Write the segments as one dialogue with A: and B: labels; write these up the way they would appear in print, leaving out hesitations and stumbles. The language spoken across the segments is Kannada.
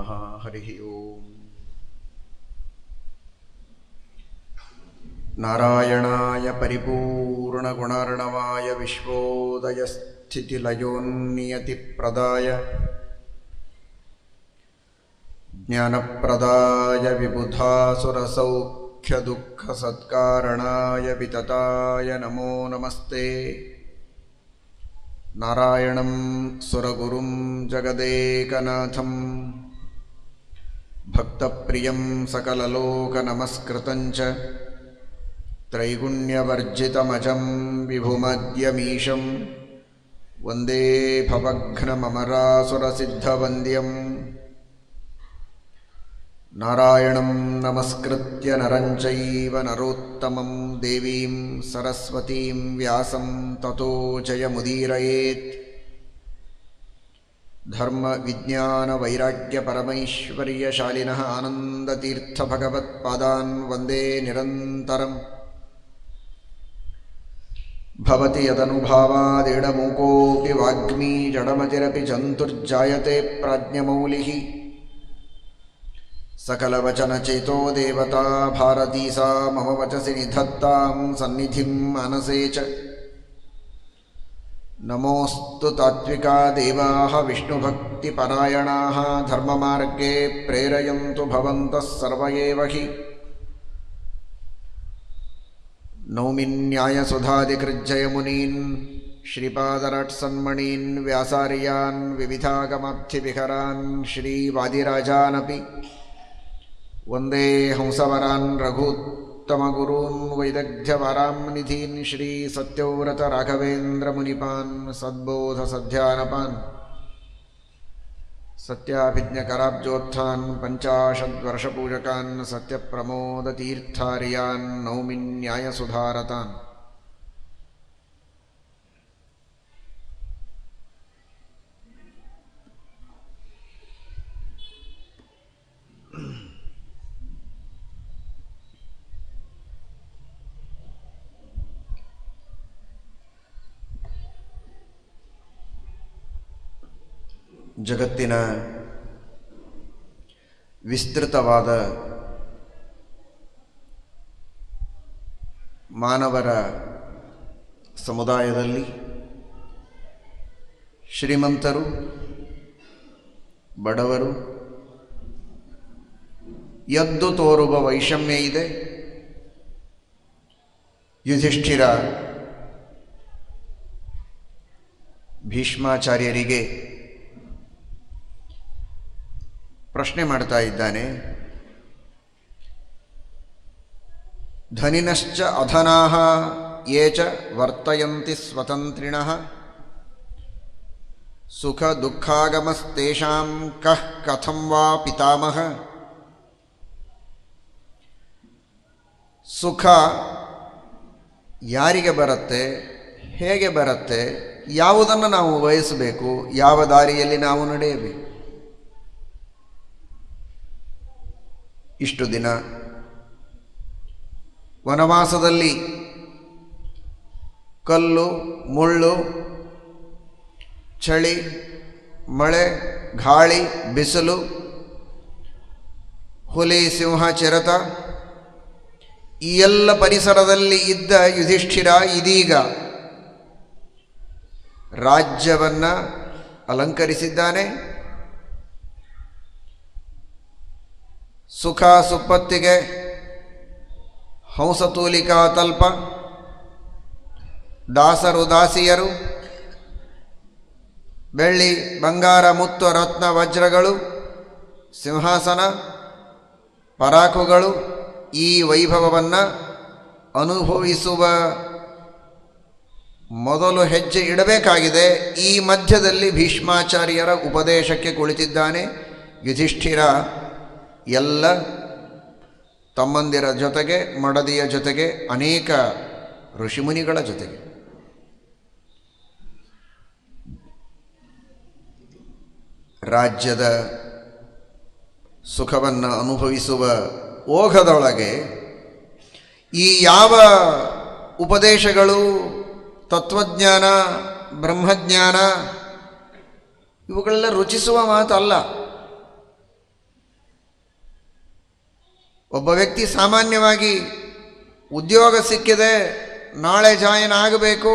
A: ನಮಃ. ಹರಿ ಓಂ. ನಾರಾಯಣಾಯ ಪರಿಪೂರ್ಣಗುಣಾರ್ಣವಾಯ ವಿಶ್ವೋದಯಸ್ಥಿತಿಲಯೋನ್ನಿಯತಿಪ್ರದಾಯ ಜ್ಞಾನಪ್ರದಾಯ ವಿಬುಧಾಸುರಸೌಖ್ಯದುಃಖಸತ್ಕಾರಣಾಯ ವಿತತಾಯ ನಮೋ ನಮಸ್ತೆ. ನಾರಾಯಣಂ ಸುರಗುರುಂ ಜಗದೇಕನಾಥಂ ಭಕ್ತಪ್ರಿಯಂ ಸಕಲಲೋಕನಮಸ್ಕೃತಂಚ ತ್ರೈಗುಣ್ಯವರ್ಜಿತಮಜಂ ವಿಭುಮದ್ಯಮೀಶಂ ವಂದೇ ಭವಘ್ನಮರಾಸುರಸಿದ್ಧವಂದ್ಯಂ. ನಾರಾಯಣಂ ನಮಸ್ಕೃತ್ಯ ನರಂ ಚೈವ ನರೋತ್ತಮಂ ದೇವೀಂ ಸರಸ್ವತೀಂ ವ್ಯಾಸಂ ತತೋ ಜಯಮುದೀರಯೇತ್. ಧರ್ಮ ವಿಜ್ಞಾನ ವೈರಾಗ್ಯ ಪರಮೈಶ್ವರ್ಯಶಾಲಿನಃ ಆನಂದತೀರ್ಥ ಭಗವತ್ಪಾದಾನ್ ವಂದೇ ನಿರಂತರಂ. ಭವತಿ ಯದನುಭಾವಾದೇಡಮೂಕೋऽಪಿ ವಾಗ್ಮೀ ಜಡಮತಿರಪಿ ಜಂತುರ್ಜಾಯತೆ ಪ್ರಾಜ್ಞಮೌಲಿಃ. ಸಕಲವಚನಚೇತೋ ದೇವತಾ ಭಾರತೀ ಸಾ ಮಮ ವಚಸಿ ನಿಧತ್ತಾಂ ಸನ್ನಿಧಿಂ ಮಾನಸೇ ಚ. ನಮೋऽಸ್ತು ತಾತ್ವಿಕಾ ದೇವಾಃ ವಿಷ್ಣುಭಕ್ತಿಪರಾಯಣಾಃ ಧರ್ಮಮಾರ್ಗೇ ಪ್ರೇರಯन्तु ಭವಂತಃ ಸರ್ವ ಏವ ಹಿ. Naomi ನ್ಯಾಯಸುಧಾದಿಕೃಜ್ಜಯಮುನೀನ್ ಶ್ರೀಪಾದರಾಟ್ಸನ್ಮಣೀನ್ ವ್ಯಾಸಾರ್ಯಾನ್ ವಿವಿಧಾಗಮಾಬ್ಧಿವಿಹರಾನ್ ಶ್ರೀವಾದಿರಾಜಾನಪಿ Vande ಹಂಸವರಾನ್ ರಘೂತ್ತಮಗುರೂನ್ ವೈದಗ್ಧ್ಯವರಾಂ ನಿಧೀನ್ Shri Satyavrata Raghavendra ಮುನಿಪಾನ್ ಸದ್ಬೋಧಸಧ್ಯಾನಪಾನ್ ಸತ್ಯಾಭಿಜ್ಞಕರಾಬ್ಜೋತ್ಥಾನ್ ಪಂಚಾಶದ್ವರ್ಷಪೂಜಕಾನ್ ಸತ್ಯಪ್ರಮೋದತೀರ್ಥಾರ್ಯಾನ್ Naomi ನ್ಯಾಯಸುಧಾರತಾನ್. ಜಗತ್ತಿನ ವಿಸ್ತೃತವಾದ ಮಾನವರ ಸಮುದಾಯದಲ್ಲಿ ಶ್ರೀಮಂತರು, ಬಡವರು ಎದ್ದು ತೋರುವ ವೈಷಮ್ಯ ಇದೆ. ಯುಧಿಷ್ಠಿರ ಭೀಷ್ಮಾಚಾರ್ಯರಿಗೆ ಪ್ರಶ್ನೆ ಮಾಡ್ತಾ ಇದ್ದಾನೆ. ಧನಿನಶ್ಚ ಅಧನಾಃ ಯೇ ಚ ವರ್ತಯಂತಿ ಸ್ವತಂತ್ರಿಣಃ ಸುಖ ದುಃಖಾಗಮಸ್ತೇಷಾಂ ಕಃ ಕಥಂ ವಾ ಪಿತಾಮಹ. ಸುಖ ಯಾರಿಗೆ ಬರುತ್ತೆ, ಹೇಗೆ ಬರುತ್ತೆ, ಯಾವುದನ್ನು ನಾವು ಬಯಸಬೇಕು, ಯಾವ ದಾರಿಯಲ್ಲಿ ನಾವು ನಡೆಯಬೇಕು. ಇಷ್ಟು ದಿನ ವನವಾಸದಲ್ಲಿ ಕಲ್ಲು ಮುಳ್ಳು, ಚಳಿ, ಮಳೆ, ಗಾಳಿ, ಬಿಸಿಲು, ಹುಲಿ, ಸಿಂಹ, ಚಿರತ ಈ ಎಲ್ಲ ಪರಿಸರದಲ್ಲಿ ಇದ್ದ ಯುಧಿಷ್ಠಿರ ಇದೀಗ ರಾಜ್ಯವನ್ನು ಅಲಂಕರಿಸಿದ್ದಾನೆ. ಸುಖ ಸುಪ್ಪತ್ತಿಗೆ ಹಂಸತೂಲಿಕಾ ತಲ್ಪ, ದಾಸರು ದಾಸಿಯರು, ಬೆಳ್ಳಿ ಬಂಗಾರ ಮುತ್ತು ರತ್ನ ವಜ್ರಗಳು, ಸಿಂಹಾಸನ ಪರಾಕುಗಳು, ಈ ವೈಭವವನ್ನು ಅನುಭವಿಸುವ ಮೊದಲು ಹೆಜ್ಜೆ ಇಡಬೇಕಾಗಿದೆ. ಈ ಮಧ್ಯದಲ್ಲಿ ಭೀಷ್ಮಾಚಾರ್ಯರ ಉಪದೇಶಕ್ಕೆ ಕುಳಿತಿದ್ದಾನೆ ಯುಧಿಷ್ಠಿರ. ಎಲ್ಲ ತಮ್ಮಂದಿರ ಜೊತೆಗೆ, ಮಡದಿಯ ಜೊತೆಗೆ, ಅನೇಕ ಋಷಿಮುನಿಗಳ ಜೊತೆಗೆ. ರಾಜ್ಯದ ಸುಖವನ್ನು ಅನುಭವಿಸುವ ಓಘದೊಳಗೆ ಈ ಯಾವ ಉಪದೇಶಗಳು, ತತ್ವಜ್ಞಾನ, ಬ್ರಹ್ಮಜ್ಞಾನ ಇವುಗಳೆಲ್ಲ ರುಚಿಸುವ ಮಾತಲ್ಲ. ಒಬ್ಬ ವ್ಯಕ್ತಿ ಸಾಮಾನ್ಯವಾಗಿ ಉದ್ಯೋಗ ಸಿಕ್ಕಿದೆ, ನಾಳೆ ಜಾಯಿನ್ ಆಗಬೇಕು,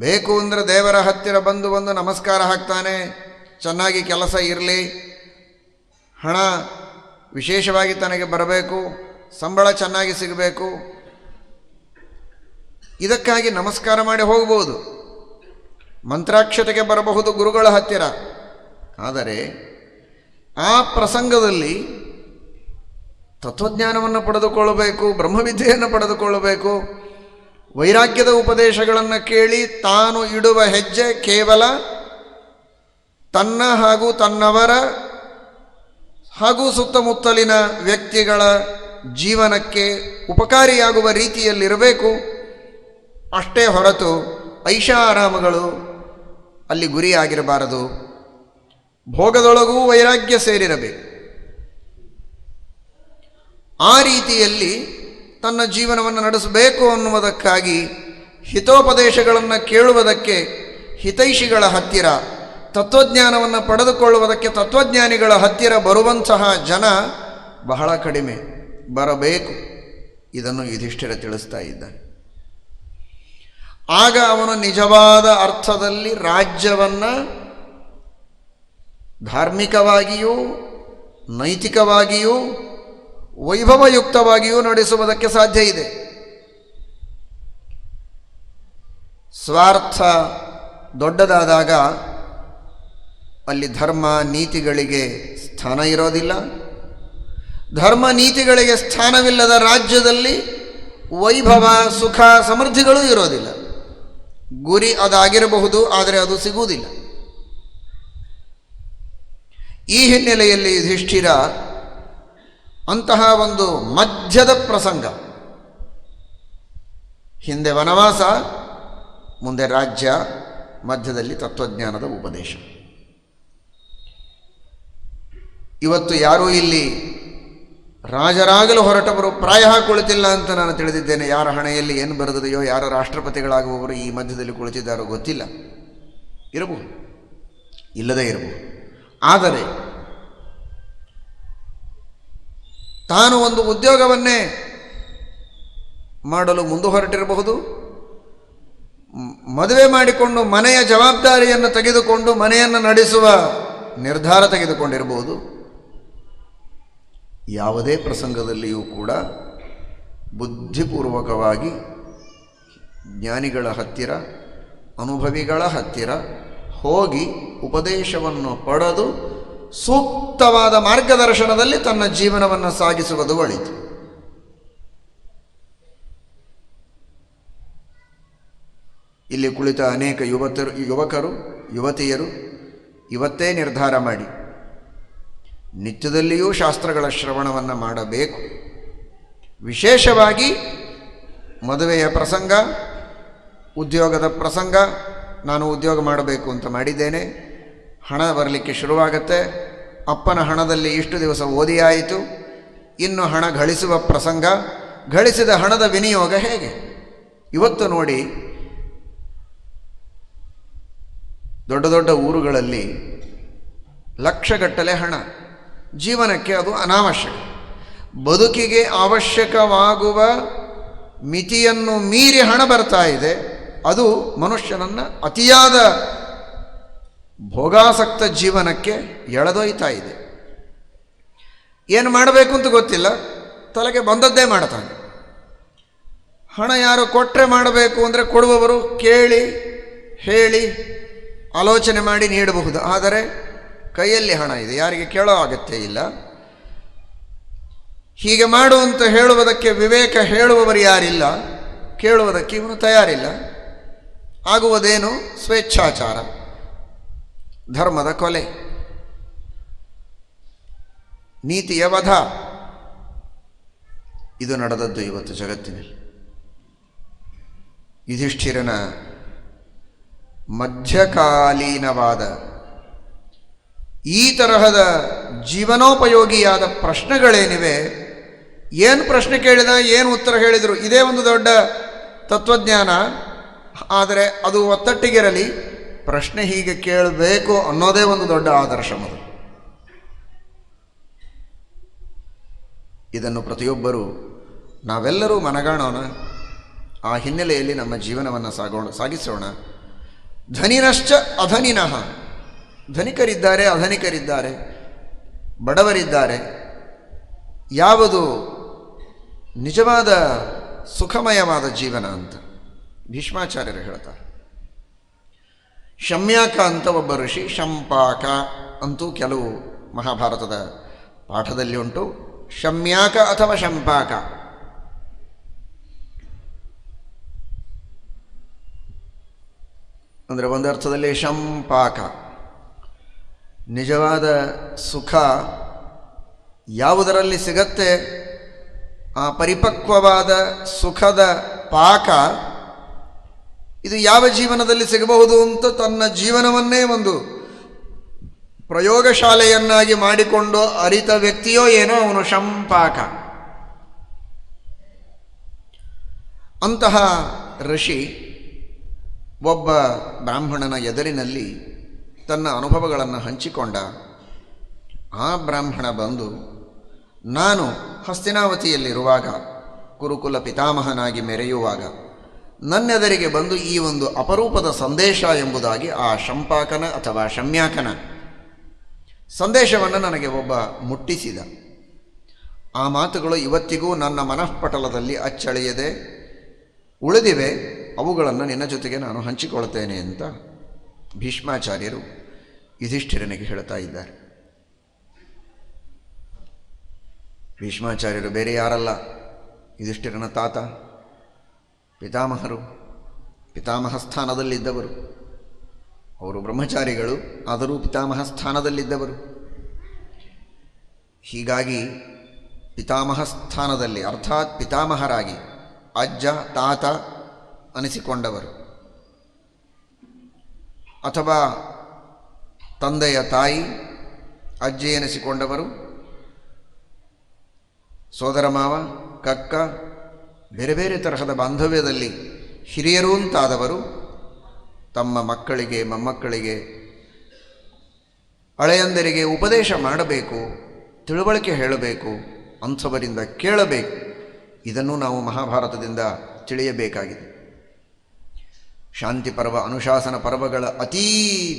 A: ಬೇಕು ಅಂದರೆ ದೇವರ ಹತ್ತಿರ ಬಂದು ನಮಸ್ಕಾರ ಹಾಕ್ತಾನೆ, ಚೆನ್ನಾಗಿ ಕೆಲಸ ಇರಲಿ, ಹಣ ವಿಶೇಷವಾಗಿ ತನಗೆ ಬರಬೇಕು, ಸಂಬಳ ಚೆನ್ನಾಗಿ ಸಿಗಬೇಕು, ಇದಕ್ಕಾಗಿ ನಮಸ್ಕಾರ ಮಾಡಿ ಹೋಗ್ಬೋದು, ಮಂತ್ರಾಕ್ಷತೆಗೆ ಬರಬಹುದು ಗುರುಗಳ ಹತ್ತಿರ. ಆದರೆ ಆ ಪ್ರಸಂಗದಲ್ಲಿ ತತ್ವಜ್ಞಾನವನ್ನು ಪಡೆದುಕೊಳ್ಳಬೇಕು, ಬ್ರಹ್ಮವಿದ್ಯೆಯನ್ನು ಪಡೆದುಕೊಳ್ಳಬೇಕು, ವೈರಾಗ್ಯದ ಉಪದೇಶಗಳನ್ನು ಕೇಳಿ ತಾನು ಇಡುವ ಹೆಜ್ಜೆ ಕೇವಲ ತನ್ನ ಹಾಗೂ ತನ್ನವರ ಹಾಗೂ ಸುತ್ತಮುತ್ತಲಿನ ವ್ಯಕ್ತಿಗಳ ಜೀವನಕ್ಕೆ ಉಪಕಾರಿಯಾಗುವ ರೀತಿಯಲ್ಲಿರಬೇಕು. ಅಷ್ಟೇ ಹೊರತು ಐಷಾರಾಮಗಳು ಅಲ್ಲಿ ಗುರಿಯಾಗಿರಬಾರದು. ಭೋಗದೊಳಗೂ ವೈರಾಗ್ಯ ಸೇರಿರಬೇಕು. ಆ ರೀತಿಯಲ್ಲಿ ತನ್ನ ಜೀವನವನ್ನು ನಡೆಸಬೇಕು ಅನ್ನುವುದಕ್ಕಾಗಿ ಹಿತೋಪದೇಶಗಳನ್ನು ಕೇಳುವುದಕ್ಕೆ ಹಿತೈಷಿಗಳ ಹತ್ತಿರ, ತತ್ವಜ್ಞಾನವನ್ನು ಪಡೆದುಕೊಳ್ಳುವುದಕ್ಕೆ ತತ್ವಜ್ಞಾನಿಗಳ ಹತ್ತಿರ ಬರುವಂತಹ ಜನ ಬಹಳ ಕಡಿಮೆ, ಬರಬೇಕು. ಇದನ್ನು ಯುಧಿಷ್ಠಿರ ತಿಳಿಸ್ತಾ ಇದ್ದಾನೆ. ಆಗ ಅವನು ನಿಜವಾದ ಅರ್ಥದಲ್ಲಿ ರಾಜ್ಯವನ್ನು ಧಾರ್ಮಿಕವಾಗಿಯೂ ನೈತಿಕವಾಗಿಯೂ ವೈಭವಯುಕ್ತವಾಗಿಯೂ ನಡೆಸುವುದಕ್ಕೆ ಸಾಧ್ಯ ಇದೆ. ಸ್ವಾರ್ಥ ದೊಡ್ಡದಾದಾಗ ಅಲ್ಲಿ ಧರ್ಮ ನೀತಿಗಳಿಗೆ ಸ್ಥಾನ ಇರೋದಿಲ್ಲ. ಧರ್ಮ ನೀತಿಗಳಿಗೆ ಸ್ಥಾನವಿಲ್ಲದ ರಾಜ್ಯದಲ್ಲಿ ವೈಭವ ಸುಖ ಸಮೃದ್ಧಿಗಳೂ ಇರೋದಿಲ್ಲ. ಗುರಿ ಅದಾಗಿರಬಹುದು, ಆದರೆ ಅದು ಸಿಗುವುದಿಲ್ಲ. ಈ ಹಿನ್ನೆಲೆಯಲ್ಲಿ ಯುಧಿಷ್ಠಿರ ಅಂತಹ ಒಂದು ಮಧ್ಯದ ಪ್ರಸಂಗ, ಹಿಂದೆ ವನವಾಸ, ಮುಂದೆ ರಾಜ್ಯ, ಮಧ್ಯದಲ್ಲಿ ತತ್ವಜ್ಞಾನದ ಉಪದೇಶ. ಇವತ್ತು ಯಾರೂ ಇಲ್ಲಿ ರಾಜರಾಗಲು ಹೊರಟವರು ಪ್ರಾಯ ಕುಳಿತಿಲ್ಲ ಅಂತ ನಾನು ತಿಳಿದಿದ್ದೇನೆ. ಯಾರ ಹಣೆಯಲ್ಲಿ ಏನು ಬರೆದಿದೆಯೋ, ಯಾರ ರಾಷ್ಟ್ರಪತಿಗಳಾಗುವವರು ಈ ಮಧ್ಯದಲ್ಲಿ ಕುಳಿತಿದ್ದಾರೋ ಗೊತ್ತಿಲ್ಲ. ಇರಬಹುದು, ಇಲ್ಲದೇ ಇರಬಹುದು. ಆದರೆ ತಾನು ಒಂದು ಉದ್ಯೋಗವನ್ನೇ ಮಾಡಲು ಮುಂದೆ ಹೊರಟಿರಬಹುದು, ಮದುವೆ ಮಾಡಿಕೊಂಡು ಮನೆಯ ಜವಾಬ್ದಾರಿಯನ್ನು ತೆಗೆದುಕೊಂಡು ಮನೆಯನ್ನು ನಡೆಸುವ ನಿರ್ಧಾರ ತೆಗೆದುಕೊಂಡಿರಬಹುದು. ಯಾವುದೇ ಪ್ರಸಂಗದಲ್ಲಿಯೂ ಕೂಡ ಬುದ್ಧಿಪೂರ್ವಕವಾಗಿ ಜ್ಞಾನಿಗಳ ಹತ್ತಿರ, ಅನುಭವಿಗಳ ಹತ್ತಿರ ಹೋಗಿ ಉಪದೇಶವನ್ನು ಪಡೆದು ಸೂಕ್ತವಾದ ಮಾರ್ಗದರ್ಶನದಲ್ಲಿ ತನ್ನ ಜೀವನವನ್ನು ಸಾಗಿಸುವುದು ಒಳಿತು. ಇಲ್ಲಿ ಕುಳಿತ ಅನೇಕ ಯುವಕರು ಯುವತಿಯರು ಇವತ್ತೇ ನಿರ್ಧಾರ ಮಾಡಿ ನಿತ್ಯದಲ್ಲಿಯೂ ಶಾಸ್ತ್ರಗಳ ಶ್ರವಣವನ್ನು ಮಾಡಬೇಕು. ವಿಶೇಷವಾಗಿ ಮದುವೆಯ ಪ್ರಸಂಗ, ಉದ್ಯೋಗದ ಪ್ರಸಂಗ. ನಾನು ಉದ್ಯೋಗ ಮಾಡಬೇಕು ಅಂತ ಮಾಡಿದ್ದೇನೆ, ಹಣ ಬರಲಿಕ್ಕೆ ಶುರುವಾಗತ್ತೆ, ಅಪ್ಪನ ಹಣದಲ್ಲಿ ಇಷ್ಟು ದಿವಸ ಓದಿಯಾಯಿತು, ಇನ್ನು ಹಣ ಗಳಿಸುವ ಪ್ರಸಂಗ, ಗಳಿಸಿದ ಹಣದ ವಿನಿಯೋಗ ಹೇಗೆ? ಇವತ್ತು ನೋಡಿ, ದೊಡ್ಡ ದೊಡ್ಡ ಊರುಗಳಲ್ಲಿ ಲಕ್ಷಗಟ್ಟಲೆ ಹಣ, ಜೀವನಕ್ಕೆ ಅದು ಅನಾವಶ್ಯಕ. ಬದುಕಿಗೆ ಅವಶ್ಯಕವಾಗುವ ಮಿತಿಯನ್ನು ಮೀರಿ ಹಣ ಬರ್ತಾ ಇದೆ. ಅದು ಮನುಷ್ಯನನ್ನು ಅತಿಯಾದ ಭೋಗಾಸಕ್ತ ಜೀವನಕ್ಕೆ ಎಳೆದೊಯ್ತಾ ಇದೆ. ಏನು ಮಾಡಬೇಕು ಅಂತ ಗೊತ್ತಿಲ್ಲ, ತಲೆಗೆ ಬಂದದ್ದೇ ಮಾಡ್ತಾನೆ. ಹಣ ಯಾರು ಕೊಟ್ಟರೆ ಮಾಡಬೇಕು ಅಂದರೆ ಕೊಡುವವರು ಕೇಳಿ ಹೇಳಿ ಆಲೋಚನೆ ಮಾಡಿ ನೀಡಬಹುದು. ಆದರೆ ಕೈಯಲ್ಲಿ ಹಣ ಇದೆ, ಯಾರಿಗೆ ಕೇಳೋ ಅಗತ್ಯ ಇಲ್ಲ. ಹೀಗೆ ಮಾಡು ಅಂತ ಹೇಳುವುದಕ್ಕೆ ವಿವೇಕ ಹೇಳುವವರು ಯಾರಿಲ್ಲ, ಕೇಳುವುದಕ್ಕೆ ಇವನು ತಯಾರಿಲ್ಲ. ಆಗುವುದೇನು? ಸ್ವೇಚ್ಛಾಚಾರ, ಧರ್ಮದ ಕೊಲೆ, ನೀತಿಯ ವಧ. ಇದು ನಡೆದದ್ದು ಇವತ್ತು ಜಗತ್ತಿನಲ್ಲಿ. ಯುಧಿಷ್ಠಿರನ ಮಧ್ಯಕಾಲೀನವಾದ ಈ ತರಹದ ಜೀವನೋಪಯೋಗಿಯಾದ ಪ್ರಶ್ನೆಗಳೇನಿವೆ, ಏನು ಪ್ರಶ್ನೆ ಕೇಳಿದ, ಏನು ಉತ್ತರ ಹೇಳಿದರು, ಇದೇ ಒಂದು ದೊಡ್ಡ ತತ್ವಜ್ಞಾನ. ಆದರೆ ಅದು ಒತ್ತಟ್ಟಿಗಿರಲಿ, ಪ್ರಶ್ನೆ ಹೀಗೆ ಕೇಳಬೇಕು ಅನ್ನೋದೇ ಒಂದು ದೊಡ್ಡ ಆದರ್ಶ. ಮೊದಲು ಇದನ್ನು ಪ್ರತಿಯೊಬ್ಬರೂ ನಾವೆಲ್ಲರೂ ಮನಗಾಣೋಣ. ಆ ಹಿನ್ನೆಲೆಯಲ್ಲಿ ನಮ್ಮ ಜೀವನವನ್ನು ಸಾಗಿಸೋಣ. ಧನಿನಶ್ಚ ಅಧನಿನಃ, ಧನಿಕರಿದ್ದಾರೆ, ಅಧನಿಕರಿದ್ದಾರೆ, ಬಡವರಿದ್ದಾರೆ. ಯಾವುದು ನಿಜವಾದ ಸುಖಮಯವಾದ ಜೀವನ ಅಂತ ಭೀಷ್ಮಾಚಾರ್ಯರು ಹೇಳ್ತಾರೆ. ಶಮ್ಯಾಕ ಅಂತ ಒಬ್ಬ ಋಷಿ, ಶಂಪಾಕ ಅಂತೂ ಕೆಲವು ಮಹಾಭಾರತದ ಪಾಠದಲ್ಲಿ ಉಂಟು. ಶಮ್ಯಾಕ ಅಥವಾ ಶಂಪಾಕ ಅಂದರೆ ಒಂದರ್ಥದಲ್ಲಿ ಶಂಪಾಕ, ನಿಜವಾದ ಸುಖ ಯಾವುದರಲ್ಲಿ ಸಿಗತ್ತೆ, ಆ ಪರಿಪಕ್ವವಾದ ಸುಖದ ಪಾಕ ಇದು ಯಾವ ಜೀವನದಲ್ಲಿ ಸಿಗಬಹುದು ಅಂತ ತನ್ನ ಜೀವನವನ್ನೇ ಒಂದು ಪ್ರಯೋಗಶಾಲೆಯನ್ನಾಗಿ ಮಾಡಿಕೊಂಡು ಅರಿತ ವ್ಯಕ್ತಿಯೋ ಏನೋ ಅವನು ಶಂಪಾಕ. ಅಂತಹ ಋಷಿ ಒಬ್ಬ ಬ್ರಾಹ್ಮಣನ ಎದುರಿನಲ್ಲಿ ತನ್ನ ಅನುಭವಗಳನ್ನು ಹಂಚಿಕೊಂಡ. ಆ ಬ್ರಾಹ್ಮಣ ಬಂದು, ನಾನು ಹಸ್ತಿನಾವತಿಯಲ್ಲಿರುವಾಗ, ಕುರುಕುಲ ಪಿತಾಮಹನಾಗಿ ಮೆರೆಯುವಾಗ ನನ್ನೆದರಿಗೆ ಬಂದು ಈ ಒಂದು ಅಪರೂಪದ ಸಂದೇಶ ಎಂಬುದಾಗಿ ಆ ಶಂಪಾಕನ ಅಥವಾ ಶಮ್ಯಾಕನ ಸಂದೇಶವನ್ನು ನನಗೆ ಒಬ್ಬ ಮುಟ್ಟಿಸಿದ. ಆ ಮಾತುಗಳು ಇವತ್ತಿಗೂ ನನ್ನ ಮನಃಪಟಲದಲ್ಲಿ ಅಚ್ಚಳಿಯದೆ ಉಳಿದಿವೆ. ಅವುಗಳನ್ನು ನಿನ್ನ ಜೊತೆಗೆ ನಾನು ಹಂಚಿಕೊಳ್ತೇನೆ ಅಂತ ಭೀಷ್ಮಾಚಾರ್ಯರು ಯುಧಿಷ್ಠಿರನಿಗೆ ಹೇಳ್ತಾ ಇದ್ದಾರೆ. ಭೀಷ್ಮಾಚಾರ್ಯರು ಬೇರೆ ಯಾರಲ್ಲ, ಯುಧಿಷ್ಠಿರನ ತಾತ, ಪಿತಾಮಹರು, ಪಿತಾಮಹ ಸ್ಥಾನದಲ್ಲಿದ್ದವರು. ಅವರು ಬ್ರಹ್ಮಚಾರಿಗಳು, ಆದರೂ ಪಿತಾಮಹ ಸ್ಥಾನದಲ್ಲಿದ್ದವರು. ಹೀಗಾಗಿ ಪಿತಾಮಹ ಸ್ಥಾನದಲ್ಲಿ ಅರ್ಥಾತ್ ಪಿತಾಮಹರಾಗಿ ಅಜ್ಜ ತಾತ ಅನಿಸಿಕೊಂಡವರು, ಅಥವಾ ತಂದೆಯ ತಾಯಿ ಅಜ್ಜಿ ಎನಿಸಿಕೊಂಡವರು, ಸೋದರ ಮಾವ ಕಕ್ಕ, ಬೇರೆ ಬೇರೆ ತರಹದ ಬಾಂಧವ್ಯದಲ್ಲಿ ಹಿರಿಯರು ಅಂತಾದವರು ತಮ್ಮ ಮಕ್ಕಳಿಗೆ ಮೊಮ್ಮಕ್ಕಳಿಗೆ ಹಳೆಯಂದರಿಗೆ ಉಪದೇಶ ಮಾಡಬೇಕು, ತಿಳುವಳಿಕೆ ಹೇಳಬೇಕು, ಅಂಥವರಿಂದ ಕೇಳಬೇಕು. ಇದನ್ನು ನಾವು ಮಹಾಭಾರತದಿಂದ ತಿಳಿಯಬೇಕಾಗಿದೆ. ಶಾಂತಿ ಪರ್ವ, ಅನುಶಾಸನ ಪರ್ವಗಳ ಅತೀ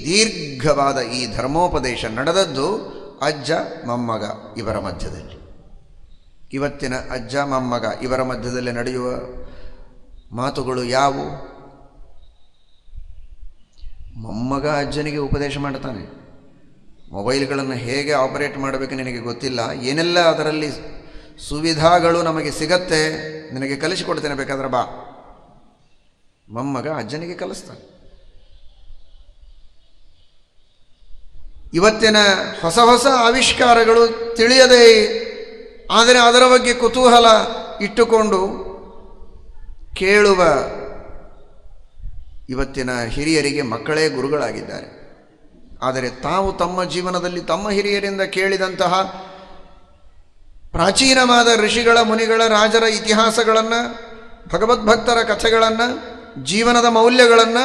A: ದೀರ್ಘವಾದ ಈ ಧರ್ಮೋಪದೇಶ ನಡೆದದ್ದು ಅಜ್ಜ ಮೊಮ್ಮಗ ಇವರ ಮಧ್ಯದಲ್ಲಿ. ಇವತ್ತಿನ ಅಜ್ಜ ಮೊಮ್ಮಗ ಇವರ ಮಧ್ಯದಲ್ಲಿ ನಡೆಯುವ ಮಾತುಗಳು ಯಾವುವು? ಮೊಮ್ಮಗ ಅಜ್ಜನಿಗೆ ಉಪದೇಶ ಮಾಡ್ತಾನೆ, ಮೊಬೈಲ್ಗಳನ್ನು ಹೇಗೆ ಆಪರೇಟ್ ಮಾಡಬೇಕು ನಿನಗೆ ಗೊತ್ತಿಲ್ಲ, ಏನೆಲ್ಲ ಅದರಲ್ಲಿ ಸುವಿಧಾಗಳು ನಮಗೆ ಸಿಗತ್ತೆ, ನಿನಗೆ ಕಲಿಸಿಕೊಡ್ತೇನೆ, ಬೇಕಾದ್ರೆ ಬಾ. ಮೊಮ್ಮಗ ಅಜ್ಜನಿಗೆ ಕಲಿಸ್ತಾನೆ. ಇವತ್ತಿನ ಹೊಸ ಹೊಸ ಆವಿಷ್ಕಾರಗಳು ತಿಳಿಯದೆ, ಆದರೆ ಅದರ ಬಗ್ಗೆ ಕುತೂಹಲ ಇಟ್ಟುಕೊಂಡು ಕೇಳುವ ಇವತ್ತಿನ ಹಿರಿಯರಿಗೆ ಮಕ್ಕಳೇ ಗುರುಗಳಾಗಿದ್ದಾರೆ. ಆದರೆ ತಾವು ತಮ್ಮ ಜೀವನದಲ್ಲಿ ತಮ್ಮ ಹಿರಿಯರಿಂದ ಕೇಳಿದಂತಹ ಪ್ರಾಚೀನವಾದ ಋಷಿಗಳ, ಮುನಿಗಳ, ರಾಜರ ಇತಿಹಾಸಗಳನ್ನು, ಭಗವದ್ಭಕ್ತರ ಕಥೆಗಳನ್ನು, ಜೀವನದ ಮೌಲ್ಯಗಳನ್ನು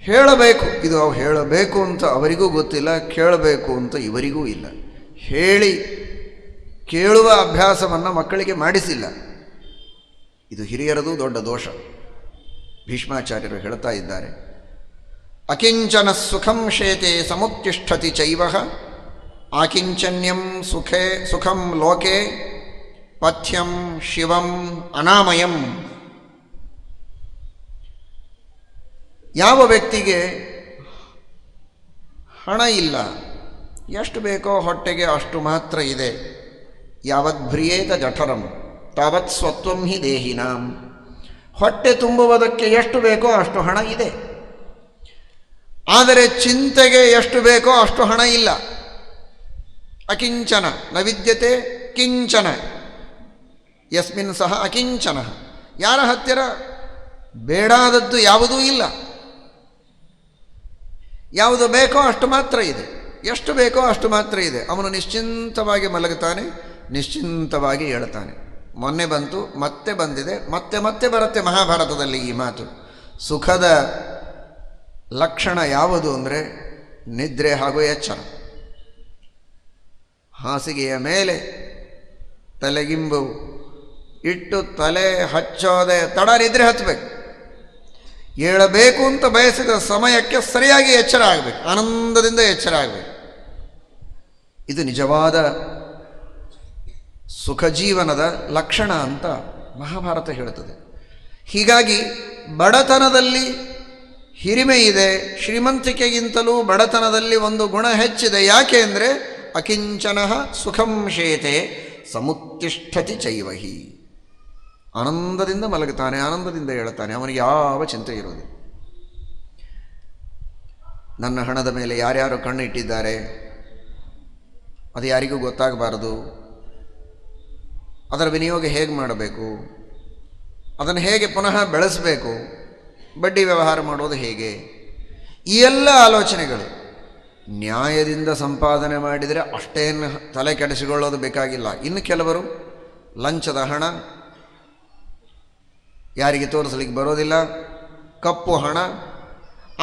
A: ಹೇಳಬೇಕು. ಇದು ಹೇಳಬೇಕು ಅಂತ ಅವರಿಗೂ ಗೊತ್ತಿಲ್ಲ, ಕೇಳಬೇಕು ಅಂತ ಇವರಿಗೂ ಇಲ್ಲ. ಹೇಳಿ ಕೇಳುವ ಅಭ್ಯಾಸವನ್ನು ಮಕ್ಕಳಿಗೆ ಮಾಡಿಸಿಲ್ಲ. ಇದು ಹಿರಿಯರದು ದೊಡ್ಡ ದೋಷ. ಭೀಷ್ಮಾಚಾರ್ಯರು ಹೇಳ್ತಾ ಇದ್ದಾರೆ, ಅಕಿಂಚನ ಸುಖಂ ಶೇತೆ ಸಮುತ್ತಿಷ್ಠತಿ ಚೈವ ಆಕಿಂಚನ್ಯಂ ಸುಖಂ ಲೋಕೆ ಪಥ್ಯಂ ಶಿವಂ ಅನಾಮಯಂ. ಯಾವ ವ್ಯಕ್ತಿಗೆ ಹಣ ಇಲ್ಲ, ಎಷ್ಟು ಬೇಕೋ ಹೊಟ್ಟೆಗೆ ಅಷ್ಟು ಮಾತ್ರ ಇದೆ, ಯಾವತ್ ಭ್ರಿಯೇತ ಜಠರಂ ತಾವತ್ ಸ್ವತ್ವಂ ಹಿ ದೇಹಿನಾಂ. ಹೊಟ್ಟೆ ತುಂಬುವುದಕ್ಕೆ ಎಷ್ಟು ಬೇಕೋ ಅಷ್ಟು ಹಣ ಇದೆ, ಆದರೆ ಚಿಂತೆಗೆ ಎಷ್ಟು ಬೇಕೋ ಅಷ್ಟು ಹಣ ಇಲ್ಲ. ಅಕಿಂಚನ ನ ವಿದ್ಯತೆ ಕಿಂಚನ ಯಸ್ಮಿನ್ ಸಹ ಅಕಿಂಚನ. ಯಾರ ಹತ್ತಿರ ಬೇಡಾದದ್ದು ಯಾವುದೂ ಇಲ್ಲ, ಯಾವುದು ಬೇಕೋ ಅಷ್ಟು ಮಾತ್ರ ಇದೆ, ಎಷ್ಟು ಬೇಕೋ ಅಷ್ಟು ಮಾತ್ರ ಇದೆ. ಅವನು ನಿಶ್ಚಿಂತವಾಗಿ ಮಲಗುತ್ತಾನೆ, ನಿಶ್ಚಿಂತವಾಗಿ ಹೇಳ್ತಾನೆ. ಮೊನ್ನೆ ಬಂತು, ಮತ್ತೆ ಬಂದಿದೆ, ಮತ್ತೆ ಮತ್ತೆ ಬರುತ್ತೆ ಮಹಾಭಾರತದಲ್ಲಿ ಈ ಮಾತು. ಸುಖದ ಲಕ್ಷಣ ಯಾವುದು ಅಂದರೆ ನಿದ್ರೆ ಹಾಗೂ ಎಚ್ಚರ. ಹಾಸಿಗೆಯ ಮೇಲೆ ತಲೆಗಿಂಬು ಇಟ್ಟು ತಲೆ ಹಚ್ಚೋದೆ ತಡ ನಿದ್ರೆ ಹತ್ತಬೇಕು. ಏಳಬೇಕು ಅಂತ ಬಯಸಿದ ಸಮಯಕ್ಕೆ ಸರಿಯಾಗಿ ಎಚ್ಚರ ಆಗಬೇಕು, ಆನಂದದಿಂದ ಎಚ್ಚರ ಆಗಬೇಕು. ಇದು ನಿಜವಾದ ಸುಖ ಜೀವನದ ಲಕ್ಷಣ ಅಂತ ಮಹಾಭಾರತ ಹೇಳುತ್ತದೆ. ಹೀಗಾಗಿ ಬಡತನದಲ್ಲಿ ಹಿರಿಮೆ ಇದೆ, ಶ್ರೀಮಂತಿಕೆಗಿಂತಲೂ ಬಡತನದಲ್ಲಿ ಒಂದು ಗುಣ ಹೆಚ್ಚಿದೆ. ಯಾಕೆ ಅಂದರೆ ಅಕಿಂಚನಃ ಸುಖಂ ಶೇತೆ ಸಮುತ್ತಿಷ್ಠತಿ ಚೈವಹಿ. ಆನಂದದಿಂದ ಮಲಗುತ್ತಾನೆ, ಆನಂದದಿಂದ ಹೇಳ್ತಾನೆ, ಅವನಿಗೆ ಯಾವ ಚಿಂತೆ ಇರೋದು. ನನ್ನ ಹಣದ ಮೇಲೆ ಯಾರ್ಯಾರು ಕಣ್ಣು ಇಟ್ಟಿದ್ದಾರೆ ಅದು ಯಾರಿಗೂ ಗೊತ್ತಾಗಬಾರದು, ಅದರ ವಿನಿಯೋಗ ಹೇಗೆ ಮಾಡಬೇಕು, ಅದನ್ನು ಹೇಗೆ ಪುನಃ ಬೆಳೆಸಬೇಕು, ಬಡ್ಡಿ ವ್ಯವಹಾರ ಮಾಡೋದು ಹೇಗೆ, ಈ ಎಲ್ಲ ಆಲೋಚನೆಗಳು. ನ್ಯಾಯದಿಂದ ಸಂಪಾದನೆ ಮಾಡಿದರೆ ಅಷ್ಟೇನು ತಲೆ ಕೆಡಿಸಿಕೊಳ್ಳೋದು ಬೇಕಾಗಿಲ್ಲ. ಇನ್ನು ಕೆಲವರು ಲಂಚದ ಹಣ, ಯಾರಿಗೆ ತೋರಿಸಲಿಕ್ಕೆ ಬರೋದಿಲ್ಲ, ಕಪ್ಪು ಹಣ,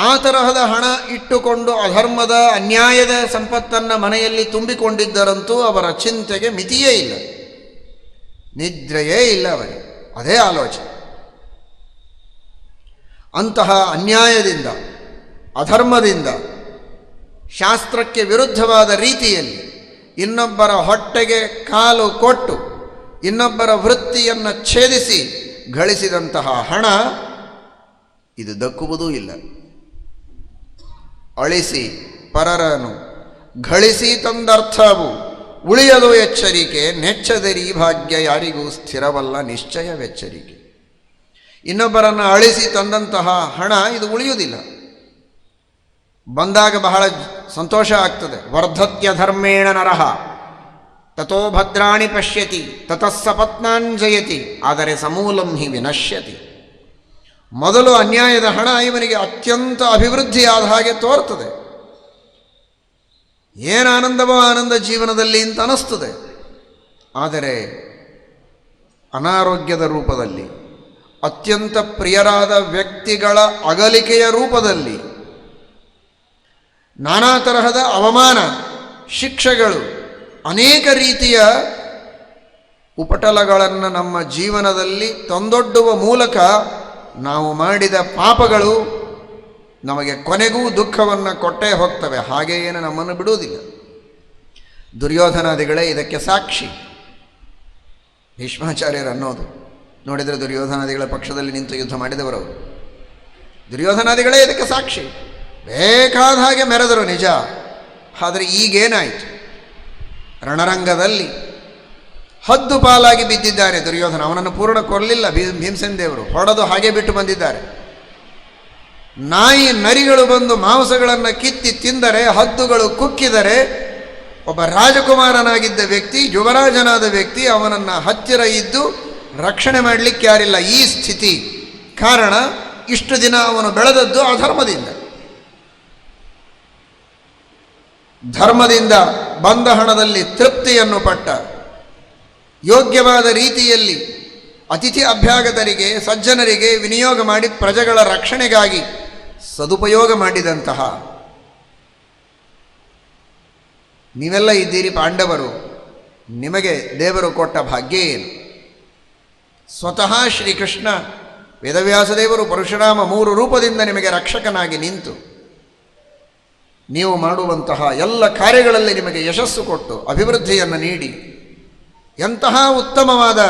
A: ಆ ತರಹದ ಹಣ ಇಟ್ಟುಕೊಂಡು ಅಧರ್ಮದ ಅನ್ಯಾಯದ ಸಂಪತ್ತನ್ನು ಮನೆಯಲ್ಲಿ ತುಂಬಿಕೊಂಡಿದ್ದರಂತೂ ಅವರ ಚಿಂತೆಗೆ ಮಿತಿಯೇ ಇಲ್ಲ, ನಿದ್ರೆಯೇ ಇಲ್ಲ ಅವರಿಗೆ, ಅದೇ ಆಲೋಚನೆ. ಅಂತಹ ಅನ್ಯಾಯದಿಂದ, ಅಧರ್ಮದಿಂದ, ಶಾಸ್ತ್ರಕ್ಕೆ ವಿರುದ್ಧವಾದ ರೀತಿಯಲ್ಲಿ ಇನ್ನೊಬ್ಬರ ಹೊಟ್ಟೆಗೆ ಕಾಲು ಕೊಟ್ಟು ಇನ್ನೊಬ್ಬರ ವೃತ್ತಿಯನ್ನು ಛೇದಿಸಿ ಗಳಿಸಿದಂತಹ ಹಣ ಇದು ದಕ್ಕುವುದೂ ಇಲ್ಲ. ಅಳಿಸಿ ಪರರನು ಗಳಿಸಿ ತಂದರ್ಥವು ಉಳಿಯಲು ಎಚ್ಚರಿಕೆ, ನೆಚ್ಚದರಿ ಭಾಗ್ಯ ಯಾರಿಗೂ ಸ್ಥಿರವಲ್ಲ ನಿಶ್ಚಯವೆಚ್ಚರಿಕೆ. ಇನ್ನೊಬ್ಬರನ್ನು ಅಳಿಸಿ ತಂದಂತಹ ಹಣ ಇದು ಉಳಿಯುವುದಿಲ್ಲ. ಬಂದಾಗ ಬಹಳ ಸಂತೋಷ ಆಗ್ತದೆ. ವರ್ಧತ್ಯ ಧರ್ಮೇಣ ನರಹ ತಥೋ ಭದ್ರಾಣಿ ಪಶ್ಯತಿ ತತಃ ಸಪತ್ನಾಂಜಯತಿ ಆದರೆ ಸಮೂಲಂ ಹಿ ವಿನಶ್ಯತಿ. ಮೊದಲು ಅನ್ಯಾಯದ ಹಣ ಇವನಿಗೆ ಅತ್ಯಂತ ಅಭಿವೃದ್ಧಿಯಾದ ಹಾಗೆ ತೋರ್ತದೆ. ಏನು ಆನಂದವೋ ಆನಂದ ಜೀವನದಲ್ಲಿ ಅಂತ ಅನ್ನಿಸ್ತದೆ. ಆದರೆ ಅನಾರೋಗ್ಯದ ರೂಪದಲ್ಲಿ, ಅತ್ಯಂತ ಪ್ರಿಯರಾದ ವ್ಯಕ್ತಿಗಳ ಅಗಲಿಕೆಯ ರೂಪದಲ್ಲಿ, ನಾನಾ ತರಹದ ಅವಮಾನ, ಶಿಕ್ಷೆಗಳು, ಅನೇಕ ರೀತಿಯ ಉಪಟಳಗಳನ್ನು ನಮ್ಮ ಜೀವನದಲ್ಲಿ ತಂದೊಡ್ಡುವ ಮೂಲಕ ನಾವು ಮಾಡಿದ ಪಾಪಗಳು ನಮಗೆ ಕೊನೆಗೂ ದುಃಖವನ್ನು ಕೊಟ್ಟೇ ಹೋಗ್ತವೆ. ಹಾಗೆಯೇನು ನಮ್ಮನ್ನು ಬಿಡುವುದಿಲ್ಲ. ದುರ್ಯೋಧನಾದಿಗಳೇ ಇದಕ್ಕೆ ಸಾಕ್ಷಿ. ಭೀಷ್ಮಾಚಾರ್ಯರು ಅನ್ನೋದು ನೋಡಿದರೆ ದುರ್ಯೋಧನಾದಿಗಳ ಪಕ್ಷದಲ್ಲಿ ನಿಂತು ಯುದ್ಧ ಮಾಡಿದವರವರು. ದುರ್ಯೋಧನಾದಿಗಳೇ ಇದಕ್ಕೆ ಸಾಕ್ಷಿ. ಬೇಕಾದ ಹಾಗೆ ಮೆರೆದರು ನಿಜ. ಆದರೆ ಈಗೇನಾಯಿತು? ರಣರಂಗದಲ್ಲಿ ಹದ್ದು ಪಾಲಾಗಿ ಬಿದ್ದಿದ್ದಾರೆ ದುರ್ಯೋಧನ. ಅವನನ್ನು ಪೂರ್ಣ ಕೊಲ್ಲಲಿಲ್ಲ ಭೀಮಸೇನ ದೇವರು, ಹೊಡೆದು ಹಾಗೆ ಬಿಟ್ಟು ಬಂದಿದ್ದಾರೆ. ನಾಯಿ ನರಿಗಳು ಬಂದು ಮಾಂಸಗಳನ್ನು ಕಿತ್ತಿ ತಿಂದರೆ, ಹದ್ದುಗಳು ಕುಕ್ಕಿದರೆ, ಒಬ್ಬ ರಾಜಕುಮಾರನಾಗಿದ್ದ ವ್ಯಕ್ತಿ, ಯುವರಾಜನಾದ ವ್ಯಕ್ತಿ, ಅವನನ್ನು ಹತ್ತಿರ ಇದ್ದು ರಕ್ಷಣೆ ಮಾಡಲಿಕ್ಕೆ ಯಾರಿಲ್ಲ. ಈ ಸ್ಥಿತಿ ಕಾರಣ ಇಷ್ಟು ದಿನ ಅವನು ಬೆಳೆದದ್ದು ಅಧರ್ಮದಿಂದ. ಧರ್ಮದಿಂದ ಬಂದ ಹಣದಲ್ಲಿ ತೃಪ್ತಿಯನ್ನು ಪಟ್ಟ, ಯೋಗ್ಯವಾದ ರೀತಿಯಲ್ಲಿ ಅತಿಥಿ ಅಭ್ಯಾಗತರಿಗೆ, ಸಜ್ಜನರಿಗೆ ವಿನಿಯೋಗ ಮಾಡಿ ಪ್ರಜೆಗಳ ರಕ್ಷಣೆಗಾಗಿ ಸದುಪಯೋಗ ಮಾಡಿದಂತಹ ನೀವೆಲ್ಲ ಇದ್ದೀರಿ ಪಾಂಡವರು. ನಿಮಗೆ ದೇವರು ಕೊಟ್ಟ ಭಾಗ್ಯ ಏನು? ಸ್ವತಃ ಶ್ರೀಕೃಷ್ಣ ವೇದವ್ಯಾಸದೇವರು ಪರಶುರಾಮ 3 ರೂಪದಿಂದ ನಿಮಗೆ ರಕ್ಷಕನಾಗಿ ನಿಂತು ನೀವು ಮಾಡುವಂತಹ ಎಲ್ಲ ಕಾರ್ಯಗಳಲ್ಲಿ ನಿಮಗೆ ಯಶಸ್ಸು ಕೊಟ್ಟು ಅಭಿವೃದ್ಧಿಯನ್ನು ನೀಡಿ ಎಂತಹ ಉತ್ತಮವಾದ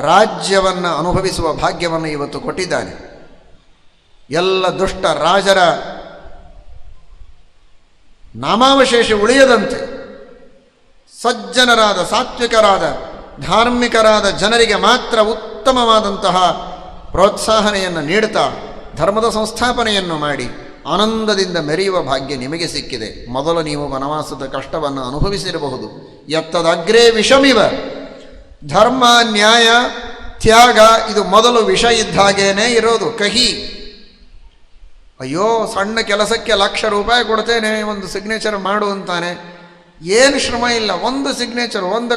A: ರಾಜ್ಯವನ್ನು ಅನುಭವಿಸುವ ಭಾಗ್ಯವನ್ನು ಇವತ್ತು ಕೊಟ್ಟಿದ್ದಾನೆ. ಎಲ್ಲ ದುಷ್ಟ ರಾಜರ ನಾಮಾವಶೇಷ ಉಳಿಯದಂತೆ ಸಜ್ಜನರಾದ, ಸಾತ್ವಿಕರಾದ, ಧಾರ್ಮಿಕರಾದ ಜನರಿಗೆ ಮಾತ್ರ ಉತ್ತಮವಾದಂತಹ ಪ್ರೋತ್ಸಾಹನೆಯನ್ನು ನೀಡುತ್ತಾ ಧರ್ಮದ ಸಂಸ್ಥಾಪನೆಯನ್ನು ಮಾಡಿ ಆನಂದದಿಂದ ಮೆರೆಯುವ ಭಾಗ್ಯ ನಿಮಗೆ ಸಿಕ್ಕಿದೆ. ಮೊದಲು ನೀವು ವನವಾಸದ ಕಷ್ಟವನ್ನು ಅನುಭವಿಸಿರಬಹುದು. ಎತ್ತದಗ್ರೇ ವಿಷಮಿವ. ಧರ್ಮ, ನ್ಯಾಯ, ತ್ಯಾಗ ಇದು ಮೊದಲು ವಿಷ ಇದ್ದಾಗೇನೆ ಇರೋದು, ಕಹಿ. ಅಯ್ಯೋ, ಸಣ್ಣ ಕೆಲಸಕ್ಕೆ ₹1,00,000 ಕೊಡ್ತೇನೆ, ಒಂದು ಸಿಗ್ನೇಚರ್ ಮಾಡು ಅಂತಾನೆ. ಏನು ಶ್ರಮ ಇಲ್ಲ, ಒಂದು ಸಿಗ್ನೇಚರ್, ಒಂದು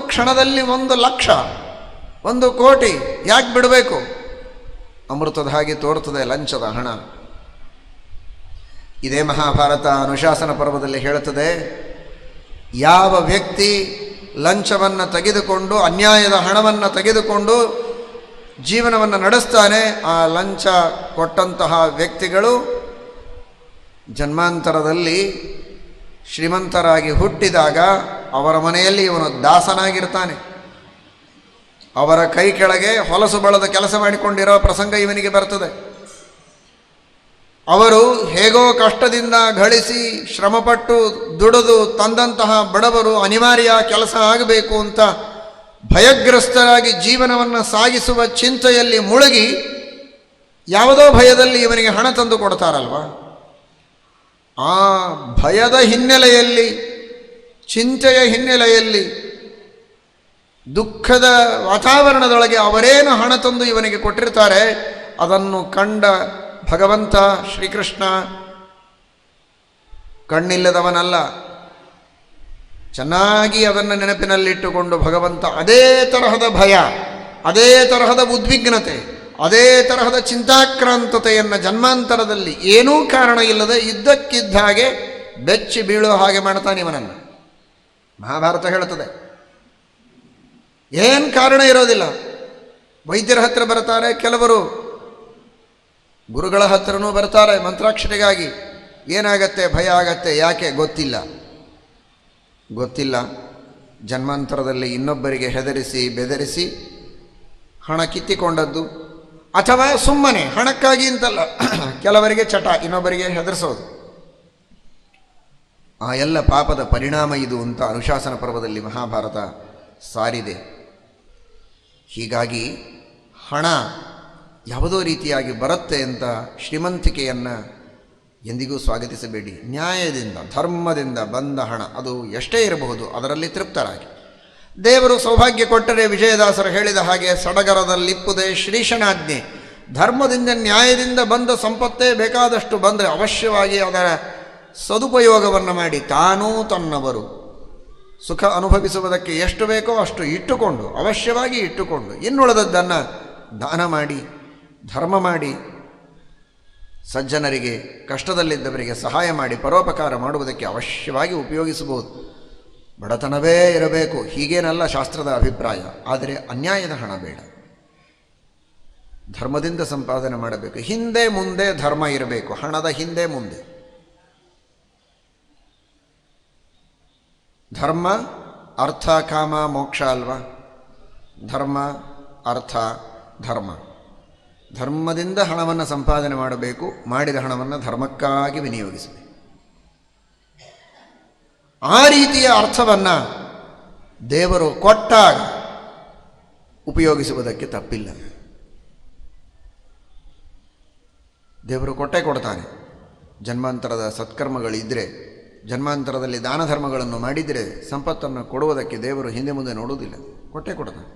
A: ಕ್ಷಣದಲ್ಲಿ 1,00,000, 1,00,00,000 ಯಾಕೆ ಬಿಡಬೇಕು? ಅಮೃತದ ಹಾಗೆ ತೋರ್ತದೆ ಲಂಚದ ಹಣ. ಇದೇ ಮಹಾಭಾರತ ಅನುಶಾಸನ ಪರ್ವದಲ್ಲಿ ಹೇಳುತ್ತದೆ, ಯಾವ ವ್ಯಕ್ತಿ ಲಂಚವನ್ನು ತೆಗೆದುಕೊಂಡು ಅನ್ಯಾಯದ ಹಣವನ್ನು ತೆಗೆದುಕೊಂಡು ಜೀವನವನ್ನು ನಡೆಸ್ತಾನೆ. ಆ ಲಂಚ ಕೊಟ್ಟಂತಹ ವ್ಯಕ್ತಿಗಳು ಜನ್ಮಾಂತರದಲ್ಲಿ ಶ್ರೀಮಂತರಾಗಿ ಹುಟ್ಟಿದಾಗ ಅವರ ಮನೆಯಲ್ಲಿ ಇವನು ದಾಸನಾಗಿರ್ತಾನೆ. ಅವರ ಕೈ ಕೆಳಗೆ ಹೊಲಸು ಬಳದ ಕೆಲಸ ಮಾಡಿಕೊಂಡಿರೋ ಪ್ರಸಂಗ ಇವನಿಗೆ ಬರ್ತದೆ. ಅವರು ಹೇಗೋ ಕಷ್ಟದಿಂದ ಗಳಿಸಿ ಶ್ರಮಪಟ್ಟು ದುಡಿದು ತಂದಂತಹ ಬಡವರು ಅನಿವಾರ್ಯ ಕೆಲಸ ಆಗಬೇಕು ಅಂತ ಭಯಗ್ರಸ್ತರಾಗಿ ಜೀವನವನ್ನು ಸಾಗಿಸುವ ಚಿಂತೆಯಲ್ಲಿ ಮುಳುಗಿ ಯಾವುದೋ ಭಯದಲ್ಲಿ ಇವನಿಗೆ ಹಣ ತಂದು ಕೊಡ್ತಾರಲ್ವ, ಆ ಭಯದ ಹಿನ್ನೆಲೆಯಲ್ಲಿ, ಚಿಂತೆಯ ಹಿನ್ನೆಲೆಯಲ್ಲಿ, ದುಃಖದ ವಾತಾವರಣದೊಳಗೆ ಅವರೇನು ಹಣ ತಂದು ಇವನಿಗೆ ಕೊಟ್ಟಿರ್ತಾರೆ, ಅದನ್ನು ಕಂಡ ಭಗವಂತ ಶ್ರೀಕೃಷ್ಣ ಕಣ್ಣಿಲ್ಲದವನಲ್ಲ. ಚೆನ್ನಾಗಿ ಅದನ್ನು ನೆನಪಿನಲ್ಲಿಟ್ಟುಕೊಂಡು ಭಗವಂತ ಅದೇ ತರಹದ ಭಯ, ಅದೇ ತರಹದ ಉದ್ವಿಗ್ನತೆ, ಅದೇ ತರಹದ ಚಿಂತಾಕ್ರಾಂತತೆಯನ್ನು ಜನ್ಮಾಂತರದಲ್ಲಿ ಏನೂ ಕಾರಣ ಇಲ್ಲದೆ ಇದ್ದಕ್ಕಿದ್ದ ಹಾಗೆ ಬೆಚ್ಚಿ ಬೀಳೋ ಹಾಗೆ ಮಾಡ್ತಾನೆ ಇವನನ್ನು. ಮಹಾಭಾರತ ಹೇಳುತ್ತದೆ, ಏನು ಕಾರಣ ಇರೋದಿಲ್ಲ. ವೈದ್ಯರ ಹತ್ರ ಬರ್ತಾರೆ, ಕೆಲವರು ಗುರುಗಳ ಹತ್ರನೂ ಬರ್ತಾರೆ ಮಂತ್ರಾಕ್ಷರಿಗಾಗಿ. ಏನಾಗತ್ತೆ, ಭಯ ಆಗತ್ತೆ, ಯಾಕೆ ಗೊತ್ತಿಲ್ಲ. ಜನ್ಮಾಂತರದಲ್ಲಿ ಇನ್ನೊಬ್ಬರಿಗೆ ಹೆದರಿಸಿ ಬೆದರಿಸಿ ಹಣ ಕಿತ್ತಿಕೊಂಡದ್ದು, ಅಥವಾ ಸುಮ್ಮನೆ ಹಣಕ್ಕಾಗಿ ಅಂತಲ್ಲ, ಕೆಲವರಿಗೆ ಚಟ, ಇನ್ನೊಬ್ಬರಿಗೆ ಹೆದರಿಸೋದು. ಆ ಎಲ್ಲ ಪಾಪದ ಪರಿಣಾಮ ಇದು ಅಂತ ಅನುಶಾಸನ ಪರ್ವದಲ್ಲಿ ಮಹಾಭಾರತ ಸಾರಿದೆ. ಹೀಗಾಗಿ ಹಣ ಯಾವುದೋ ರೀತಿಯಾಗಿ ಬರುತ್ತೆ ಅಂತ ಶ್ರೀಮಂತಿಕೆಯನ್ನು ಎಂದಿಗೂ ಸ್ವಾಗತಿಸಬೇಡಿ. ನ್ಯಾಯದಿಂದ ಧರ್ಮದಿಂದ ಬಂದ ಹಣ ಅದು ಎಷ್ಟೇ ಇರಬಹುದು, ಅದರಲ್ಲಿ ತೃಪ್ತರಾಗಿ. ದೇವರು ಸೌಭಾಗ್ಯ ಕೊಟ್ಟರೆ ವಿಜಯದಾಸರು ಹೇಳಿದ ಹಾಗೆ ಸಡಗರದಲ್ಲಿಪ್ಪುದೇ ಶ್ರೀಶನಾಜ್ಞೆ. ಧರ್ಮದಿಂದ ನ್ಯಾಯದಿಂದ ಬಂದ ಸಂಪತ್ತೇ ಬೇಕಾದಷ್ಟು ಬಂದರೆ ಅವಶ್ಯವಾಗಿ ಅದರ ಸದುಪಯೋಗವನ್ನು ಮಾಡಿ ತಾನೂ ತನ್ನವರು ಸುಖ ಅನುಭವಿಸುವುದಕ್ಕೆ ಎಷ್ಟು ಬೇಕೋ ಅಷ್ಟು ಇಟ್ಟುಕೊಂಡು, ಅವಶ್ಯವಾಗಿ ಇಟ್ಟುಕೊಂಡು, ಇನ್ನುಳಿದದ್ದನ್ನು ದಾನ ಮಾಡಿ, ಧರ್ಮ ಮಾಡಿ, ಸಜ್ಜನರಿಗೆ ಕಷ್ಟದಲ್ಲಿದ್ದವರಿಗೆ ಸಹಾಯ ಮಾಡಿ ಪರೋಪಕಾರ ಮಾಡುವುದಕ್ಕೆ ಅವಶ್ಯವಾಗಿ ಉಪಯೋಗಿಸಬಹುದು. ಬಡತನವೇ ಇರಬೇಕು ಹೀಗೇನಲ್ಲ ಶಾಸ್ತ್ರದ ಅಭಿಪ್ರಾಯ. ಆದರೆ ಅನ್ಯಾಯದ ಹಣ ಬೇಡ, ಧರ್ಮದಿಂದ ಸಂಪಾದನೆ ಮಾಡಬೇಕು. ಹಿಂದೆ ಮುಂದೆ ಧರ್ಮ ಇರಬೇಕು, ಹಣದ ಹಿಂದೆ ಮುಂದೆ. ಧರ್ಮ ಅರ್ಥ ಕಾಮ ಮೋಕ್ಷ ಅಲ್ವಾ? ಧರ್ಮ ಅರ್ಥ ಧರ್ಮ. ಧರ್ಮದಿಂದ ಹಣವನ್ನು ಸಂಪಾದನೆ ಮಾಡಬೇಕು, ಮಾಡಿದ ಹಣವನ್ನು ಧರ್ಮಕ್ಕಾಗಿ ವಿನಿಯೋಗಿಸಬೇಕು. ಆ ರೀತಿಯ ಅರ್ಥವನ್ನು ದೇವರು ಕೊಟ್ಟಾಗ ಉಪಯೋಗಿಸುವುದಕ್ಕೆ ತಪ್ಪಿಲ್ಲ. ದೇವರು ಕೊಟ್ಟೇ ಕೊಡ್ತಾನೆ. ಜನ್ಮಾಂತರದ ಸತ್ಕರ್ಮಗಳಿದ್ದರೆ, ಜನ್ಮಾಂತರದಲ್ಲಿ ದಾನ ಧರ್ಮಗಳನ್ನು ಮಾಡಿದರೆ ಸಂಪತ್ತನ್ನು ಕೊಡುವುದಕ್ಕೆ ದೇವರು ಹಿಂದೆ ಮುಂದೆ ನೋಡುವುದಿಲ್ಲ, ಕೊಟ್ಟೇ ಕೊಡ್ತಾನೆ.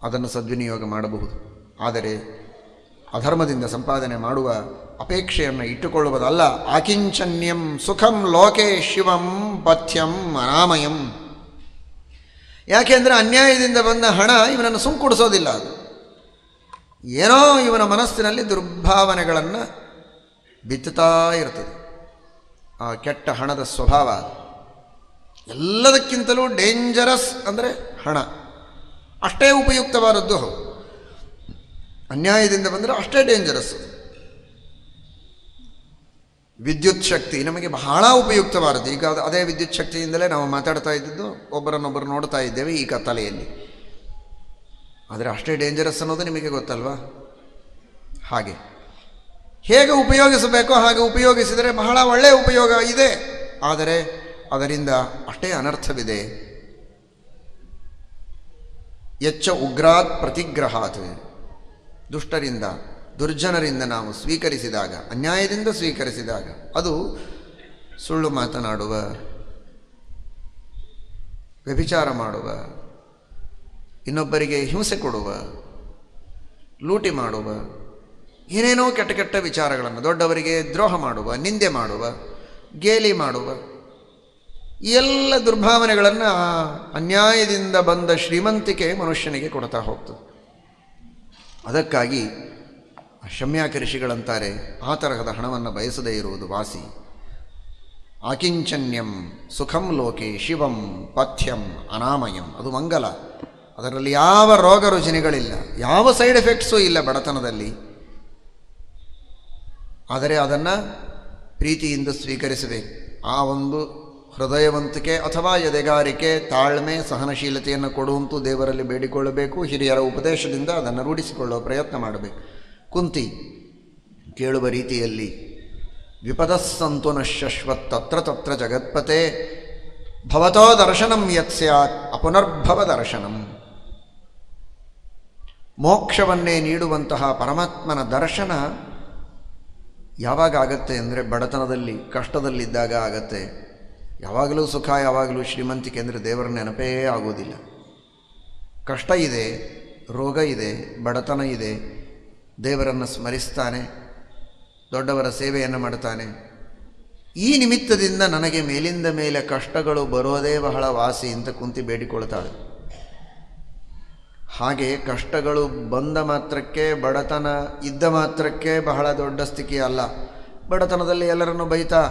A: ಅದನ್ನು ಸದ್ವಿನಿಯೋಗ ಮಾಡಬಹುದು. ಆದರೆ ಅಧರ್ಮದಿಂದ ಸಂಪಾದನೆ ಮಾಡುವ ಅಪೇಕ್ಷೆಯನ್ನು ಇಟ್ಟುಕೊಳ್ಳುವುದಲ್ಲ. ಆಕಿಂಚನ್ಯಂ ಸುಖಂ ಲೋಕೆ ಶಿವಂ ಪಥ್ಯಂ ಅನಾಮಯಂ. ಯಾಕೆಂದರೆ ಅನ್ಯಾಯದಿಂದ ಬಂದ ಹಣ ಇವನನ್ನು ಸುಮ್ಕುಡಿಸೋದಿಲ್ಲ. ಅದು ಏನೋ ಇವನ ಮನಸ್ಸಿನಲ್ಲಿ ದುರ್ಭಾವನೆಗಳನ್ನು ಬಿತ್ತುತ್ತಾ ಇರ್ತದೆ. ಆ ಕೆಟ್ಟ ಹಣದ ಸ್ವಭಾವ. ಎಲ್ಲದಕ್ಕಿಂತಲೂ ಡೇಂಜರಸ್ ಅಂದರೆ ಹಣ. ಅಷ್ಟೇ ಉಪಯುಕ್ತವಾದದ್ದು ಹೌದು. ಅನ್ಯಾಯದಿಂದ ಬಂದರೆ ಅಷ್ಟೇ ಡೇಂಜರಸ್. ವಿದ್ಯುತ್ ಶಕ್ತಿ ನಮಗೆ ಬಹಳ ಉಪಯುಕ್ತವಾದದ್ದು. ಈಗ ಅದೇ ವಿದ್ಯುತ್ ಶಕ್ತಿಯಿಂದಲೇ ನಾವು ಮಾತಾಡ್ತಾ ಇದ್ದದ್ದು, ಒಬ್ಬರನ್ನೊಬ್ಬರು ನೋಡ್ತಾ ಇದ್ದೇವೆ ಈ ಕತ್ತಲೆಯಲ್ಲಿ. ಆದರೆ ಅಷ್ಟೇ ಡೇಂಜರಸ್ ಅನ್ನೋದು ನಿಮಗೆ ಗೊತ್ತಲ್ವಾ? ಹಾಗೆ ಹೇಗೆ ಉಪಯೋಗಿಸಬೇಕೋ ಹಾಗೆ ಉಪಯೋಗಿಸಿದರೆ ಬಹಳ ಒಳ್ಳೆಯ ಉಪಯೋಗ ಇದೆ. ಆದರೆ ಅದರಿಂದ ಅಷ್ಟೇ ಅನರ್ಥವಿದೆ. ಎಚ್ಚ ಉಗ್ರಾತ್ ಪ್ರತಿಗ್ರಹಾತ್. ದುಷ್ಟರಿಂದ ದುರ್ಜನರಿಂದ ನಾವು ಸ್ವೀಕರಿಸಿದಾಗ, ಅನ್ಯಾಯದಿಂದ ಸ್ವೀಕರಿಸಿದಾಗ, ಅದು ಸುಳ್ಳು ಮಾತನಾಡುವ, ವ್ಯಭಿಚಾರ ಮಾಡುವ, ಇನ್ನೊಬ್ಬರಿಗೆ ಹಿಂಸೆ ಕೊಡುವ, ಲೂಟಿ ಮಾಡುವ, ಏನೇನೋ ಕೆಟ್ಟ ಕೆಟ್ಟ ವಿಚಾರಗಳನ್ನು, ದೊಡ್ಡವರಿಗೆ ದ್ರೋಹ ಮಾಡುವ, ನಿಂದೆ ಮಾಡುವ, ಗೇಲಿ ಮಾಡುವ, ಈ ಎಲ್ಲ ದುರ್ಭಾವನೆಗಳನ್ನು ಅನ್ಯಾಯದಿಂದ ಬಂದ ಶ್ರೀಮಂತಿಕೆ ಮನುಷ್ಯನಿಗೆ ಕೊಡ್ತಾ ಹೋಗ್ತದೆ. ಅದಕ್ಕಾಗಿ ಶಮ್ಯಾಕ ಋಷಿಗಳಂತಾರೆ, ಆ ತರಹದ ಹಣವನ್ನು ಬಯಸದೇ ಇರುವುದು ವಾಸಿ. ಆಕಿಂಚನ್ಯಂ ಸುಖಂ ಲೋಕೆ ಶಿವಂ ಪಥ್ಯಂ ಅನಾಮಯಂ. ಅದು ಮಂಗಲ. ಅದರಲ್ಲಿ ಯಾವ ರೋಗ ರುಜಿನಗಳಿಲ್ಲ, ಯಾವ ಸೈಡ್ ಎಫೆಕ್ಟ್ಸೂ ಇಲ್ಲ ಬಡತನದಲ್ಲಿ. ಆದರೆ ಅದನ್ನು ಪ್ರೀತಿಯಿಂದ ಸ್ವೀಕರಿಸಬೇಕು. ಆ ಒಂದು ಹೃದಯವಂತಿಕೆ ಅಥವಾ ಎದೆಗಾರಿಕೆ, ತಾಳ್ಮೆ, ಸಹನಶೀಲತೆಯನ್ನು ಕೊಡುವಂತೂ ದೇವರಲ್ಲಿ ಬೇಡಿಕೊಳ್ಳಬೇಕು. ಹಿರಿಯರ ಉಪದೇಶದಿಂದ ಅದನ್ನು ರೂಢಿಸಿಕೊಳ್ಳುವ ಪ್ರಯತ್ನ ಮಾಡಬೇಕು. ಕುಂತಿ ಕೇಳುವ ರೀತಿಯಲ್ಲಿ ವಿಪದಸ್ಸಂತು ನಶ್ಯಶ್ವತ್ ತತ್ರ ತತ್ರ ಜಗತ್ಪತೆ ಭವತೋ ದರ್ಶನಂ ಯತ್ ಸ್ಯಾತ್ ಅಪುನರ್ಭವ ದರ್ಶನಂ. ಮೋಕ್ಷವನ್ನೇ ನೀಡುವಂತಹ ಪರಮಾತ್ಮನ ದರ್ಶನ ಯಾವಾಗ ಆಗತ್ತೆ ಅಂದರೆ ಬಡತನದಲ್ಲಿ, ಕಷ್ಟದಲ್ಲಿದ್ದಾಗ ಆಗತ್ತೆ. ಯಾವಾಗಲೂ ಸುಖ, ಯಾವಾಗಲೂ ಶ್ರೀಮಂತಿಕೆ ಅಂದರೆ ದೇವರ ನೆನಪೇ ಆಗೋದಿಲ್ಲ. ಕಷ್ಟ ಇದೆ, ರೋಗ ಇದೆ, ಬಡತನ ಇದೆ, ದೇವರನ್ನು ಸ್ಮರಿಸ್ತಾನೆ, ದೊಡ್ಡವರ ಸೇವೆಯನ್ನು ಮಾಡ್ತಾನೆ. ಈ ನಿಮಿತ್ತದಿಂದ ನನಗೆ ಮೇಲಿಂದ ಮೇಲೆ ಕಷ್ಟಗಳು ಬರೋದೇ ಬಹಳ ವಾಸಿ ಅಂತ ಕುಂತಿ ಬೇಡಿಕೊಳ್ತಾಳೆ. ಹಾಗೆ ಕಷ್ಟಗಳು ಬಂದ ಮಾತ್ರಕ್ಕೆ, ಬಡತನ ಇದ್ದ ಮಾತ್ರಕ್ಕೆ ಬಹಳ ದೊಡ್ಡ ಸ್ಥಿತಿ ಅಲ್ಲ. ಬಡತನದಲ್ಲಿ ಎಲ್ಲರನ್ನು ಬೈತಾ,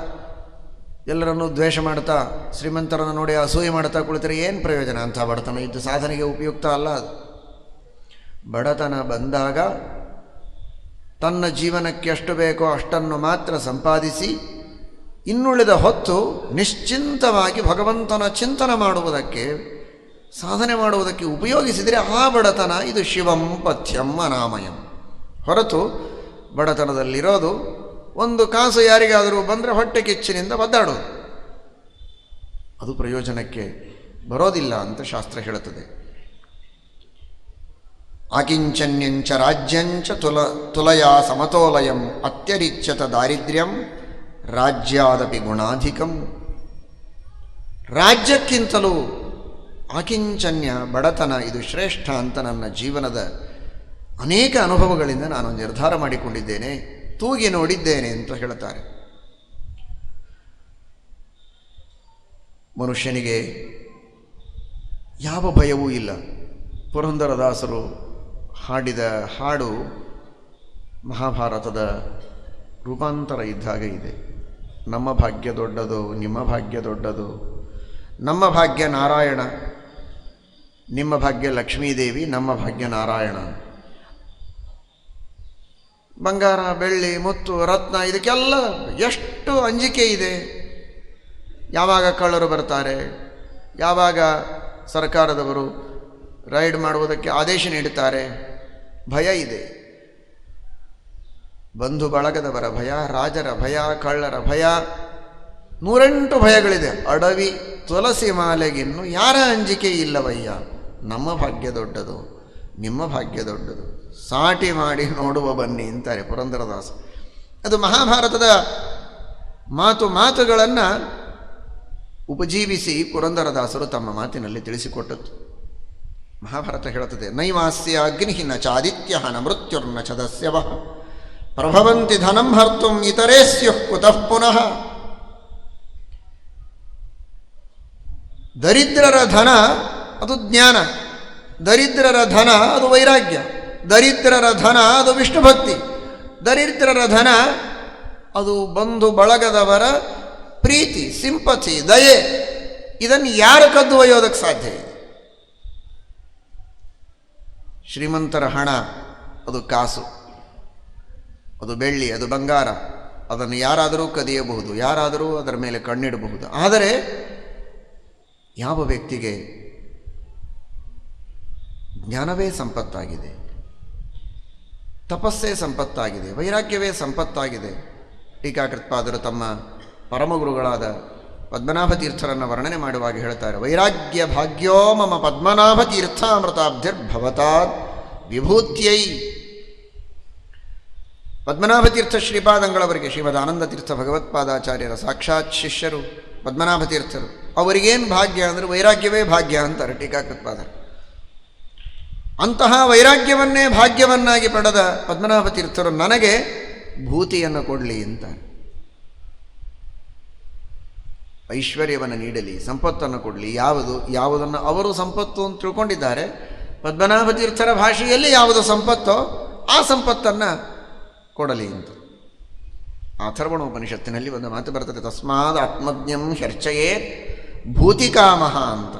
A: ಎಲ್ಲರನ್ನೂ ದ್ವೇಷ ಮಾಡ್ತಾ, ಶ್ರೀಮಂತರನ್ನು ನೋಡಿ ಅಸೂಯೆ ಮಾಡ್ತಾ ಕುಳಿತರೆ ಏನು ಪ್ರಯೋಜನ? ಅಂಥ ಬಡತನ ಇದ್ದು ಸಾಧನೆಗೆ ಉಪಯುಕ್ತ ಅಲ್ಲ ಅದು. ಬಡತನ ಬಂದಾಗ ತನ್ನ ಜೀವನಕ್ಕೆ ಎಷ್ಟು ಬೇಕೋ ಅಷ್ಟನ್ನು ಮಾತ್ರ ಸಂಪಾದಿಸಿ ಇನ್ನುಳಿದ ಹೊತ್ತು ನಿಶ್ಚಿಂತವಾಗಿ ಭಗವಂತನ ಚಿಂತನೆ ಮಾಡುವುದಕ್ಕೆ, ಸಾಧನೆ ಮಾಡುವುದಕ್ಕೆ ಉಪಯೋಗಿಸಿದರೆ ಆ ಬಡತನ ಇದು ಶಿವಂ ಪಥ್ಯಂ ಅನಾಮಯಂ. ಹೊರತು ಬಡತನದಲ್ಲಿರೋದು ಒಂದು ಕಾಸು ಯಾರಿಗಾದರೂ ಬಂದರೆ ಹೊಟ್ಟೆ ಕಿಚ್ಚಿನಿಂದ ಒದ್ದಾಡೋದು, ಅದು ಪ್ರಯೋಜನಕ್ಕೆ ಬರೋದಿಲ್ಲ ಅಂತ ಶಾಸ್ತ್ರ ಹೇಳುತ್ತದೆ. ಆಕಿಂಚನ್ಯಂಚ ರಾಜ್ಯಂಚ ತುಲಯಾ ಸಮತೋಲಯಂ ಅತ್ಯರಿಚ್ಯತ ದಾರಿದ್ರ್ಯಂ ರಾಜ್ಯಾದಪಿ ಗುಣಾಧಿಕಂ. ರಾಜ್ಯಕ್ಕಿಂತಲೂ ಆಕಿಂಚನ್ಯ, ಬಡತನ ಇದು ಶ್ರೇಷ್ಠ ಅಂತ ನನ್ನ ಜೀವನದ ಅನೇಕ ಅನುಭವಗಳಿಂದ ನಾನು ನಿರ್ಧಾರ ಮಾಡಿಕೊಂಡಿದ್ದೇನೆ, ತೂಗಿ ನೋಡಿದ್ದೇನೆ ಅಂತ ಹೇಳ್ತಾರೆ. ಮನುಷ್ಯನಿಗೆ ಯಾವ ಭಯವೂ ಇಲ್ಲ. ಪುರಂದರದಾಸರು ಹಾಡಿದ ಹಾಡು ಮಹಾಭಾರತದ ರೂಪಾಂತರ ಇದ್ದಾಗ ಇದೆ. ನಮ್ಮ ಭಾಗ್ಯ ದೊಡ್ಡದು, ನಿಮ್ಮ ಭಾಗ್ಯ ದೊಡ್ಡದು. ನಮ್ಮ ಭಾಗ್ಯ ನಾರಾಯಣ, ನಿಮ್ಮ ಭಾಗ್ಯ ಲಕ್ಷ್ಮೀದೇವಿ, ನಮ್ಮ ಭಾಗ್ಯ ನಾರಾಯಣ. ಬಂಗಾರ, ಬೆಳ್ಳಿ, ಮುತ್ತು, ರತ್ನ ಇದಕ್ಕೆಲ್ಲ ಎಷ್ಟು ಅಂಜಿಕೆ ಇದೆ. ಯಾವಾಗ ಕಳ್ಳರು ಬರ್ತಾರೆ, ಯಾವಾಗ ಸರ್ಕಾರದವರು ರೈಡ್ ಮಾಡುವುದಕ್ಕೆ ಆದೇಶ ನೀಡುತ್ತಾರೆ, ಭಯ ಇದೆ. ಬಂಧು ಬಳಗದವರ ಭಯ, ರಾಜರ ಭಯ, ಕಳ್ಳರ ಭಯ, 108 ಭಯಗಳಿದೆ. ಅಡವಿ ತುಳಸಿ ಮಾಲೆಗಿನ್ನು ಯಾರ ಅಂಜಿಕೆ ಇಲ್ಲವಯ್ಯ. ನಮ್ಮ ಭಾಗ್ಯ ದೊಡ್ಡದು, ನಿಮ್ಮ ಭಾಗ್ಯ ದೊಡ್ಡದು, ಸಾಟಿ ಮಾಡಿ ನೋಡುವ ಬನ್ನಿ ಅಂತಾರೆ ಪುರಂದರದಾಸ. ಅದು ಮಹಾಭಾರತದ ಮಾತುಗಳನ್ನು ಉಪಜೀವಿಸಿ ಪುರಂದರದಾಸರು ತಮ್ಮ ಮಾತಿನಲ್ಲಿ ತಿಳಿಸಿಕೊಟ್ಟದ್ದು. ಮಹಾಭಾರತ ಹೇಳುತ್ತದೆ, ನೈವಾಸ್ಯ ಅಗ್ನಿ ನ ಚಾದಿತ್ಯ ನ ಮೃತ್ಯುರ್ನ ಚ ದಸ್ಯವ ಪ್ರಭವಂತಿ ಧನಂ ಹರ್ತುಂ ಇತರೇ ಸ್ಯುಃ ಕುತಃ ಪುನಃ. ದರಿದ್ರರ ಧನ ಅದು ಜ್ಞಾನ, ದರಿದ್ರರ ಧನ ಅದು ವೈರಾಗ್ಯ, ದರಿದ್ರರ ಧನ ಅದು ವಿಷ್ಣು ಭಕ್ತಿ, ದರಿದ್ರರ ಧನ ಅದು ಬಂಧು ಬಳಗದವರ ಪ್ರೀತಿ, ಸಿಂಪತಿ, ದಯೆ. ಇದನ್ನು ಯಾರು ಕದ್ದು ಒಯ್ಯೋದಕ್ಕೆ ಸಾಧ್ಯ ಇದೆ? ಶ್ರೀಮಂತರ ಹಣ ಅದು ಕಾಸು, ಅದು ಬೆಳ್ಳಿ, ಅದು ಬಂಗಾರ. ಅದನ್ನು ಯಾರಾದರೂ ಕದಿಯಬಹುದು, ಯಾರಾದರೂ ಅದರ ಮೇಲೆ ಕಣ್ಣಿಡಬಹುದು. ಆದರೆ ಯಾವ ವ್ಯಕ್ತಿಗೆ ಜ್ಞಾನವೇ ಸಂಪತ್ತಾಗಿದೆ, ತಪಸ್ಸೇ ಸಂಪತ್ತಾಗಿದೆ, ವೈರಾಗ್ಯವೇ ಸಂಪತ್ತಾಗಿದೆ. ಟೀಕಾಕೃತ್ಪಾದರು ತಮ್ಮ ಪರಮಗುರುಗಳಾದ ಪದ್ಮನಾಭ ತೀರ್ಥರನ್ನು ವರ್ಣನೆ ಮಾಡುವಾಗ ಹೇಳ್ತಾರೆ, ವೈರಾಗ್ಯ ಭಾಗ್ಯೋ ಮಮ ಪದ್ಮನಾಭ ತೀರ್ಥಾಮೃತಾಬ್ಧಿರ್ಭವತಾತ್ ವಿಭೂತ್ಯೈ. ಪದ್ಮನಾಭ ತೀರ್ಥ ಶ್ರೀಪಾದಂಗಳವರಿಗೆ, ಶ್ರೀಮದ್ ಆನಂದ ತೀರ್ಥ ಭಗವತ್ಪಾದಾಚಾರ್ಯರ ಸಾಕ್ಷಾತ್ ಶಿಷ್ಯರು ಪದ್ಮನಾಭ ತೀರ್ಥರು, ಅವರಿಗೇನು ಭಾಗ್ಯ ಅಂದರೆ ವೈರಾಗ್ಯವೇ ಭಾಗ್ಯ ಅಂತಾರೆ ಟೀಕಾಕೃತ್ಪಾದರು. ಅಂತಹ ವೈರಾಗ್ಯವನ್ನೇ ಭಾಗ್ಯವನ್ನಾಗಿ ಪಡೆದ ಪದ್ಮನಾಭ ತೀರ್ಥರು ನನಗೆ ಭೂತಿಯನ್ನು ಕೊಡಲಿ ಅಂತ, ಐಶ್ವರ್ಯವನ್ನು ನೀಡಲಿ, ಸಂಪತ್ತನ್ನು ಕೊಡಲಿ. ಯಾವುದನ್ನು ಅವರು ಸಂಪತ್ತು ಅಂತ ತಿಳ್ಕೊಂಡಿದ್ದಾರೆ, ಪದ್ಮನಾಭ ತೀರ್ಥರ ಭಾಷೆಯಲ್ಲಿ ಯಾವುದು ಸಂಪತ್ತೋ ಆ ಸಂಪತ್ತನ್ನು ಕೊಡಲಿ ಅಂತ. ಅಥರ್ವಣೋಪನಿಷತ್ತಿನಲ್ಲಿ ಒಂದು ಮಾತು ಬರ್ತದೆ, ತಸ್ಮಾದ್ ಆತ್ಮಜ್ಞಂ ಹ್ಯರ್ಚಯೇತ್ ಭೂತಿಕಾಮಹ ಅಂತ.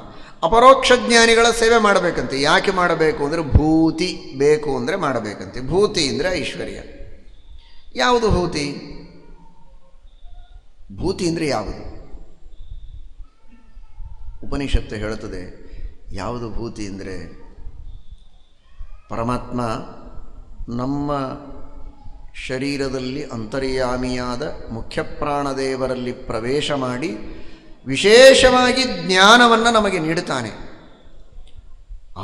A: ಅಪರೋಕ್ಷ ಜ್ಞಾನಿಗಳ ಸೇವೆ ಮಾಡಬೇಕಂತೆ. ಯಾಕೆ ಮಾಡಬೇಕು ಅಂದರೆ ಭೂತಿ ಬೇಕು ಅಂದರೆ ಮಾಡಬೇಕಂತೆ. ಭೂತಿ ಅಂದರೆ ಐಶ್ವರ್ಯ. ಯಾವುದು ಭೂತಿ? ಭೂತಿ ಅಂದರೆ ಯಾವುದು? ಉಪನಿಷತ್ತು ಹೇಳುತ್ತದೆ, ಯಾವುದು ಭೂತಿ ಅಂದರೆ ಪರಮಾತ್ಮ ನಮ್ಮ ಶರೀರದಲ್ಲಿ ಅಂತರ್ಯಾಮಿಯಾದ ಮುಖ್ಯ ಪ್ರಾಣದೇವರಲ್ಲಿ ಪ್ರವೇಶ ಮಾಡಿ ವಿಶೇಷವಾಗಿ ಜ್ಞಾನವನ್ನು ನಮಗೆ ನೀಡುತ್ತಾನೆ.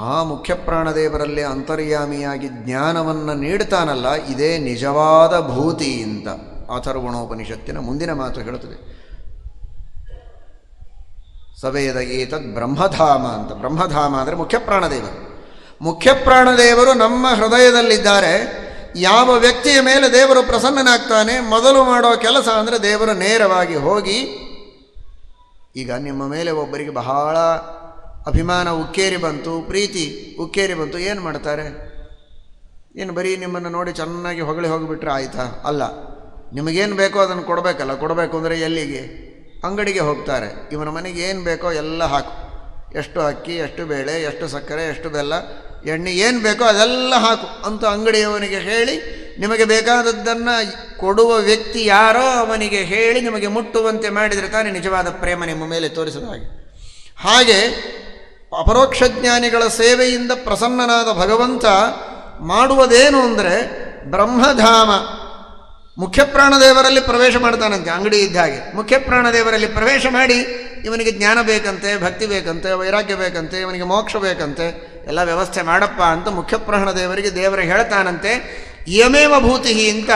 A: ಆ ಮುಖ್ಯ ಪ್ರಾಣದೇವರಲ್ಲಿ ಅಂತರ್ಯಾಮಿಯಾಗಿ ಜ್ಞಾನವನ್ನು ನೀಡ್ತಾನಲ್ಲ, ಇದೇ ನಿಜವಾದ ಭೂತಿ ಅಂತ ಅಥರ್ವಣೋಪನಿಷತ್ತಿನ ಮುಂದಿನ ಮಾತು ಹೇಳುತ್ತದೆ. ಸವೇದ ಏತದ್ ಬ್ರಹ್ಮಧಾಮ ಅಂತ. ಬ್ರಹ್ಮಧಾಮ ಅಂದರೆ ಮುಖ್ಯ ಪ್ರಾಣದೇವರು. ಮುಖ್ಯ ಪ್ರಾಣದೇವರು ನಮ್ಮ ಹೃದಯದಲ್ಲಿದ್ದಾರೆ. ಯಾವ ವ್ಯಕ್ತಿಯ ಮೇಲೆ ದೇವರು ಪ್ರಸನ್ನನಾಗ್ತಾನೆ, ಮೊದಲು ಮಾಡೋ ಕೆಲಸ ಅಂದರೆ ದೇವರು ನೇರವಾಗಿ ಹೋಗಿ, ಈಗ ನಿಮ್ಮ ಮೇಲೆ ಒಬ್ಬರಿಗೆ ಬಹಳ ಅಭಿಮಾನ ಉಕ್ಕೇರಿ ಬಂತು, ಪ್ರೀತಿ ಉಕ್ಕೇರಿ ಬಂತು, ಏನು ಮಾಡ್ತಾರೆ? ಏನು ಬರೀ ನಿಮ್ಮನ್ನು ನೋಡಿ ಚೆನ್ನಾಗಿ ಹೊಗಳಿ ಹೋಗಿಬಿಟ್ರೆ ಆಯಿತಾ? ಅಲ್ಲ, ನಿಮಗೇನು ಬೇಕೋ ಅದನ್ನು ಕೊಡಬೇಕಲ್ಲ. ಕೊಡಬೇಕು ಅಂದರೆ ಎಲ್ಲಿಗೆ? ಅಂಗಡಿಗೆ ಹೋಗ್ತಾರೆ. ಇವನ ಮನೆಗೆ ಏನು ಬೇಕೋ ಎಲ್ಲ ಹಾಕು, ಎಷ್ಟು ಅಕ್ಕಿ, ಎಷ್ಟು ಬೇಳೆ, ಎಷ್ಟು ಸಕ್ಕರೆ, ಎಷ್ಟು ಬೆಲ್ಲ, ಎಣ್ಣೆ, ಏನು ಬೇಕೋ ಅದೆಲ್ಲ ಹಾಕು ಅಂತ ಅಂಗಡಿಯವನಿಗೆ ಹೇಳಿ, ನಿಮಗೆ ಬೇಕಾದದ್ದನ್ನು ಕೊಡುವ ವ್ಯಕ್ತಿ ಯಾರೋ ಅವನಿಗೆ ಹೇಳಿ ನಿಮಗೆ ಮುಟ್ಟುವಂತೆ ಮಾಡಿದರೆ ತಾನೇ ನಿಜವಾದ ಪ್ರೇಮ ನಿಮ್ಮ ಮೇಲೆ ತೋರಿಸಿದ ಹಾಗೆ. ಹಾಗೆ ಅಪರೋಕ್ಷ ಜ್ಞಾನಿಗಳ ಸೇವೆಯಿಂದ ಪ್ರಸನ್ನನಾದ ಭಗವಂತ ಮಾಡುವುದೇನು ಅಂದರೆ ಬ್ರಹ್ಮಧಾಮ, ಮುಖ್ಯ ಪ್ರಾಣದೇವರಲ್ಲಿ ಪ್ರವೇಶ ಮಾಡ್ತಾನಂತೆ. ಅಂಗಡಿ ಇದ್ದ ಹಾಗೆ ಮುಖ್ಯ ಪ್ರಾಣದೇವರಲ್ಲಿ ಪ್ರವೇಶ ಮಾಡಿ ಇವನಿಗೆ ಜ್ಞಾನ ಬೇಕಂತೆ, ಭಕ್ತಿ ಬೇಕಂತೆ, ವೈರಾಗ್ಯ ಬೇಕಂತೆ, ಇವನಿಗೆ ಮೋಕ್ಷ ಬೇಕಂತೆ, ಎಲ್ಲ ವ್ಯವಸ್ಥೆ ಮಾಡಪ್ಪ ಅಂತ ಮುಖ್ಯ ಪ್ರಾಣದೇವರಿಗೆ ದೇವರು ಹೇಳ್ತಾನಂತೆ. ಇಯಮೇವ ಭೂತಿ ಅಂತ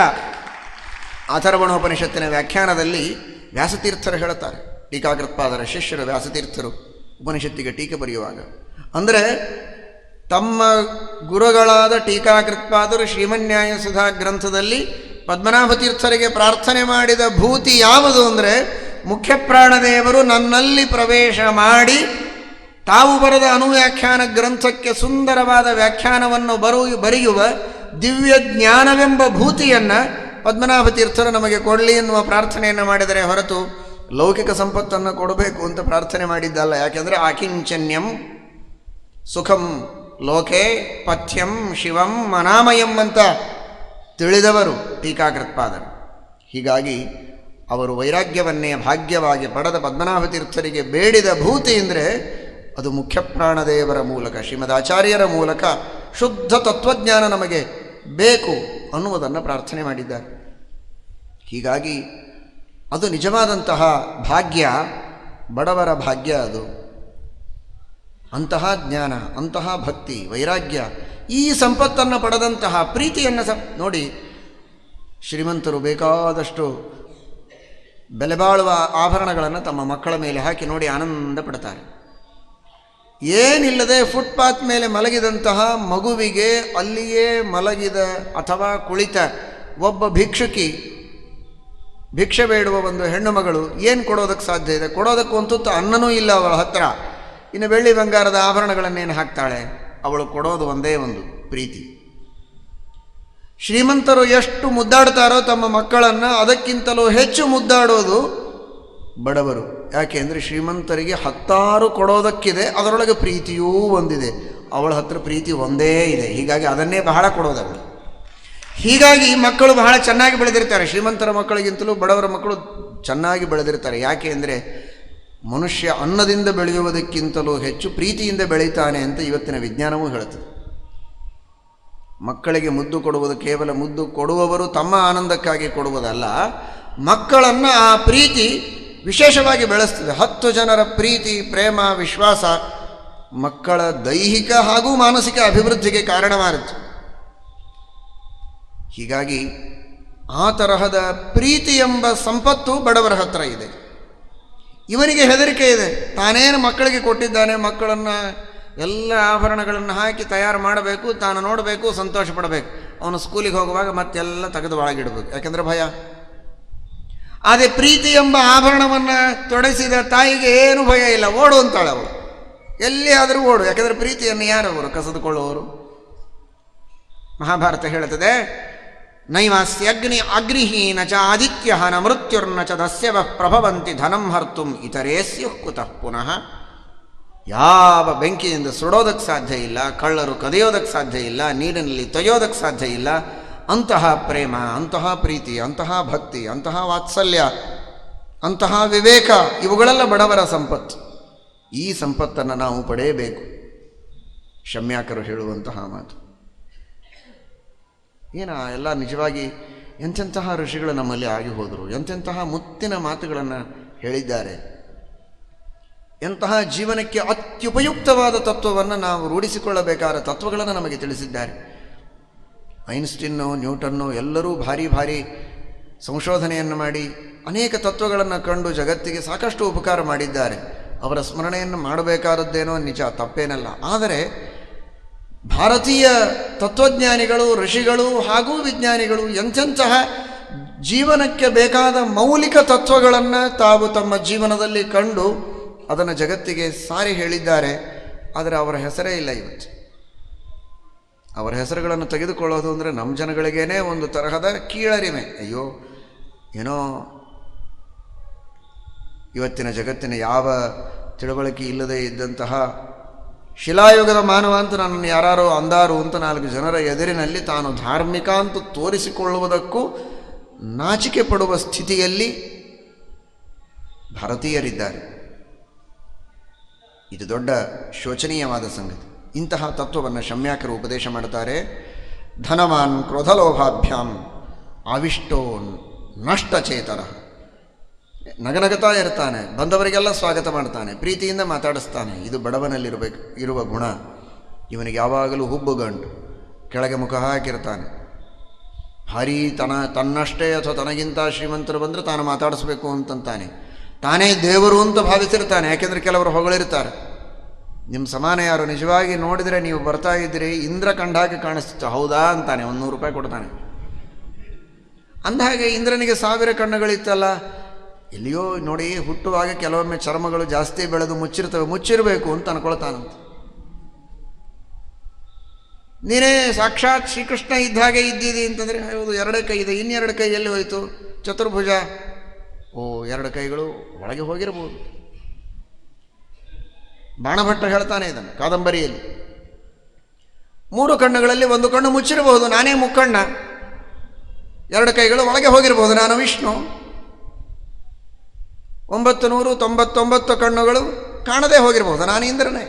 A: ಅಥರ್ವಣೋಪನಿಷತ್ತಿನ ವ್ಯಾಖ್ಯಾನದಲ್ಲಿ ವ್ಯಾಸತೀರ್ಥರು ಹೇಳುತ್ತಾರೆ. ಟೀಕಾಕೃತ್ಪಾದರ ಶಿಷ್ಯರು ವ್ಯಾಸತೀರ್ಥರು ಉಪನಿಷತ್ತಿಗೆ ಟೀಕೆ ಬರೆಯುವಾಗ, ಅಂದರೆ ತಮ್ಮ ಗುರುಗಳಾದ ಟೀಕಾಕೃತ್ಪಾದರು ಶ್ರೀಮನ್ಯಾಯ ಸುಧಾ ಗ್ರಂಥದಲ್ಲಿ ಪದ್ಮನಾಭ ತೀರ್ಥರಿಗೆ ಪ್ರಾರ್ಥನೆ ಮಾಡಿದ ಭೂತಿ ಯಾವುದು ಅಂದರೆ ಮುಖ್ಯ ಪ್ರಾಣದೇವರು ನನ್ನಲ್ಲಿ ಪ್ರವೇಶ ಮಾಡಿ ತಾವು ಬರೆದ ಅನುವ್ಯಾಖ್ಯಾನ ಗ್ರಂಥಕ್ಕೆ ಸುಂದರವಾದ ವ್ಯಾಖ್ಯಾನವನ್ನು ಬರೆಯುವ ದಿವ್ಯ ಜ್ಞಾನವೆಂಬ ಭೂತಿಯನ್ನು ಪದ್ಮನಾಭ ತೀರ್ಥರು ನಮಗೆ ಕೊಡಲಿ ಎನ್ನುವ ಪ್ರಾರ್ಥನೆಯನ್ನು ಮಾಡಿದರೆ ಹೊರತು ಲೌಕಿಕ ಸಂಪತ್ತನ್ನು ಕೊಡಬೇಕು ಅಂತ ಪ್ರಾರ್ಥನೆ ಮಾಡಿದ್ದಲ್ಲ. ಯಾಕೆಂದರೆ ಆಕಿಂಚನ್ಯಂ ಸುಖಂ ಲೋಕೆ ಪಥ್ಯಂ ಶಿವಂ ಮನಾಮಯಂ ಅಂತ ತಿಳಿದವರು ಟೀಕಾಕೃತ್ಪಾದರು. ಹೀಗಾಗಿ ಅವರು ವೈರಾಗ್ಯವನ್ನೇ ಭಾಗ್ಯವಾಗಿ ಪಡೆದ ಪದ್ಮನಾಭ ತೀರ್ಥರಿಗೆ ಬೇಡಿದ ಭೂತಿ ಅಂದರೆ ಅದು ಮುಖ್ಯ ಪ್ರಾಣದೇವರ ಮೂಲಕ, ಶ್ರೀಮದ್ ಆಚಾರ್ಯರ ಮೂಲಕ ಶುದ್ಧ ತತ್ವಜ್ಞಾನ ನಮಗೆ ಬೇಕು ಅನ್ನುವುದನ್ನು ಪ್ರಾರ್ಥನೆ ಮಾಡಿದ್ದಾರೆ. ಹೀಗಾಗಿ ಅದು ನಿಜವಾದಂತಹ ಭಾಗ್ಯ, ಬಡವರ ಭಾಗ್ಯ ಅದು. ಅಂತಹ ಜ್ಞಾನ, ಅಂತಹ ಭಕ್ತಿ, ವೈರಾಗ್ಯ, ಈ ಸಂಪತ್ತನ್ನು ಪಡೆದಂತಹ ಪ್ರೀತಿಯನ್ನು ನೋಡಿ, ಶ್ರೀಮಂತರು ಬೇಕಾದಷ್ಟು ಬೆಲೆಬಾಳುವ ಆಭರಣಗಳನ್ನು ತಮ್ಮ ಮಕ್ಕಳ ಮೇಲೆ ಹಾಕಿ ನೋಡಿ ಆನಂದ ಪಡ್ತಾರೆ. ಏನಿಲ್ಲದೆ ಫುಟ್ಪಾತ್ ಮೇಲೆ ಮಲಗಿದಂತಹ ಮಗುವಿಗೆ ಅಲ್ಲಿಯೇ ಮಲಗಿದ ಅಥವಾ ಕುಳಿತ ಒಬ್ಬ ಭಿಕ್ಷುಕಿ, ಭಿಕ್ಷೆ ಬೇಡುವ ಒಂದು ಹೆಣ್ಣು ಮಗಳು ಏನು ಕೊಡೋದಕ್ಕೆ ಸಾಧ್ಯ ಇದೆ? ಕೊಡೋದಕ್ಕೆ ಒಂದು ತುತ್ತು ಅನ್ನನೂ ಇಲ್ಲ ಅವಳ ಹತ್ರ. ಇನ್ನು ಬೆಳ್ಳಿ ಬಂಗಾರದ ಆಭರಣಗಳನ್ನೇನು ಹಾಕ್ತಾಳೆ? ಅವಳು ಕೊಡೋದು ಒಂದೇ ಒಂದು ಪ್ರೀತಿ. ಶ್ರೀಮಂತರು ಎಷ್ಟು ಮುದ್ದಾಡ್ತಾರೋ ತಮ್ಮ ಮಕ್ಕಳನ್ನು, ಅದಕ್ಕಿಂತಲೂ ಹೆಚ್ಚು ಮುದ್ದಾಡೋದು ಬಡವರು. ಯಾಕೆ ಅಂದರೆ ಶ್ರೀಮಂತರಿಗೆ 10 ಕೊಡೋದಕ್ಕಿದೆ, ಅದರೊಳಗೆ ಪ್ರೀತಿಯೂ ಒಂದಿದೆ. ಅವಳ ಹತ್ರ ಪ್ರೀತಿ ಒಂದೇ ಇದೆ, ಹೀಗಾಗಿ ಅದನ್ನೇ ಬಹಳ ಕೊಡೋದವಳು. ಹೀಗಾಗಿ ಮಕ್ಕಳು ಬಹಳ ಚೆನ್ನಾಗಿ ಬೆಳೆದಿರ್ತಾರೆ. ಶ್ರೀಮಂತರ ಮಕ್ಕಳಿಗಿಂತಲೂ ಬಡವರ ಮಕ್ಕಳು ಚೆನ್ನಾಗಿ ಬೆಳೆದಿರ್ತಾರೆ. ಯಾಕೆ ಅಂದರೆ ಮನುಷ್ಯ ಅನ್ನದಿಂದ ಬೆಳೆಯುವುದಕ್ಕಿಂತಲೂ ಹೆಚ್ಚು ಪ್ರೀತಿಯಿಂದ ಬೆಳೀತಾನೆ ಅಂತ ಇವತ್ತಿನ ವಿಜ್ಞಾನವೂ ಹೇಳುತ್ತದೆ. ಮಕ್ಕಳಿಗೆ ಮುದ್ದು ಕೊಡುವುದು ಕೇವಲ ಮುದ್ದು ಕೊಡುವವರು ತಮ್ಮ ಆನಂದಕ್ಕಾಗಿ ಕೊಡುವುದಲ್ಲ, ಮಕ್ಕಳನ್ನು ಆ ಪ್ರೀತಿ ವಿಶೇಷವಾಗಿ ಬೆಳೆಸ್ತದೆ. 10 ಜನರ ಪ್ರೀತಿ, ಪ್ರೇಮ, ವಿಶ್ವಾಸ ಮಕ್ಕಳ ದೈಹಿಕ ಹಾಗೂ ಮಾನಸಿಕ ಅಭಿವೃದ್ಧಿಗೆ ಕಾರಣವಾಗುತ್ತೆ. ಹೀಗಾಗಿ ಆ ತರಹದ ಪ್ರೀತಿ ಎಂಬ ಸಂಪತ್ತು ಬಡವರ ಹತ್ರ ಇದೆ. ಇವನಿಗೆ ಹೆದರಿಕೆ ಇದೆ, ತಾನೇನು ಮಕ್ಕಳಿಗೆ ಕೊಟ್ಟಿದ್ದಾನೆ, ಮಕ್ಕಳನ್ನು ಎಲ್ಲ ಆಭರಣಗಳನ್ನು ಹಾಕಿ ತಯಾರು ಮಾಡಬೇಕು, ತಾನು ನೋಡಬೇಕು, ಸಂತೋಷ ಪಡಬೇಕು. ಅವನು ಸ್ಕೂಲಿಗೆ ಹೋಗುವಾಗ ಮತ್ತೆಲ್ಲ ತೆಗೆದು ಒಳಗಿಡಬೇಕು, ಯಾಕೆಂದರೆ ಭಯ. ಆದರೆ ಪ್ರೀತಿ ಎಂಬ ಆಭರಣವನ್ನು ತೊಡಗಿಸಿದ ತಾಯಿಗೆ ಏನು ಭಯ ಇಲ್ಲ, ಓಡು ಅಂತಾಳೆ ಅವಳು. ಎಲ್ಲಿ ಆದರೂ ಓಡು, ಯಾಕೆಂದರೆ ಪ್ರೀತಿಯನ್ನು ಯಾರವರು ಕಸಿದುಕೊಳ್ಳುವವರು? ಮಹಾಭಾರತ ಹೇಳುತ್ತದೆ, ನೈವಾಸ್ಯಗ್ನಿ ಅಗ್ನಿಹಿ ನ ಚ ಆದಿತ್ಯ ನ ಮೃತ್ಯುರ್ನ ಚ ದಸ್ಯವ ಪ್ರಭವಂತಿ ಧನಂ ಹರ್ತುಂ ಇತರೇ ಸ್ಯುಃ ಕುತಃ ಪುನಃ. ಯಾವ ಬೆಂಕಿಯಿಂದ ಸುಡೋದಕ್ಕೆ ಸಾಧ್ಯ ಇಲ್ಲ, ಕಳ್ಳರು ಕದಿಯೋದಕ್ಕೆ ಸಾಧ್ಯ ಇಲ್ಲ, ನೀರಿನಲ್ಲಿ ತೊಯ್ಯೋದಕ್ಕೆ ಸಾಧ್ಯ ಇಲ್ಲ. ಅಂತಹ ಪ್ರೇಮ, ಅಂತಹ ಪ್ರೀತಿ, ಅಂತಹ ಭಕ್ತಿ, ಅಂತಹ ವಾತ್ಸಲ್ಯ, ಅಂತಹ ವಿವೇಕ, ಇವುಗಳೆಲ್ಲ ಬಡವರ ಸಂಪತ್ತು. ಈ ಸಂಪತ್ತನ್ನು ನಾವು ಪಡೆಯಬೇಕು. ಶಮ್ಯಾಕರು ಹೇಳುವಂತಹ ಮಾತು ಎಲ್ಲ ನಿಜವಾಗಿ ಎಂತೆಂತಹ ಋಷಿಗಳು ನಮ್ಮಲ್ಲಿ ಆಗಿ ಹೋದರು, ಎಂತೆಂತಹ ಮುತ್ತಿನ ಮಾತುಗಳನ್ನು ಹೇಳಿದ್ದಾರೆ. ಎಂತಹ ಜೀವನಕ್ಕೆ ಅತ್ಯುಪಯುಕ್ತವಾದ ತತ್ವವನ್ನು ನಾವು ರೂಢಿಸಿಕೊಳ್ಳಬೇಕಾದ ತತ್ವಗಳನ್ನು ನಮಗೆ ತಿಳಿಸಿದ್ದಾರೆ. ಐನ್ಸ್ಟೀನ್ನು, ನ್ಯೂಟನ್ನು ಎಲ್ಲರೂ ಭಾರಿ ಭಾರಿ ಸಂಶೋಧನೆಯನ್ನು ಮಾಡಿ ಅನೇಕ ತತ್ವಗಳನ್ನು ಕಂಡು ಜಗತ್ತಿಗೆ ಸಾಕಷ್ಟು ಉಪಕಾರ ಮಾಡಿದ್ದಾರೆ. ಅವರ ಸ್ಮರಣೆಯನ್ನು ಮಾಡಬೇಕಾದದ್ದೇನೋ ನಿಜ, ತಪ್ಪೇನಲ್ಲ. ಆದರೆ ಭಾರತೀಯ ತತ್ವಜ್ಞಾನಿಗಳು, ಋಷಿಗಳು ಹಾಗೂ ವಿಜ್ಞಾನಿಗಳು ಎಂತೆಂತಹ ಜೀವನಕ್ಕೆ ಬೇಕಾದ ಮೌಲಿಕ ತತ್ವಗಳನ್ನು ತಾವು ತಮ್ಮ ಜೀವನದಲ್ಲಿ ಕಂಡು ಅದನ್ನು ಜಗತ್ತಿಗೆ ಸಾರಿ ಹೇಳಿದ್ದಾರೆ. ಆದರೆ ಅವರ ಹೆಸರೇ ಇಲ್ಲ ಇವತ್ತು. ಅವರ ಹೆಸರುಗಳನ್ನು ತೆಗೆದುಕೊಳ್ಳೋದು ಅಂದರೆ ನಮ್ಮ ಜನಗಳಿಗೇನೆ ಒಂದು ತರಹದ ಕೀಳರಿಮೆ. ಅಯ್ಯೋ, ಏನೋ ಇವತ್ತಿನ ಜಗತ್ತಿನ ಯಾವ ತಿಳುವಳಿಕೆ ಇಲ್ಲದೆ ಇದ್ದಂತಹ ಶಿಲಾಯುಗದ ಮಾನವ ಅಂತ ನನ್ನನ್ನು ಯಾರು ಅಂದಾರು ಅಂತ 4 ಜನರ ಎದುರಿನಲ್ಲಿ ತಾನು ಧಾರ್ಮಿಕ ಅಂತ ತೋರಿಸಿಕೊಳ್ಳುವುದಕ್ಕೂ ನಾಚಿಕೆ ಪಡುವ ಸ್ಥಿತಿಯಲ್ಲಿ ಭಾರತೀಯರಿದ್ದಾರೆ. ಇದು ದೊಡ್ಡ ಶೋಚನೀಯವಾದ ಸಂಗತಿ. ಇಂತಹ ತತ್ವವನ್ನು ಶಮ್ಯಾಕರು ಉಪದೇಶ ಮಾಡುತ್ತಾರೆ. ಧನವಾನ್ ಕ್ರೋಧಲೋಭಾಭ್ಯಾಂ ಆವಿಷ್ಟೋ ನಷ್ಟಚೇತರ. ನಗನಗತಾ ಇರ್ತಾನೆ, ಬಂದವರಿಗೆಲ್ಲ ಸ್ವಾಗತ ಮಾಡ್ತಾನೆ, ಪ್ರೀತಿಯಿಂದ ಮಾತಾಡಿಸ್ತಾನೆ. ಇದು ಇರುವ ಗುಣ. ಇವನಿಗೆ ಯಾವಾಗಲೂ ಹುಬ್ಬುಗಂಟು, ಕೆಳಗೆ ಮುಖ ಹಾಕಿರ್ತಾನೆ. ಭಾರೀ ತನ್ನಷ್ಟೇ ಅಥವಾ ತನಗಿಂತ ಶ್ರೀಮಂತರು ಬಂದರೆ ತಾನು ಮಾತಾಡಿಸ್ಬೇಕು ಅಂತಂತಾನೆ. ತಾನೇ ದೇವರು ಅಂತ ಭಾವಿಸಿರ್ತಾನೆ. ಯಾಕೆಂದರೆ ಕೆಲವರು ಹೊಗಳಿರ್ತಾರೆ, ನಿಮ್ಮ ಸಮಾನ ಯಾರು, ನಿಜವಾಗಿ ನೋಡಿದರೆ ನೀವು ಬರ್ತಾ ಇದ್ದೀರಿ, ಇಂದ್ರ ಕಂಡಾಗೆ ಕಾಣಿಸ್ತು. ಹೌದಾ ಅಂತಾನೆ, 100 ರೂಪಾಯಿ ಕೊಡ್ತಾನೆ. ಅಂದಹಾಗೆ ಇಂದ್ರನಿಗೆ 1000 ಕಣ್ಣುಗಳಿತ್ತಲ್ಲ. ಎಲ್ಲಿಯೋ ನೋಡಿ, ಹುಟ್ಟುವಾಗ ಕೆಲವೊಮ್ಮೆ ಚರ್ಮಗಳು ಜಾಸ್ತಿ ಬೆಳೆದು ಮುಚ್ಚಿರಬೇಕು ಅಂತ ಅನ್ಕೊಳ್ತಾನಂತ. ನೀನೇ ಸಾಕ್ಷಾತ್ ಶ್ರೀಕೃಷ್ಣ ಇದ್ದ ಹಾಗೆ ಇದ್ದೀರಿ ಅಂತಂದರೆ, ಹೌದು, 2 ಕೈ ಇದೆ, ಇನ್ನೆರಡು ಕೈ ಎಲ್ಲಿ ಹೋಯಿತು? ಚತುರ್ಭುಜ. ಓ, 2 ಕೈಗಳು ಒಳಗೆ ಹೋಗಿರಬಹುದು. ಬಾಣಭಟ್ಟ ಹೇಳ್ತಾನೆ ಇದನ್ನು ಕಾದಂಬರಿಯಲ್ಲಿ. 3 ಕಣ್ಣುಗಳಲ್ಲಿ 1 ಕಣ್ಣು ಮುಚ್ಚಿರಬಹುದು, ನಾನೇ ಮುಕ್ಕಣ್ಣ. 2 ಕೈಗಳು ಒಳಗೆ ಹೋಗಿರಬಹುದು, ನಾನು ವಿಷ್ಣು. 999 ಕಣ್ಣುಗಳು ಕಾಣದೇ ಹೋಗಿರಬಹುದು, ನಾನು ಇಂದ್ರನೇ.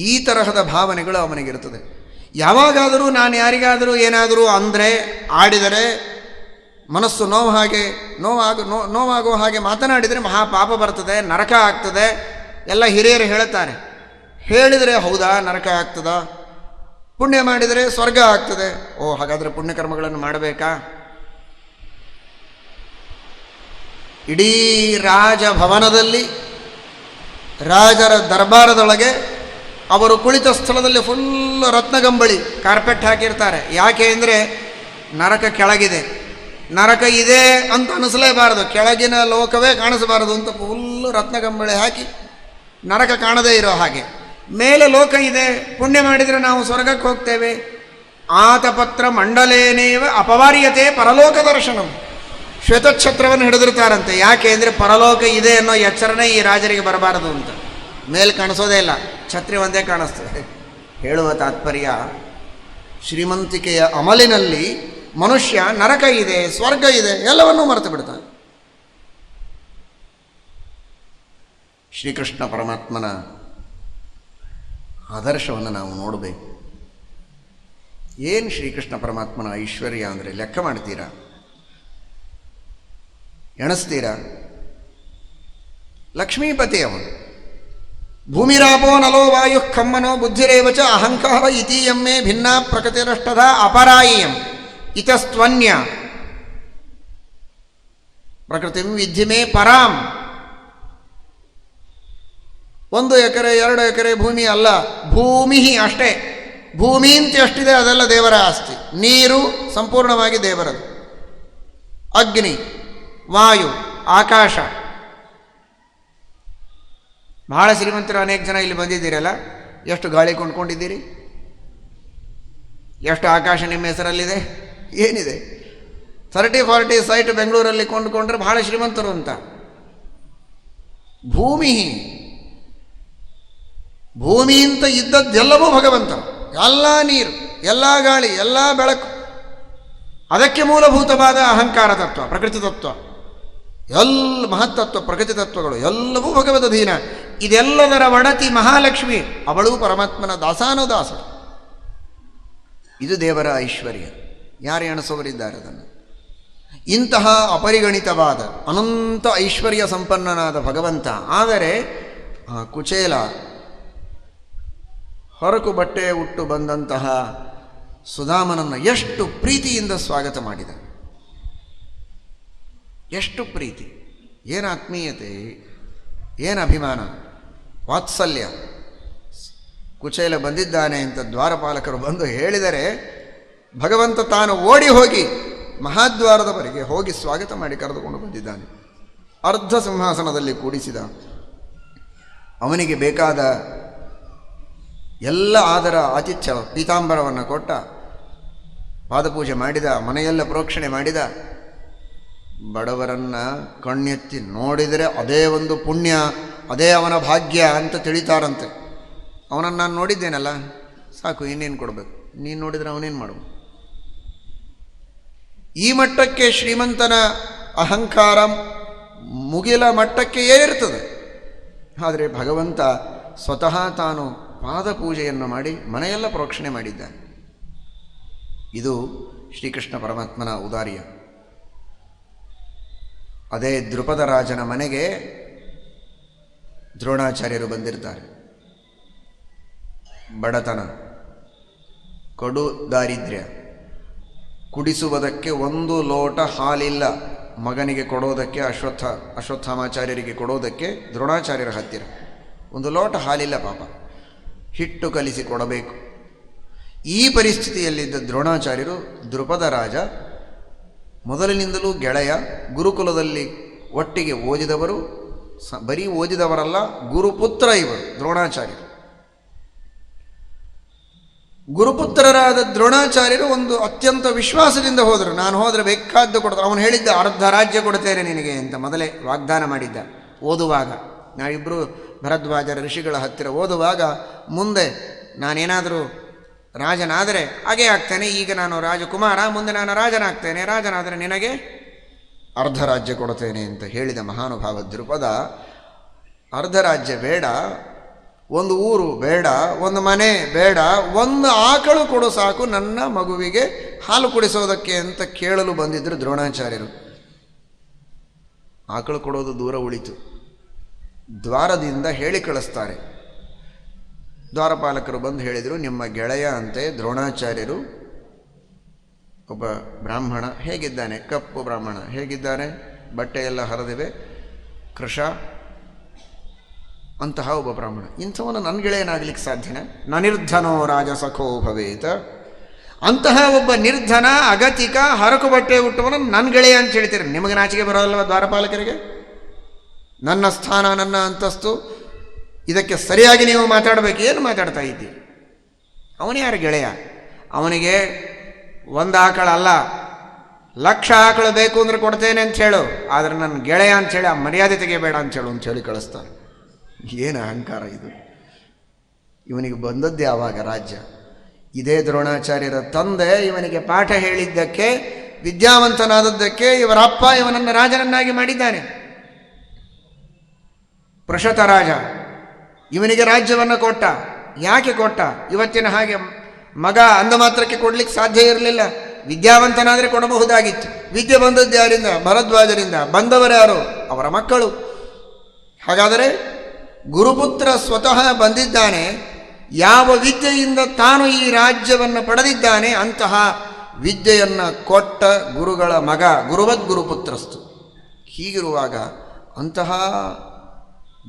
A: ಈ ತರಹದ ಭಾವನೆಗಳು ಅವನಿಗಿರುತ್ತದೆ. ಯಾವಾಗಾದರೂ ನಾನು ಯಾರಿಗಾದರೂ ಏನಾದರೂ ಅಂದರೆ, ಆಡಿದರೆ, ಮನಸ್ಸು ನೋವಾಗುವ ಹಾಗೆ ಮಾತನಾಡಿದರೆ ಮಹಾಪಾಪ ಬರ್ತದೆ, ನರಕ ಆಗ್ತದೆ. ಎಲ್ಲ ಹಿರಿಯರು ಹೇಳುತ್ತಾರೆ. ಹೇಳಿದರೆ ಹೌದಾ, ನರಕ ಆಗ್ತದಾ? ಪುಣ್ಯ ಮಾಡಿದರೆ ಸ್ವರ್ಗ ಆಗ್ತದೆ. ಓ, ಹಾಗಾದರೆ ಪುಣ್ಯಕರ್ಮಗಳನ್ನು ಮಾಡಬೇಕಾ? ಇಡೀ ರಾಜಭವನದಲ್ಲಿ, ರಾಜರ ದರ್ಬಾರದೊಳಗೆ ಅವರು ಕುಳಿತ ಸ್ಥಳದಲ್ಲಿ ಫುಲ್ ರತ್ನಗಂಬಳಿ ಕಾರ್ಪೆಟ್ ಹಾಕಿರ್ತಾರೆ. ಯಾಕೆ ಅಂದರೆ ನರಕ ಕೆಳಗಿದೆ, ನರಕ ಇದೆ ಅಂತ ಅನಿಸಲೇಬಾರದು, ಕೆಳಗಿನ ಲೋಕವೇ ಕಾಣಿಸಬಾರದು ಅಂತ ಫುಲ್ಲು ರತ್ನಗಂಬಳಿ ಹಾಕಿ ನರಕ ಕಾಣದೇ ಇರೋ ಹಾಗೆ. ಮೇಲೆ ಲೋಕ ಇದೆ, ಪುಣ್ಯ ಮಾಡಿದರೆ ನಾವು ಸ್ವರ್ಗಕ್ಕೆ ಹೋಗ್ತೇವೆ. ಆತಪತ್ರ ಮಂಡಲೇನೇವ ಅಪವಾರ್ಯತೆ ಪರಲೋಕ ದರ್ಶನಂ. ಶ್ವೇತಛತ್ರವನ್ನು ಹಿಡಿದಿರ್ತಾರಂತೆ. ಯಾಕೆ ಅಂದರೆ ಪರಲೋಕ ಇದೆ ಅನ್ನೋ ಎಚ್ಚರಣೆ ಈ ರಾಜರಿಗೆ ಬರಬಾರದು ಅಂತ. ಮೇಲೆ ಕಾಣಿಸೋದೇ ಇಲ್ಲ, ಛತ್ರಿ ಒಂದೇ ಕಾಣಿಸ್ತದೆ. ಹೇಳುವ ತಾತ್ಪರ್ಯ, ಶ್ರೀಮಂತಿಕೆಯ ಅಮಲಿನಲ್ಲಿ ಮನುಷ್ಯ ನರಕ ಇದೆ, ಸ್ವರ್ಗ ಇದೆ, ಎಲ್ಲವನ್ನೂ ಮರೆತು ಬಿಡ್ತಾನೆ. ಶ್ರೀಕೃಷ್ಣ ಪರಮಾತ್ಮನ ಆದರ್ಶವನ್ನು ನಾವು ನೋಡಬೇಕು. ಏನು ಶ್ರೀಕೃಷ್ಣ ಪರಮಾತ್ಮನ ಐಶ್ವರ್ಯ ಅಂದರೆ ಲೆಕ್ಕ ಮಾಡ್ತೀರಾ? ಎಣಿಸ್ತೀರಾ? ಲಕ್ಷ್ಮೀಪತಿ ಅವನು. ಭೂಮಿರಾಪೋ ನಲೋ ವಾಯು ಖಮ್ಮನೋ ಬುದ್ಧಿರೇವಚ ಅಹಂಕಾರ ಇತೀಯಮ್ಮೆ ಭಿನ್ನ ಪ್ರಕೃತಿರಷ್ಟದ ಅಪರಾಯಿಯಂ ಇತಸ್ತ್ವನ್ಯ ಪ್ರಕೃತಿಂ ವಿದ್ಧಿಮೇ ಪರಾಂ. 1 ಎಕರೆ 2 ಎಕರೆ ಭೂಮಿ ಅಲ್ಲ, ಭೂಮಿ ಅಷ್ಟೇ. ಭೂಮಿ ಅಂತ ಎಷ್ಟಿದೆ ಅದೆಲ್ಲ ದೇವರ ಆಸ್ತಿ. ನೀರು ಸಂಪೂರ್ಣವಾಗಿ ದೇವರದು. ಅಗ್ನಿ, ವಾಯು, ಆಕಾಶ. ಬಹಳ ಶ್ರೀಮಂತರು ಅನೇಕ ಜನ ಇಲ್ಲಿ ಬಂದಿದ್ದೀರಲ್ಲ, ಎಷ್ಟು ಗಾಳಿ ಕೊಂಡ್ಕೊಂಡಿದ್ದೀರಿ? ಎಷ್ಟು ಆಕಾಶ ನಿಮ್ಮ ಹೆಸರಲ್ಲಿದೆ? ಏನಿದೆ? 30-40 ಸೈಟ್ ಬೆಂಗಳೂರಲ್ಲಿ ಕೊಂಡುಕೊಂಡ್ರೆ ಬಹಳ ಶ್ರೀಮಂತರು ಅಂತ. ಭೂಮಿ ಅಂತ ಇದ್ದದ್ದೆಲ್ಲವೂ ಭಗವಂತ. ಎಲ್ಲ ನೀರು, ಎಲ್ಲ ಗಾಳಿ, ಎಲ್ಲ ಬೆಳಕು, ಅದಕ್ಕೆ ಮೂಲಭೂತವಾದ ಅಹಂಕಾರ ತತ್ವ, ಪ್ರಕೃತಿ ತತ್ವ, ಎಲ್ಲ ಮಹತ್ತತ್ವ, ಪ್ರಕೃತಿ ತತ್ವಗಳು ಎಲ್ಲವೂ ಭಗವದಧೀನ. ಇದೆಲ್ಲದರ ಒಡತಿ ಮಹಾಲಕ್ಷ್ಮಿ, ಅವಳು ಪರಮಾತ್ಮನ ದಾಸಾನುದಾಸ. ಇದು ದೇವರ ಐಶ್ವರ್ಯ. ಯಾರು ಎಣಿಸೋವರಿದ್ದಾರೆ ಅದನ್ನು? ಇಂತಹ ಅಪರಿಗಣಿತವಾದ ಅನಂತ ಐಶ್ವರ್ಯ ಸಂಪನ್ನನಾದ ಭಗವಂತ. ಆದರೆ ಆ ಕುಚೇಲ ಹೊರಕು ಬಟ್ಟೆ ಉಟ್ಟು ಬಂದಂತಹ ಸುಧಾಮನನ್ನು ಎಷ್ಟು ಪ್ರೀತಿಯಿಂದ ಸ್ವಾಗತ ಮಾಡಿದ. ಎಷ್ಟು ಪ್ರೀತಿ, ಏನು ಆತ್ಮೀಯತೆ, ಏನು ಅಭಿಮಾನ, ವಾತ್ಸಲ್ಯ. ಕುಚೇಲ ಬಂದಿದ್ದಾನೆ ಅಂತ ದ್ವಾರಪಾಲಕರು ಬಂದು ಹೇಳಿದರೆ ಭಗವಂತ ತಾನು ಓಡಿ ಹೋಗಿ ಮಹಾದ್ವಾರದವರೆಗೆ ಹೋಗಿ ಸ್ವಾಗತ ಮಾಡಿ ಕರೆದುಕೊಂಡು ಬಂದಿದ್ದಾನೆ. ಅರ್ಧ ಸಿಂಹಾಸನದಲ್ಲಿ ಕೂಡಿಸಿದ. ಅವನಿಗೆ ಬೇಕಾದ ಎಲ್ಲ ಆದರ ಆತಿಥ್ಯ ಪೀತಾಂಬರವನ್ನು ಕೊಟ್ಟ, ಪಾದಪೂಜೆ ಮಾಡಿದ, ಮನೆಯೆಲ್ಲ ಪ್ರೋಕ್ಷಣೆ ಮಾಡಿದ. ಬಡವರನ್ನ ಕಣ್ಣೆತ್ತಿ ನೋಡಿದರೆ ಅದೇ ಒಂದು ಪುಣ್ಯ, ಅದೇ ಅವನ ಭಾಗ್ಯ ಅಂತ ತಿಳಿತಾರಂತೆ. ಅವನನ್ನು ನಾನು ನೋಡಿದ್ದೇನಲ್ಲ, ಸಾಕು, ಇನ್ನೇನು ಕೊಡಬೇಕು? ನೀನು ನೋಡಿದರೆ ಅವನೇನು ಮಾಡಬೇಕು? ಈ ಮಟ್ಟಕ್ಕೆ ಶ್ರೀಮಂತನ ಅಹಂಕಾರ ಮುಗಿಲ ಮಟ್ಟಕ್ಕೆ ಏರಿರ್ತದೆ. ಆದರೆ ಭಗವಂತ ಸ್ವತಃ ತಾನು ಪಾದಪೂಜೆಯನ್ನು ಮಾಡಿ ಮನೆಯೆಲ್ಲ ಪ್ರೋಕ್ಷಣೆ ಮಾಡಿದ್ದಾನೆ. ಇದು ಶ್ರೀಕೃಷ್ಣ ಪರಮಾತ್ಮನ ಔದಾರ್ಯ. ಅದೇ ದ್ರುಪದ ರಾಜನ ಮನೆಗೆ ದ್ರೋಣಾಚಾರ್ಯರು ಬಂದಿರ್ತಾರೆ. ಬಡತನ, ಕಡು ದಾರಿದ್ರ್ಯ, ಕುಡಿಸುವುದಕ್ಕೆ ಒಂದು ಲೋಟ ಹಾಲಿಲ್ಲ ಮಗನಿಗೆ ಕೊಡೋದಕ್ಕೆ, ಅಶ್ವತ್ಥಾಮಾಚಾರ್ಯರಿಗೆ ಕೊಡೋದಕ್ಕೆ ದ್ರೋಣಾಚಾರ್ಯರ ಹತ್ತಿರ ಒಂದು ಲೋಟ ಹಾಲಿಲ್ಲ ಪಾಪ, ಹಿಟ್ಟು ಕಲಿಸಿ ಕೊಡಬೇಕು. ಈ ಪರಿಸ್ಥಿತಿಯಲ್ಲಿದ್ದ ದ್ರೋಣಾಚಾರ್ಯರು ದ್ರುಪದ ರಾಜ ಮೊದಲಿನಿಂದಲೂ ಗೆಳೆಯ, ಗುರುಕುಲದಲ್ಲಿ ಒಟ್ಟಿಗೆ ಓದಿದವರು, ಬರೀ ಓದಿದವರಲ್ಲ, ಗುರುಪುತ್ರ ಇವರು ದ್ರೋಣಾಚಾರ್ಯರು. ಗುರುಪುತ್ರರಾದ ದ್ರೋಣಾಚಾರ್ಯರು ಒಂದು ಅತ್ಯಂತ ವಿಶ್ವಾಸದಿಂದ ಹೋದರು. ನಾನು ಹೋದರೆ ಬೇಕಾದ್ದು ಕೊಡ್ತಾರೆ. ಅವನು ಹೇಳಿದ್ದ ಅರ್ಧ ರಾಜ್ಯ ಕೊಡ್ತೇನೆ ನಿನಗೆ ಅಂತ ಮೊದಲೇ ವಾಗ್ದಾನ ಮಾಡಿದ್ದ. ಓದುವಾಗ ನಾವಿಬ್ಬರು ಭರದ್ವಾಜರ ಋಷಿಗಳ ಹತ್ತಿರ ಓದುವಾಗ, ಮುಂದೆ ನಾನೇನಾದರೂ ರಾಜನಾದರೆ ಹಾಗೇ ಆಗ್ತೇನೆ, ಈಗ ನಾನು ರಾಜಕುಮಾರ, ಮುಂದೆ ನಾನು ರಾಜನಾಗ್ತೇನೆ, ರಾಜನಾದರೆ ನಿನಗೆ ಅರ್ಧ ರಾಜ್ಯ ಕೊಡ್ತೇನೆ ಅಂತ ಹೇಳಿದ ಮಹಾನುಭಾವ ದ್ರುಪದ. ಅರ್ಧ ರಾಜ್ಯ ಬೇಡ, ಒಂದು ಊರು ಬೇಡ, ಒಂದು ಮನೆ ಬೇಡ, ಒಂದು ಆಕಳು ಕೊಡು ಸಾಕು ನನ್ನ ಮಗುವಿಗೆ ಹಾಲು ಕುಡಿಸೋದಕ್ಕೆ ಅಂತ ಕೇಳಲು ಬಂದಿದ್ದರು ದ್ರೋಣಾಚಾರ್ಯರು. ಆಕಳು ಕೊಡೋದು ದೂರ ಉಳಿತು. ದ್ವಾರದಿಂದ ಹೇಳಿ ಕಳಿಸ್ತಾರೆ. ದ್ವಾರಪಾಲಕರು ಬಂದು ಹೇಳಿದರು, ನಿಮ್ಮ ಗೆಳೆಯ ಅಂತೆ ದ್ರೋಣಾಚಾರ್ಯರು, ಒಬ್ಬ ಬ್ರಾಹ್ಮಣ ಹೇಗಿದ್ದಾನೆ, ಕಪ್ಪು ಬ್ರಾಹ್ಮಣ ಹೇಗಿದ್ದಾನೆ, ಬಟ್ಟೆಯೆಲ್ಲ ಹರಿದಿವೆ, ಕೃಷ ಅಂತಹ ಒಬ್ಬ ಬ್ರಾಹ್ಮಣ. ಇಂಥವನು ನನ್ನ ಗೆಳೆಯನಾಗಲಿಕ್ಕೆ ಸಾಧ್ಯನ? ನನಿರ್ಧನೋ ರಾಜಸಖೋ ಭವೇತ. ಅಂತಹ ಒಬ್ಬ ನಿರ್ಧನ, ಅಗತಿಕ, ಹರಕು ಬಟ್ಟೆ ಹುಟ್ಟುವನು ನನ್ನ ಗೆಳೆಯ ಅಂತ ಹೇಳ್ತೀರಿ. ನಿಮಗೆ ನಾಚಿಕೆ ಬರೋಲ್ಲವ ದ್ವಾರಪಾಲಕರಿಗೆ? ನನ್ನ ಸ್ಥಾನ, ನನ್ನ ಅಂತಸ್ತು, ಇದಕ್ಕೆ ಸರಿಯಾಗಿ ನೀವು ಮಾತಾಡಬೇಕು. ಏನು ಮಾತಾಡ್ತಾ ಇದ್ದೀರಿ? ಅವನು ಯಾರು ಗೆಳೆಯ? ಅವನಿಗೆ ಒಂದು ಆಕಳಲ್ಲ, 1,00,000 ಆಕಳು ಬೇಕು ಅಂದ್ರೆ ಕೊಡ್ತೇನೆ ಅಂತ ಹೇಳು, ಆದರೆ ನನ್ನ ಗೆಳೆಯ ಅಂಥೇಳಿ ಆ ಮರ್ಯಾದೆ ತೆಗೆಯಬೇಡ ಅಂಥೇಳು ಅಂತ ಹೇಳಿ ಕಳಿಸ್ತಾನೆ. ಏನು ಅಹಂಕಾರ ಇದು! ಇವನಿಗೆ ಬಂದದ್ದೇ ಆವಾಗ ರಾಜ್ಯ. ಇದೇ ದ್ರೋಣಾಚಾರ್ಯರ ತಂದೆ ಇವನಿಗೆ ಪಾಠ ಹೇಳಿದ್ದಕ್ಕೆ, ವಿದ್ಯಾವಂತನಾದದ್ದಕ್ಕೆ ಇವರ ಅಪ್ಪ ಇವನನ್ನು ರಾಜನನ್ನಾಗಿ ಮಾಡಿದ್ದಾನೆ. ಪೃಷತ ರಾಜ ಇವನಿಗೆ ರಾಜ್ಯವನ್ನು ಕೊಟ್ಟ. ಯಾಕೆ ಕೊಟ್ಟ? ಇವತ್ತಿನ ಹಾಗೆ ಮಗ ಅಂದ ಮಾತ್ರಕ್ಕೆ ಕೊಡ್ಲಿಕ್ಕೆ ಸಾಧ್ಯ ಇರಲಿಲ್ಲ. ವಿದ್ಯಾವಂತನಾದರೆ ಕೊಡಬಹುದಾಗಿತ್ತು. ವಿದ್ಯೆ ಬಂದದ್ದು ಯಾರಿಂದ? ಭರದ್ವಾಜರಿಂದ. ಬಂದವರು ಯಾರು? ಅವರ ಮಕ್ಕಳು. ಹಾಗಾದರೆ ಗುರುಪುತ್ರ ಸ್ವತಃ ಬಂದಿದ್ದಾನೆ. ಯಾವ ವಿದ್ಯೆಯಿಂದ ತಾನು ಈ ರಾಜ್ಯವನ್ನು ಪಡೆದಿದ್ದಾನೆ ಅಂತಹ ವಿದ್ಯೆಯನ್ನು ಕೊಟ್ಟ ಗುರುಗಳ ಮಗ, ಗುರುವದ್ ಗುರುಪುತ್ರಸ್ತು. ಹೀಗಿರುವಾಗ ಅಂತಹ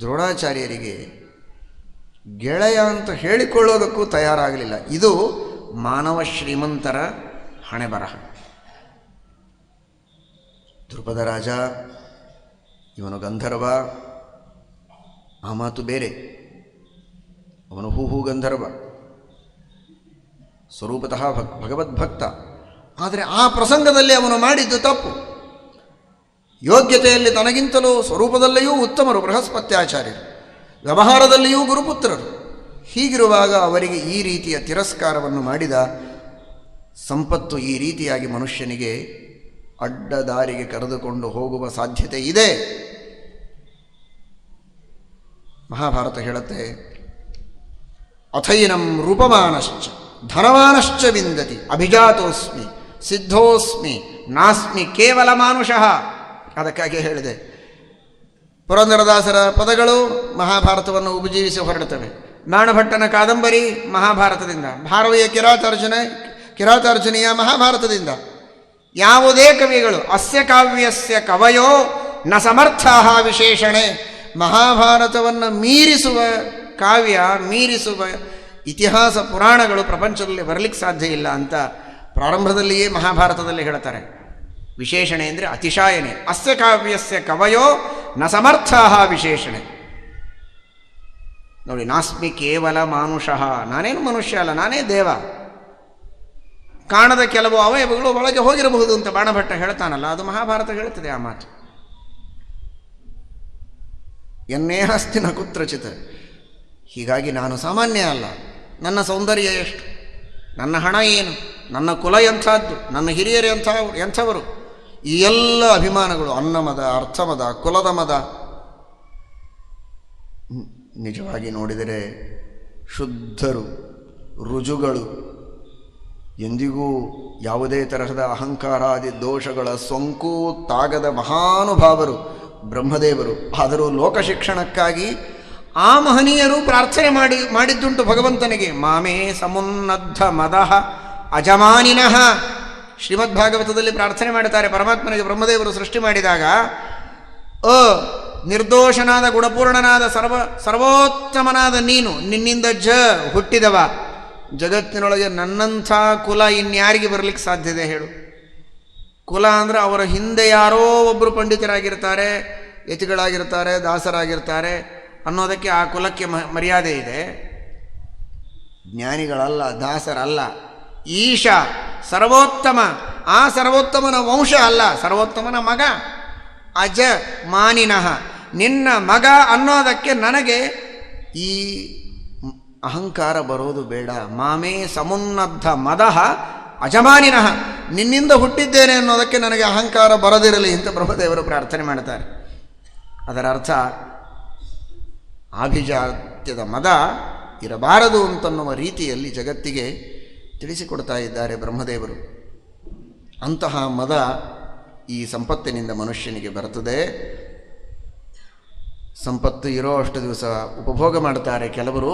A: ದ್ರೋಣಾಚಾರ್ಯರಿಗೆ ಗೆಳೆಯ ಅಂತ ಹೇಳಿಕೊಳ್ಳೋದಕ್ಕೂ ತಯಾರಾಗಲಿಲ್ಲ. ಇದು ಮಾನವ ಶ್ರೀಮಂತರ ಹಣೆ ಬರಹ. ದ್ರುಪದ ರಾಜ ಇವನು ಗಂಧರ್ವ, ಆ ಮಾತು ಬೇರೆ. ಅವನು ಹೂ ಗಂಧರ್ವ. ಸ್ವರೂಪತಃ ಭಗವದ್ಭಕ್ತ. ಆದರೆ ಆ ಪ್ರಸಂಗದಲ್ಲಿ ಅವನು ಮಾಡಿದ್ದು ತಪ್ಪು. ಯೋಗ್ಯತೆಯಲ್ಲಿ ತನಗಿಂತಲೂ ಸ್ವರೂಪದಲ್ಲಿಯೂ ಉತ್ತಮರು ಬೃಹಸ್ಪತ್ಯಾಚಾರ್ಯರು, ವ್ಯವಹಾರದಲ್ಲಿಯೂ ಗುರುಪುತ್ರರು. ಹೀಗಿರುವಾಗ ಅವರಿಗೆ ಈ ರೀತಿಯ ತಿರಸ್ಕಾರವನ್ನು ಮಾಡಿದ ಸಂಪತ್ತು ಈ ರೀತಿಯಾಗಿ ಮನುಷ್ಯನಿಗೆ ಅಡ್ಡದಾರಿಗೆ ಕರೆದುಕೊಂಡು ಹೋಗುವ ಸಾಧ್ಯತೆ ಇದೆ. ಮಹಾಭಾರತ ಹೇಳುತ್ತೆ, ಅಥೈನಂ ರೂಪಮಾನಶ್ಚ ಧನವಾನಶ್ಚ ವಿಂದತಿ ಅಭಿಜಾತೋಸ್ಮಿ ಸಿದ್ಧೋಸ್ಮಿ ನಾಸ್ಮಿ ಕೇವಲ ಮಾನುಷಃ. ಅದಕ್ಕಾಗಿ ಹೇಳಿದೆ, ಪುರಂದರದಾಸರ ಪದಗಳು ಮಹಾಭಾರತವನ್ನು ಉಪಜೀವಿಸಿ ಹೊರಡುತ್ತವೆ. ಬಾಣಭಟ್ಟನ ಕಾದಂಬರಿ ಮಹಾಭಾರತದಿಂದ, ಭಾರವಿಯ ಕಿರಾತಾರ್ಜುನಿಯ ಮಹಾಭಾರತದಿಂದ. ಯಾವುದೇ ಕವಿಗಳು ಅಸ್ಯ ಕಾವ್ಯಸ್ಯ ಕವಯೋ ನ ಸಮರ್ಥಾ ವಿಶೇಷಣೆ. ಮಹಾಭಾರತವನ್ನು ಮೀರಿಸುವ ಕಾವ್ಯ, ಮೀರಿಸುವ ಇತಿಹಾಸ ಪುರಾಣಗಳು ಪ್ರಪಂಚದಲ್ಲಿ ಬರಲಿಕ್ಕೆ ಸಾಧ್ಯ ಇಲ್ಲ ಅಂತ ಪ್ರಾರಂಭದಲ್ಲಿಯೇ ಮಹಾಭಾರತದಲ್ಲಿ ಹೇಳ್ತಾರೆ. ವಿಶೇಷಣೆ ಅಂದರೆ ಅತಿಶಾಯನೆ. ಅಸ್ಯ ಕಾವ್ಯಸ್ಯ ಕವಯೋ ನ ಸಮರ್ಥಾ ವಿಶೇಷಣೆ. ನೋಡಿ, ನಾಸ್ಮಿ ಕೇವಲ ಮಾನುಷಃ, ನಾನೇನು ಮನುಷ್ಯ ಅಲ್ಲ, ನಾನೇ ದೇವ. ಕಾಣದ ಕೆಲವು ಅವಯವಗಳು ಒಳಗೆ ಹೋಗಿರಬಹುದು ಅಂತ ಬಾಣಭಟ್ಟ ಹೇಳ್ತಾನಲ್ಲ, ಅದು ಮಹಾಭಾರತ ಹೇಳುತ್ತದೆ ಆ ಮಾತು. ಎನ್ನೇಹಸ್ತಿ ನ ಕುತ್ರಚಿತ್. ಹೀಗಾಗಿ ನಾನು ಸಾಮಾನ್ಯ ಅಲ್ಲ. ನನ್ನ ಸೌಂದರ್ಯ ಎಷ್ಟು, ನನ್ನ ಹಣ ಏನು, ನನ್ನ ಕುಲ ಎಂಥದ್ದು, ನನ್ನ ಹಿರಿಯರು ಎಂಥವರು, ಈ ಎಲ್ಲ ಅಭಿಮಾನಗಳು, ಅನ್ನಮದ, ಅರ್ಥಮದ, ಕುಲದ ಮದ, ನಿಜವಾಗಿ ನೋಡಿದರೆ ಶುದ್ಧರು, ರುಜುಗಳು, ಎಂದಿಗೂ ಯಾವುದೇ ತರಹದ ಅಹಂಕಾರಾದಿ ದೋಷಗಳ ಸೋಂಕು ತಾಗದ ಮಹಾನುಭಾವರು ಬ್ರಹ್ಮದೇವರು. ಆದರೂ ಲೋಕ ಶಿಕ್ಷಣಕ್ಕಾಗಿ ಆ ಮಹನೀಯರು ಪ್ರಾರ್ಥನೆ ಮಾಡಿದ್ದುಂಟು ಭಗವಂತನಿಗೆ. ಮಾಮೇ ಸಮುನ್ನದ್ಧ ಮದಃ ಅಜಮಾನಿನಃ. ಶ್ರೀಮದ್ಭಾಗವತದಲ್ಲಿ ಪ್ರಾರ್ಥನೆ ಮಾಡುತ್ತಾರೆ ಪರಮಾತ್ಮನಿಗೆ. ಬ್ರಹ್ಮದೇವರು ಸೃಷ್ಟಿ ಮಾಡಿದಾಗ ನಿರ್ದೋಷನಾದ ಗುಣಪೂರ್ಣನಾದ ಸರ್ವೋತ್ತಮನಾದ ನೀನು, ನಿನ್ನಿಂದ ಹುಟ್ಟಿದವ, ಜಗತ್ತಿನೊಳಗೆ ನನ್ನಂಥ ಕುಲ ಇನ್ಯಾರಿಗೆ ಬರಲಿಕ್ಕೆ ಸಾಧ್ಯತೆ ಹೇಳು? ಕುಲ ಅಂದರೆ ಅವರ ಹಿಂದೆ ಯಾರೋ ಒಬ್ಬರು ಪಂಡಿತರಾಗಿರ್ತಾರೆ, ಯತಿಗಳಾಗಿರ್ತಾರೆ, ದಾಸರಾಗಿರ್ತಾರೆ ಅನ್ನೋದಕ್ಕೆ ಆ ಕುಲಕ್ಕೆ ಮರ್ಯಾದೆ ಇದೆ. ಜ್ಞಾನಿಗಳಲ್ಲ, ದಾಸರಲ್ಲ. ಈಶ ಸರ್ವೋತ್ತಮ, ಆ ಸರ್ವೋತ್ತಮನ ವಂಶ ಅಲ್ಲ, ಸರ್ವೋತ್ತಮನ ಮಗ. ಅಜ ಮಾನಿನಃ, ನಿನ್ನ ಮಗ ಅನ್ನೋದಕ್ಕೆ ನನಗೆ ಈ ಅಹಂಕಾರ ಬರೋದು ಬೇಡ. ಮಾಮೇ ಸಮುನ್ನದ್ಧ ಮದಃ ಅಜಮಾನಿನಃ, ನಿನ್ನಿಂದ ಹುಟ್ಟಿದ್ದೇನೆ ಅನ್ನೋದಕ್ಕೆ ನನಗೆ ಅಹಂಕಾರ ಬರದಿರಲಿ ಅಂತ ಬ್ರಹ್ಮದೇವರು ಪ್ರಾರ್ಥನೆ ಮಾಡ್ತಾರೆ. ಅದರ ಅರ್ಥ ಆಭಿಜಾತ್ಯದ ಮದ ಇರಬಾರದು ಅಂತನ್ನುವ ರೀತಿಯಲ್ಲಿ ಜಗತ್ತಿಗೆ ತಿಳಿಸಿಕೊಡ್ತಾ ಇದ್ದಾರೆ ಬ್ರಹ್ಮದೇವರು. ಅಂತಹ ಮದ ಈ ಸಂಪತ್ತಿನಿಂದ ಮನುಷ್ಯನಿಗೆ ಬರುತ್ತದೆ. ಸಂಪತ್ತು ಇರೋ ಅಷ್ಟು ದಿವಸ ಉಪಭೋಗ ಮಾಡ್ತಾರೆ ಕೆಲವರು.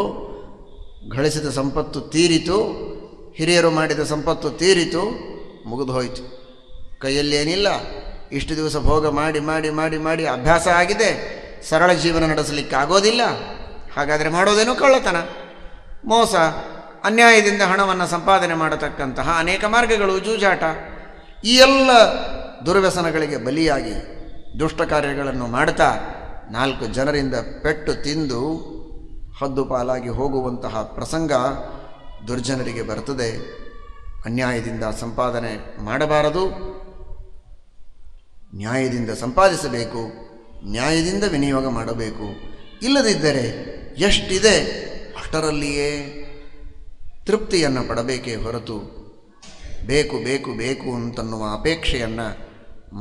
A: ಗಳಿಸಿದ ಸಂಪತ್ತು ತೀರಿತು, ಹಿರಿಯರು ಮಾಡಿದ ಸಂಪತ್ತು ತೀರಿತು, ಮುಗಿದು ಹೋಯಿತು. ಕೈಯಲ್ಲಿ ಏನಿಲ್ಲ, ಇಷ್ಟು ದಿವಸ ಭೋಗ ಮಾಡಿ ಮಾಡಿ ಮಾಡಿ ಮಾಡಿ ಅಭ್ಯಾಸ ಆಗಿದೆ, ಸರಳ ಜೀವನ ನಡೆಸಲಿಕ್ಕೆ ಆಗೋದಿಲ್ಲ. ಹಾಗಾದರೆ ಮಾಡೋದೇನು? ಕಳ್ಳತನ, ಮೋಸ, ಅನ್ಯಾಯದಿಂದ ಹಣವನ್ನು ಸಂಪಾದನೆ ಮಾಡತಕ್ಕಂತಹ ಅನೇಕ ಮಾರ್ಗಗಳು, ಜೂಜಾಟ, ಈ ಎಲ್ಲ ದುರ್ವ್ಯಸನಗಳಿಗೆ ಬಲಿಯಾಗಿ ದುಷ್ಟ ಕಾರ್ಯಗಳನ್ನು ಮಾಡ್ತಾ 4 ಜನರಿಂದ ಪೆಟ್ಟು ತಿಂದು ಹದ್ದು ಪಾಲಾಗಿ ಹೋಗುವಂತಹ ಪ್ರಸಂಗ ದುರ್ಜನರಿಗೆ ಬರ್ತದೆ. ಅನ್ಯಾಯದಿಂದ ಸಂಪಾದನೆ ಮಾಡಬಾರದು, ನ್ಯಾಯದಿಂದ ಸಂಪಾದಿಸಬೇಕು, ನ್ಯಾಯದಿಂದ ವಿನಿಯೋಗ ಮಾಡಬೇಕು. ಇಲ್ಲದಿದ್ದರೆ ಎಷ್ಟಿದೆ ಅಷ್ಟರಲ್ಲಿಯೇ ತೃಪ್ತಿಯನ್ನು ಪಡಬೇಕೇ ಹೊರತು ಬೇಕು ಬೇಕು ಬೇಕು ಅಂತನ್ನುವ ಅಪೇಕ್ಷೆಯನ್ನು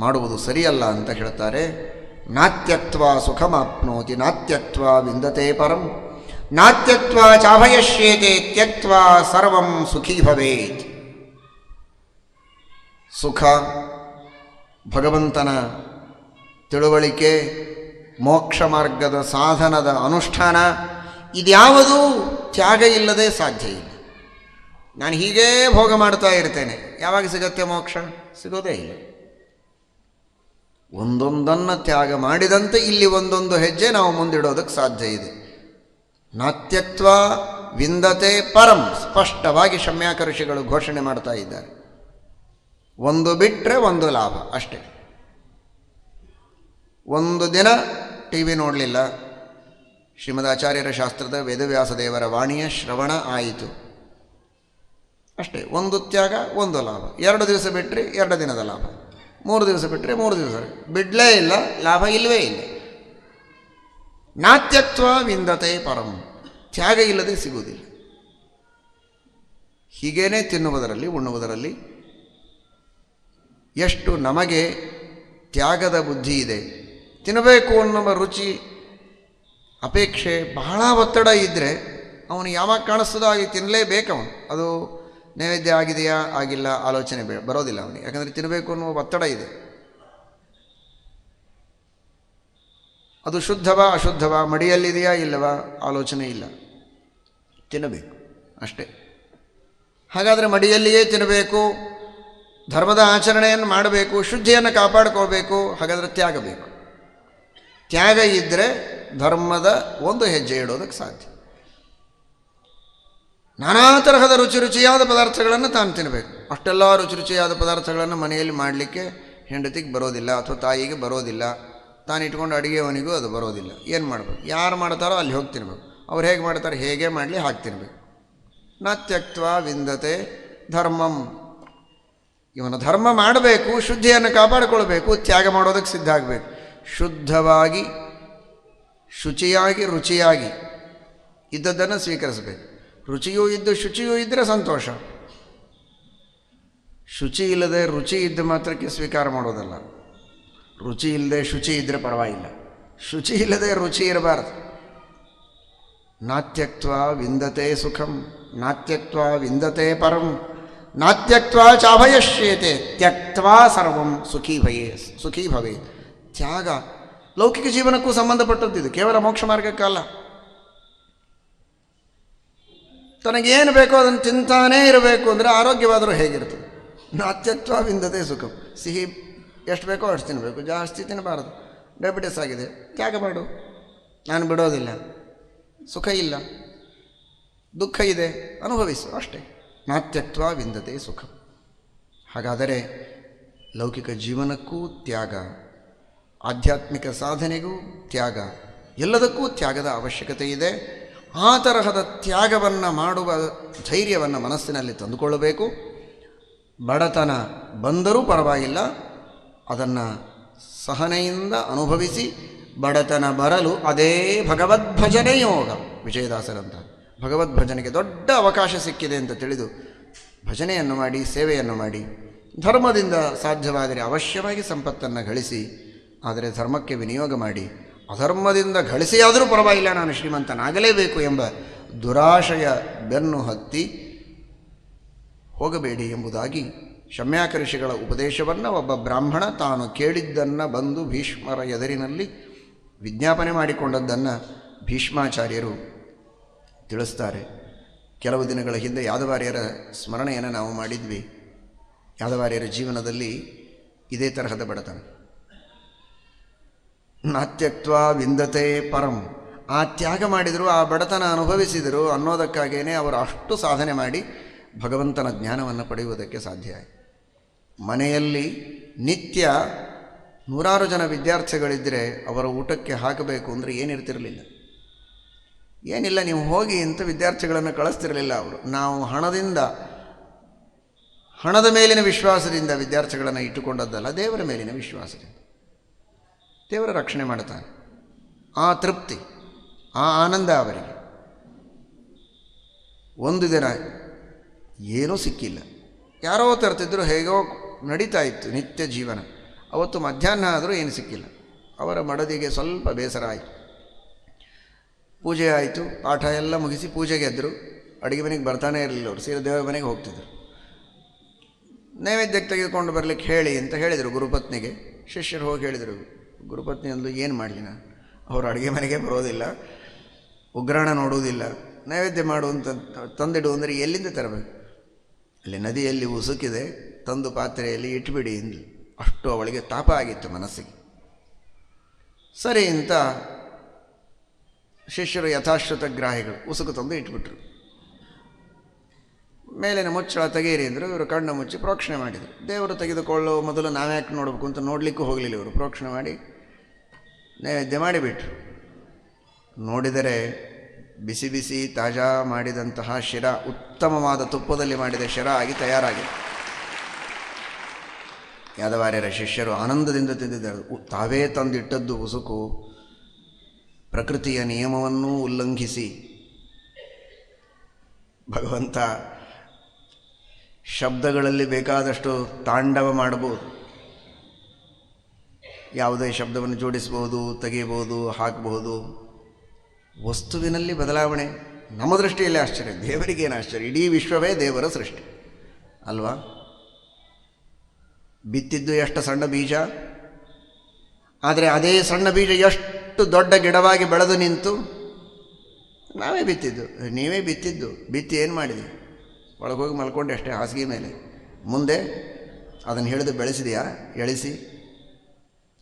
A: ಮಾಡುವುದು ಸರಿಯಲ್ಲ ಅಂತ ಹೇಳ್ತಾರೆ. ನಾತ್ಯಕ್ತ್ವ ಸುಖಮಾಪ್ನೋತಿ ನಾತ್ಯಕ್ತ್ವ ವಿಂದತೆ ಪರಂ ನಾತ್ಯಕ್ತ್ವ ಚಾಭಯಶ್ಯೇತೆ ತ್ಯಕ್ತ್ವ ಸರ್ವಂ ಸುಖೀ ಭವೇತ್. ಸುಖ, ಭಗವಂತನ ತಿಳುವಳಿಕೆ, ಮೋಕ್ಷ ಮಾರ್ಗದ ಸಾಧನದ ಅನುಷ್ಠಾನ, ಇದ್ಯಾವುದೂ ತ್ಯಾಗ ಇಲ್ಲದೆ ಸಾಧ್ಯ ಇಲ್ಲ. ನಾನು ಹೀಗೇ ಭೋಗ ಮಾಡ್ತಾ ಇರ್ತೇನೆ, ಯಾವಾಗ ಸಿಗತ್ತೆ ಮೋಕ್ಷ? ಸಿಗೋದೇ ಇಲ್ಲ. ಒಂದೊಂದನ್ನು ತ್ಯಾಗ ಮಾಡಿದಂತೆ ಇಲ್ಲಿ ಒಂದೊಂದು ಹೆಜ್ಜೆ ನಾವು ಮುಂದಿಡೋದಕ್ಕೆ ಸಾಧ್ಯ ಇದೆ. ನಾತ್ಯಕ್ತ್ವ ವಿಂದತೆ ಪರಂ ಸ್ಪಷ್ಟವಾಗಿ ಶಮ್ಯಾಕ ಋಷಿಗಳು ಘೋಷಣೆ ಮಾಡ್ತಾ ಇದ್ದಾರೆ. ಒಂದು ಬಿಟ್ಟರೆ ಒಂದು ಲಾಭ ಅಷ್ಟೇ. ಒಂದು ದಿನ ಟಿ ವಿ ನೋಡಲಿಲ್ಲ, ಶ್ರೀಮದಾಚಾರ್ಯರ ಶಾಸ್ತ್ರದ ವೇದವ್ಯಾಸ ದೇವರ ವಾಣಿಯ ಶ್ರವಣ ಆಯಿತು. ಅಷ್ಟೇ. ಒಂದು ತ್ಯಾಗ ಒಂದು ಲಾಭ. 2 ದಿವಸ ಬಿಟ್ಟರೆ 2 ದಿನದ ಲಾಭ, 3 ದಿವಸ ಬಿಟ್ಟರೆ 3 ದಿವಸ. ಬಿಡಲೇ ಇಲ್ಲ, ಲಾಭ ಇಲ್ಲವೇ ಇಲ್ಲ. ನಾತ್ಯಕ್ತ್ವ ವಿಂದತೆ ಪರಂ, ತ್ಯಾಗ ಇಲ್ಲದೆ ಸಿಗುವುದಿಲ್ಲ. ಹೀಗೇನೆ ತಿನ್ನುವುದರಲ್ಲಿ ಉಣ್ಣುವುದರಲ್ಲಿ ಎಷ್ಟು ನಮಗೆ ತ್ಯಾಗದ ಬುದ್ಧಿ ಇದೆ. ತಿನ್ನಬೇಕು ಅನ್ನುವ ರುಚಿ ಅಪೇಕ್ಷೆ ಬಹಳ ಒತ್ತಡ ಇದ್ದರೆ ಅವನು ಯಾವಾಗ ಕಾಣಿಸ್ತದೋ ಹಾಗೆ ತಿನ್ನಲೇಬೇಕು. ಅವನು ಅದು ನೈವೇದ್ಯ ಆಗಿದೆಯಾ ಆಗಿಲ್ಲ ಆಲೋಚನೆ ಬರೋದಿಲ್ಲ ಅವನಿಗೆ, ಯಾಕಂದರೆ ತಿನ್ನಬೇಕು ಅನ್ನುವ ಒತ್ತಡ ಇದೆ. ಅದು ಶುದ್ಧವಾ ಅಶುದ್ಧವಾ, ಮಡಿಯಲ್ಲಿದೆಯಾ ಇಲ್ಲವಾ ಆಲೋಚನೆ ಇಲ್ಲ, ತಿನ್ನಬೇಕು ಅಷ್ಟೇ. ಹಾಗಾದರೆ ಮಡಿಯಲ್ಲಿಯೇ ತಿನ್ನಬೇಕು, ಧರ್ಮದ ಆಚರಣೆಯನ್ನು ಮಾಡಬೇಕು, ಶುದ್ಧಿಯನ್ನು ಕಾಪಾಡಿಕೊಳ್ಬೇಕು. ಹಾಗಾದರೆ ತ್ಯಾಗ ಬೇಕು. ತ್ಯಾಗ ಇದ್ದರೆ ಧರ್ಮದ ಒಂದು ಹೆಜ್ಜೆ ಇಡೋದಕ್ಕೆ ಸಾಧ್ಯ. ನಾನಾ ತರಹದ ರುಚಿ ರುಚಿಯಾದ ಪದಾರ್ಥಗಳನ್ನು ತಾನು ತಿನ್ನಬೇಕು. ಅಷ್ಟೆಲ್ಲ ರುಚಿ ರುಚಿಯಾದ ಪದಾರ್ಥಗಳನ್ನು ಮನೆಯಲ್ಲಿ ಮಾಡಲಿಕ್ಕೆ ಹೆಂಡತಿಗೆ ಬರೋದಿಲ್ಲ, ಅಥವಾ ತಾಯಿಗೆ ಬರೋದಿಲ್ಲ, ತಾನು ಇಟ್ಕೊಂಡು ಅಡುಗೆಯವನಿಗೂ ಅದು ಬರೋದಿಲ್ಲ. ಏನು ಮಾಡಬೇಕು? ಯಾರು ಮಾಡ್ತಾರೋ ಅಲ್ಲಿ ಹೋಗಿ ತಿನ್ನಬೇಕು. ಅವ್ರು ಹೇಗೆ ಮಾಡ್ತಾರೆ ಹೇಗೆ ಮಾಡಲಿ ಹಾಗೆ ತಿನ್ನಬೇಕು. ನ ತ್ಯಕ್ತ್ವಾ ವಿಂದತೆ ಧರ್ಮಂ. ಇವನು ಧರ್ಮ ಮಾಡಬೇಕು, ಶುದ್ಧಿಯನ್ನು ಕಾಪಾಡಿಕೊಳ್ಬೇಕು, ತ್ಯಾಗ ಮಾಡೋದಕ್ಕೆ ಸಿದ್ಧ ಆಗಬೇಕು. ಶುದ್ಧವಾಗಿ ಶುಚಿಯಾಗಿ ರುಚಿಯಾಗಿ ಇದ್ದದ್ದನ್ನು ಸ್ವೀಕರಿಸಬೇಕು. ರುಚಿಯೂ ಇದ್ದು ಶುಚಿಯೂ ಇದ್ದರೆ ಸಂತೋಷ. ಶುಚಿ ಇಲ್ಲದೆ ರುಚಿ ಇದ್ದ ಮಾತ್ರಕ್ಕೆ ಸ್ವೀಕಾರ ಮಾಡೋದಲ್ಲ. ರುಚಿ ಇಲ್ಲದೆ ಶುಚಿ ಇದ್ದರೆ ಪರವಾಗಿಲ್ಲ, ಶುಚಿ ಇಲ್ಲದೆ ರುಚಿ ಇರಬಾರದು. ನಾತ್ಯಕ್ತ್ವ ವಿಂದತೆ ಸುಖಂ, ನಾತ್ಯಕ್ತ್ವ ವಿಂದತೆ ಪರಂ, ನಾತ್ಯಕ್ತ್ವ ಚಾಭಯಶ್ಯೇತೆ ತ್ಯಕ್ತ್ವಾ ಸರ್ವಂ ಸುಖೀ ಭವೇ. ತ್ಯಾಗ ಲೌಕಿಕ ಜೀವನಕ್ಕೂ ಸಂಬಂಧಪಟ್ಟದ್ದಿದು, ಕೇವಲ ಮೋಕ್ಷ ಮಾರ್ಗಕ್ಕಲ್ಲ. ತನಗೇನು ಬೇಕೋ ಅದನ್ನು ತಿಂತಾನೇ ಇರಬೇಕು ಅಂದರೆ ಆರೋಗ್ಯವಾದರೂ ಹೇಗಿರ್ತದೆ? ನಾತ್ಯಕ್ತ್ವ ವಿಂದತೆ ಸುಖಂ. ಸಿಹಿ ಎಷ್ಟು ಬೇಕೋ ಅಷ್ಟು ತಿನ್ನಬೇಕು, ಜಾಸ್ತಿ ತಿನ್ನಬಾರದು. ಡಯಾಬಿಟಿಸ್ ಆಗಿದೆ, ತ್ಯಾಗ ಮಾಡು, ನಾನು ಬಿಡೋದಿಲ್ಲ. ಸುಖ ಇಲ್ಲ, ದುಃಖ ಇದೆ, ಅನುಭವಿಸು ಅಷ್ಟೇ. ನಾತ್ಯಕ್ತ್ವ ವಿಂದತೆ ಸುಖ. ಹಾಗಾದರೆ ಲೌಕಿಕ ಜೀವನಕ್ಕೂ ತ್ಯಾಗ, ಆಧ್ಯಾತ್ಮಿಕ ಸಾಧನೆಗೂ ತ್ಯಾಗ, ಎಲ್ಲದಕ್ಕೂ ತ್ಯಾಗದ ಅವಶ್ಯಕತೆ ಇದೆ. ಆ ತರಹದ ತ್ಯಾಗವನ್ನು ಮಾಡುವ ಧೈರ್ಯವನ್ನು ಮನಸ್ಸಿನಲ್ಲಿ ತಂದುಕೊಳ್ಳಬೇಕು. ಬಡತನ ಬಂದರೂ ಪರವಾಗಿಲ್ಲ, ಅದನ್ನು ಸಹನೆಯಿಂದ ಅನುಭವಿಸಿ, ಬಡತನ ಬರಲು ಅದೇ ಭಗವದ್ಭಜನೆ ಯೋಗ. ವಿಜಯದಾಸರಂತ ಭಗವದ್ಭಜನೆಗೆ ದೊಡ್ಡ ಅವಕಾಶ ಸಿಕ್ಕಿದೆ ಅಂತ ತಿಳಿದು ಭಜನೆಯನ್ನು ಮಾಡಿ, ಸೇವೆಯನ್ನು ಮಾಡಿ, ಧರ್ಮದಿಂದ ಸಾಧ್ಯವಾದರೆ ಅವಶ್ಯವಾಗಿ ಸಂಪತ್ತನ್ನು ಗಳಿಸಿ, ಆದರೆ ಧರ್ಮಕ್ಕೆ ವಿನಿಯೋಗ ಮಾಡಿ, ಅಧರ್ಮದಿಂದ ಗಳಿಸಿಯಾದರೂ ಪರವಾಗಿಲ್ಲ ನಾನು ಶ್ರೀಮಂತನಾಗಲೇಬೇಕು ಎಂಬ ದುರಾಶಯ ಬೆನ್ನು ಹತ್ತಿ ಹೋಗಬೇಡಿ ಎಂಬುದಾಗಿ ಶಮ್ಯಾಕ ಋಷಿಗಳ ಉಪದೇಶವನ್ನು ಒಬ್ಬ ಬ್ರಾಹ್ಮಣ ತಾನು ಕೇಳಿದ್ದನ್ನು ಬಂದು ಭೀಷ್ಮರ ಎದುರಿನಲ್ಲಿ ವಿಜ್ಞಾಪನೆ ಮಾಡಿಕೊಂಡದ್ದನ್ನು ಭೀಷ್ಮಾಚಾರ್ಯರು ತಿಳಿಸ್ತಾರೆ. ಕೆಲವು ದಿನಗಳ ಹಿಂದೆ ಯಾದವಾರ್ಯರ ಸ್ಮರಣೆಯನ್ನು ನಾವು ಮಾಡಿದ್ವಿ. ಯಾದವಾರ್ಯರ ಜೀವನದಲ್ಲಿ ಇದೇ ತರಹದ ಬಡತನ. ನಾತ್ಯಕ್ತ್ವ ವಿಂದತೆ ಪರಂ, ಆ ತ್ಯಾಗ ಮಾಡಿದರು, ಆ ಬಡತನ ಅನುಭವಿಸಿದರು ಅನ್ನೋದಕ್ಕಾಗಿಯೇ ಅವರು ಅಷ್ಟು ಸಾಧನೆ ಮಾಡಿ ಭಗವಂತನ ಜ್ಞಾನವನ್ನು ಪಡೆಯುವುದಕ್ಕೆ ಸಾಧ್ಯ ಆಯಿತು. ಮನೆಯಲ್ಲಿ ನಿತ್ಯ 100 ಜನ ವಿದ್ಯಾರ್ಥಿಗಳಿದ್ದರೆ ಅವರ ಊಟಕ್ಕೆ ಹಾಕಬೇಕು ಅಂದರೆ ಏನಿರ್ತಿರಲಿಲ್ಲ, ಏನಿಲ್ಲ ನೀವು ಹೋಗಿ ಅಂತ ವಿದ್ಯಾರ್ಥಿಗಳನ್ನು ಕಳಿಸ್ತಿರಲಿಲ್ಲ ಅವರು. ನಾವು ಹಣದ ಮೇಲಿನ ವಿಶ್ವಾಸದಿಂದ ವಿದ್ಯಾರ್ಥಿಗಳನ್ನು ಇಟ್ಟುಕೊಂಡದ್ದಲ್ಲ, ದೇವರ ಮೇಲಿನ ವಿಶ್ವಾಸದಿಂದ. ದೇವರ ರಕ್ಷಣೆ ಮಾಡ್ತಾನೆ. ಆ ತೃಪ್ತಿ, ಆ ಆನಂದ ಅವರಿಗೆ. ಒಂದು ದಿನ ಏನೂ ಸಿಕ್ಕಿಲ್ಲ, ಯಾರೋ ತರ್ತಿದ್ರು, ಹೇಗೋ ನಡೀತಾ ಇತ್ತು ನಿತ್ಯ ಜೀವನ. ಅವತ್ತು ಮಧ್ಯಾಹ್ನ ಆದರೂ ಏನು ಸಿಕ್ಕಿಲ್ಲ. ಅವರ ಮಡದಿಗೆ ಸ್ವಲ್ಪ ಬೇಸರ ಆಯಿತು. ಪೂಜೆ ಆಯಿತು, ಪಾಠ ಎಲ್ಲ ಮುಗಿಸಿ ಪೂಜೆಗೆ ಎದ್ದರು. ಅಡುಗೆ ಮನೆಗೆ ಬರ್ತಾನೆ ಇರಲಿಲ್ಲ ಅವರು, ಸೀರೆ ದೇವರ ಮನೆಗೆ ಹೋಗ್ತಿದ್ರು. ನೈವೇದ್ಯಕ್ಕೆ ತೆಗೆದುಕೊಂಡು ಬರಲಿಕ್ಕೆ ಹೇಳಿ ಅಂತ ಹೇಳಿದರು ಗುರುಪತ್ನಿಗೆ. ಶಿಷ್ಯರು ಹೋಗಿ ಹೇಳಿದರು. ಗುರುಪತ್ನಿ ಅಂದು ಏನು ಮಾಡಲಿ, ನಾನು ಅವರು ಅಡುಗೆ ಮನೆಗೆ ಬರೋದಿಲ್ಲ, ಉಗ್ರಾಣ ನೋಡುವುದಿಲ್ಲ, ನೈವೇದ್ಯ ಮಾಡುವಂತ ತಂದಿಡು ಅಂದರೆ ಎಲ್ಲಿಂದ ತರಬೇಕು? ಅಲ್ಲಿ ನದಿಯಲ್ಲಿ ಉಸುಕಿದೆ, ತಂದು ಪಾತ್ರೆಯಲ್ಲಿ ಇಟ್ಬಿಡಿ ಎಂದು. ಅಷ್ಟು ಅವಳಿಗೆ ತಾಪ ಆಗಿತ್ತು ಮನಸ್ಸಿಗೆ. ಸರಿ ಅಂತ ಶಿಷ್ಯರು ಯಥಾಶ್ರುತ ಗ್ರಾಹಿಗಳು ಉಸುಕು ತಂದು ಇಟ್ಬಿಟ್ರು. ಮೇಲಿನ ಮುಚ್ಚಳ ತೆಗೀರಿ ಅಂದರು. ಇವರು ಕಣ್ಣು ಮುಚ್ಚಿ ಪ್ರೋಕ್ಷಣೆ ಮಾಡಿದರು. ದೇವರು ತೆಗೆದುಕೊಳ್ಳೋ ಮೊದಲು ನಾವ್ಯಾಕೆ ನೋಡಬೇಕು ಅಂತ ನೋಡಲಿಕ್ಕೂ ಹೋಗಲಿಲ್ಲ. ಇವರು ಪ್ರೋಕ್ಷಣೆ ಮಾಡಿ ನೈವೇದ್ಯ ಮಾಡಿಬಿಟ್ರು. ನೋಡಿದರೆ ಬಿಸಿ ಬಿಸಿ ತಾಜಾ ಮಾಡಿದಂತಹ ಶಿರ, ಉತ್ತಮವಾದ ತುಪ್ಪದಲ್ಲಿ ಮಾಡಿದ ಶಿರ ಆಗಿ ತಯಾರಾಗಿದೆ. ಯಾದವಾರ್ಯರ ಶಿಷ್ಯರು ಆನಂದದಿಂದ ತಿಂದಿದ್ದಾರೆ. ತಾವೇ ತಂದಿಟ್ಟದ್ದು ಉಸುಕು, ಪ್ರಕೃತಿಯ ನಿಯಮವನ್ನೂ ಉಲ್ಲಂಘಿಸಿ ಭಗವಂತ ಶಬ್ದಗಳಲ್ಲಿ ಬೇಕಾದಷ್ಟು ತಾಂಡವ ಮಾಡಬಹುದು. ಯಾವುದೇ ಶಬ್ದವನ್ನು ಜೋಡಿಸಬಹುದು, ತೆಗೆಯಬಹುದು, ಹಾಕಬಹುದು. ವಸ್ತುವಿನಲ್ಲಿ ಬದಲಾವಣೆ ನಮ್ಮ ದೃಷ್ಟಿಯಲ್ಲಿ ಆಶ್ಚರ್ಯ, ದೇವರಿಗೇನು ಆಶ್ಚರ್ಯ? ಇಡೀ ವಿಶ್ವವೇ ದೇವರ ಸೃಷ್ಟಿ ಅಲ್ವಾ? ಬಿತ್ತಿದ್ದು ಎಷ್ಟು ಸಣ್ಣ ಬೀಜ, ಆದರೆ ಅದೇ ಸಣ್ಣ ಬೀಜ ಎಷ್ಟು ದೊಡ್ಡ ಗಿಡವಾಗಿ ಬೆಳೆದು ನಿಂತು. ನಾವೇ ಬಿತ್ತಿದ್ದು, ನೀವೇ ಬಿತ್ತಿದ್ದು. ಬಿತ್ತಿ ಏನು ಮಾಡಿದೆ? ಒಳಗೋಗಿ ಮಲ್ಕೊಂಡೆ ಅಷ್ಟೇ ಹಾಸಿಗೆ ಮೇಲೆ. ಮುಂದೆ ಅದನ್ನು ಹಿಡಿದು ಬೆಳೆಸಿದೆಯಾ? ಎಳಿಸಿ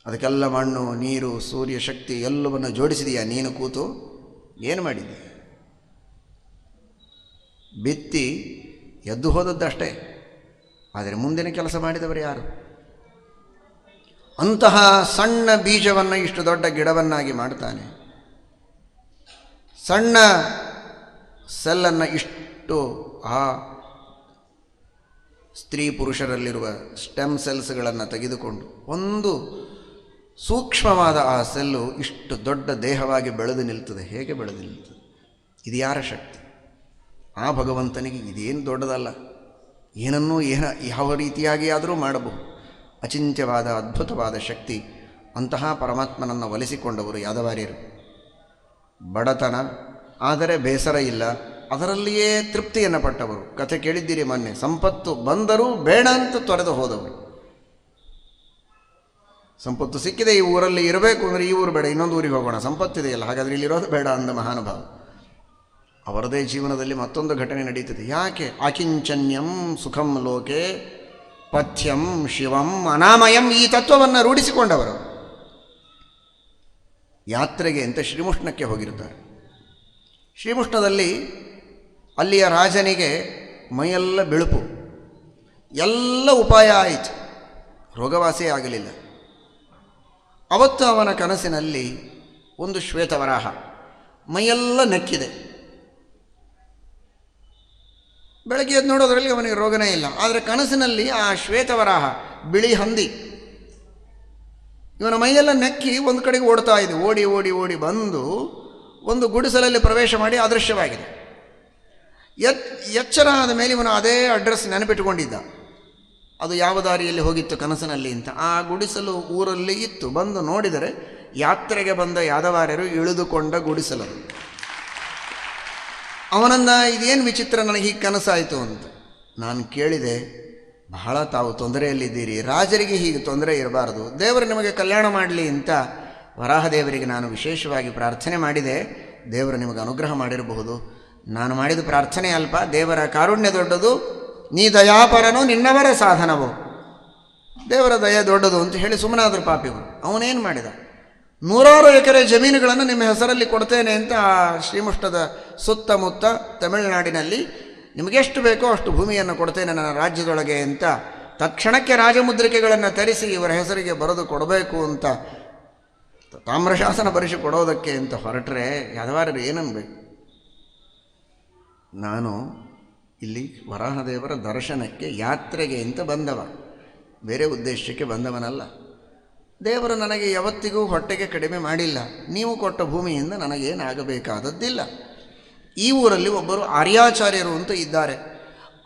A: ಅದಕ್ಕೆಲ್ಲ ಮಣ್ಣು, ನೀರು, ಸೂರ್ಯ ಶಕ್ತಿ ಎಲ್ಲವನ್ನು ಜೋಡಿಸಿದೆಯಾ ನೀನು ಕೂತು? ಏನು ಮಾಡಿದೆ? ಬಿತ್ತಿ ಎದ್ದು ಹೋದದ್ದಷ್ಟೇ, ಆದರೆ ಮುಂದಿನ ಕೆಲಸ ಮಾಡಿದವರು ಯಾರು? ಅಂತಹ ಸಣ್ಣ ಬೀಜವನ್ನು ಇಷ್ಟು ದೊಡ್ಡ ಗಿಡವನ್ನಾಗಿ ಮಾಡ್ತಾನೆ. ಸಣ್ಣ ಸೆಲ್ಲನ್ನು ಇಷ್ಟು ಆ ಸ್ತ್ರೀ ಪುರುಷರಲ್ಲಿರುವ ಸ್ಟೆಮ್ ಸೆಲ್ಸ್ಗಳನ್ನು ತೆಗೆದುಕೊಂಡು ಒಂದು ಸೂಕ್ಷ್ಮವಾದ ಆ ಸೆಲ್ಲು ಇಷ್ಟು ದೊಡ್ಡ ದೇಹವಾಗಿ ಬೆಳೆದು ನಿಲ್ತದೆ. ಹೇಗೆ ಬೆಳೆದು ನಿಲ್ತದೆ? ಇದು ಯಾರ ಶಕ್ತಿ? ಆ ಭಗವಂತನಿಗೆ ಇದೇನು ದೊಡ್ಡದಲ್ಲ. ಏನನ್ನೂ ಯಾವ ರೀತಿಯಾಗಿ ಆದರೂ ಮಾಡಬಹುದು. ಅಚಿಂತ್ಯವಾದ ಅದ್ಭುತವಾದ ಶಕ್ತಿ. ಅಂತಹ ಪರಮಾತ್ಮನನ್ನು ಒಲಿಸಿಕೊಂಡವರು ಯಾದವಾರ್ಯರು. ಬಡತನ ಆದರೆ ಬೇಸರ ಇಲ್ಲ, ಅದರಲ್ಲಿಯೇ ತೃಪ್ತಿಯನ್ನು ಪಟ್ಟವರು. ಕಥೆ ಕೇಳಿದ್ದೀರಿ ಮೊನ್ನೆ. ಸಂಪತ್ತು ಬಂದರೂ ಬೇಡ ಅಂತ ತೊರೆದು ಹೋದವರು. ಸಂಪತ್ತು ಸಿಕ್ಕಿದೆ, ಈ ಊರಲ್ಲಿ ಇರಬೇಕು ಅಂದರೆ ಈ ಊರು ಬೇಡ, ಇನ್ನೊಂದು ಊರಿಗೆ ಹೋಗೋಣ, ಸಂಪತ್ತಿದೆಯಲ್ಲ ಹಾಗಾದರೆ ಇಲ್ಲಿರೋದು ಬೇಡ ಅಂದ ಮಹಾನುಭಾವ. ಅವರದೇ ಜೀವನದಲ್ಲಿ ಮತ್ತೊಂದು ಘಟನೆ ನಡೀತದೆ. ಯಾಕೆ? ಅಕಿಂಚನ್ಯಂ ಸುಖಂ ಲೋಕೆ ಪಥ್ಯಂ ಶಿವಂ ಅನಾಮಯಂ, ಈ ತತ್ವವನ್ನು ರೂಢಿಸಿಕೊಂಡವರು ಯಾತ್ರೆಗೆ ಅಂತ ಶ್ರೀಮುಷ್ಣಕ್ಕೆ ಹೋಗಿರ್ತಾರೆ. ಶ್ರೀಮುಷ್ಣದಲ್ಲಿ ಅಲ್ಲಿಯ ರಾಜನಿಗೆ ಮೈಯೆಲ್ಲ ಬಿಳುಪು, ಎಲ್ಲ ಉಪಾಯ ಆಯಿತು, ರೋಗವಾಸಿ ಆಗಲಿಲ್ಲ. ಅವತ್ತು ಅವನ ಕನಸಿನಲ್ಲಿ ಒಂದು ಶ್ವೇತವರಾಹ ಮೈಯೆಲ್ಲ ನೆಕ್ಕಿದೆ. ಬೆಳಗ್ಗೆ ಎದ್ದು ನೋಡೋದ್ರಲ್ಲಿ ಅವನಿಗೆ ರೋಗನೇ ಇಲ್ಲ. ಆದರೆ ಕನಸಿನಲ್ಲಿ ಆ ಶ್ವೇತವರಾಹ ಬಿಳಿ ಹಂದಿ ಇವನ ಮೈಯೆಲ್ಲ ನೆಕ್ಕಿ ಒಂದು ಕಡೆಗೆ ಓಡ್ತಾ ಇದೆ. ಓಡಿ ಓಡಿ ಓಡಿ ಬಂದು ಒಂದು ಗುಡಿಸಲಲ್ಲಿ ಪ್ರವೇಶ ಮಾಡಿ ಅದೃಶ್ಯವಾಗಿದೆ. ಎಚ್ಚರ ಆದ ಮೇಲೆ ಇವನು ಅದೇ ಅಡ್ರೆಸ್ ನೆನಪಿಟ್ಟುಕೊಂಡಿದ್ದ. ಅದು ಯಾವ ದಾರಿಯಲ್ಲಿ ಹೋಗಿತ್ತು ಕನಸಿನಲ್ಲಿ ಅಂತ. ಆ ಗುಡಿಸಲು ಊರಲ್ಲಿ ಇತ್ತು. ಬಂದು ನೋಡಿದರೆ ಯಾತ್ರೆಗೆ ಬಂದ ಯಾದವಾರ್ಯರು ಇಳಿದುಕೊಂಡ ಗುಡಿಸಲು. ಅವನನ್ನ ಇದೇನು ವಿಚಿತ್ರ, ನನಗೆ ಹೀಗೆ ಕನಸಾಯಿತು ಅಂತ. ನಾನು ಕೇಳಿದೆ, ಬಹಳ ತಾವು ತೊಂದರೆಯಲ್ಲಿದ್ದೀರಿ, ರಾಜರಿಗೆ ಹೀಗೆ ತೊಂದರೆ ಇರಬಾರ್ದು, ದೇವರು ನಿಮಗೆ ಕಲ್ಯಾಣ ಮಾಡಲಿ ಅಂತ ವರಾಹದೇವರಿಗೆ ನಾನು ವಿಶೇಷವಾಗಿ ಪ್ರಾರ್ಥನೆ ಮಾಡಿದೆ. ದೇವರು ನಿಮಗೆ ಅನುಗ್ರಹ ಮಾಡಿರಬಹುದು. ನಾನು ಮಾಡಿದ ಪ್ರಾರ್ಥನೆ ಅಲ್ಪ, ದೇವರ ಕಾರುಣ್ಯ ದೊಡ್ಡದು, ನೀ ದಯಾಪರನು ನಿನ್ನವರ ಸಾಧನವು, ದೇವರ ದಯ ದೊಡ್ಡದು ಅಂತ ಹೇಳಿ ಸುಮ್ಮನಾದರು ಪಾಪಿಗಳು. ಅವನೇನು ಮಾಡಿದ? 100 ಎಕರೆ ಜಮೀನುಗಳನ್ನು ನಿಮ್ಮ ಹೆಸರಲ್ಲಿ ಕೊಡ್ತೇನೆ ಅಂತ ಆ ಶ್ರೀಮುಷ್ಟದ ಸುತ್ತಮುತ್ತ ತಮಿಳುನಾಡಿನಲ್ಲಿ ನಿಮಗೆಷ್ಟು ಬೇಕೋ ಅಷ್ಟು ಭೂಮಿಯನ್ನು ಕೊಡ್ತೇನೆ ನನ್ನ ರಾಜ್ಯದೊಳಗೆ ಅಂತ ತಕ್ಷಣಕ್ಕೆ ರಾಜಮುದ್ರಿಕೆಗಳನ್ನು ತರಿಸಿ ಇವರ ಹೆಸರಿಗೆ ಬರೆದು ಕೊಡಬೇಕು ಅಂತ ತಾಮ್ರಶಾಸನ ಬರೆಸಿ ಕೊಡೋದಕ್ಕೆ ಅಂತ ಹೊರಟ್ರೆ ಯಾದವಾರ್ಯರು ಏನನ್ಬೇಕು? ನಾನು ಇಲ್ಲಿ ವರಾಹದೇವರ ದರ್ಶನಕ್ಕೆ ಯಾತ್ರೆಗೆ ಅಂತ ಬಂದವ, ಬೇರೆ ಉದ್ದೇಶಕ್ಕೆ ಬಂದವನಲ್ಲ. ದೇವರು ನನಗೆ ಯಾವತ್ತಿಗೂ ಹೊಟ್ಟೆಗೆ ಕಡಿಮೆ ಮಾಡಿಲ್ಲ. ನೀವು ಕೊಟ್ಟ ಭೂಮಿಯಿಂದ ನನಗೇನಾಗಬೇಕಾದದ್ದಿಲ್ಲ. ಈ ಊರಲ್ಲಿ ಒಬ್ಬರು ಆರ್ಯಾಚಾರ್ಯರು ಅಂತ ಇದ್ದಾರೆ.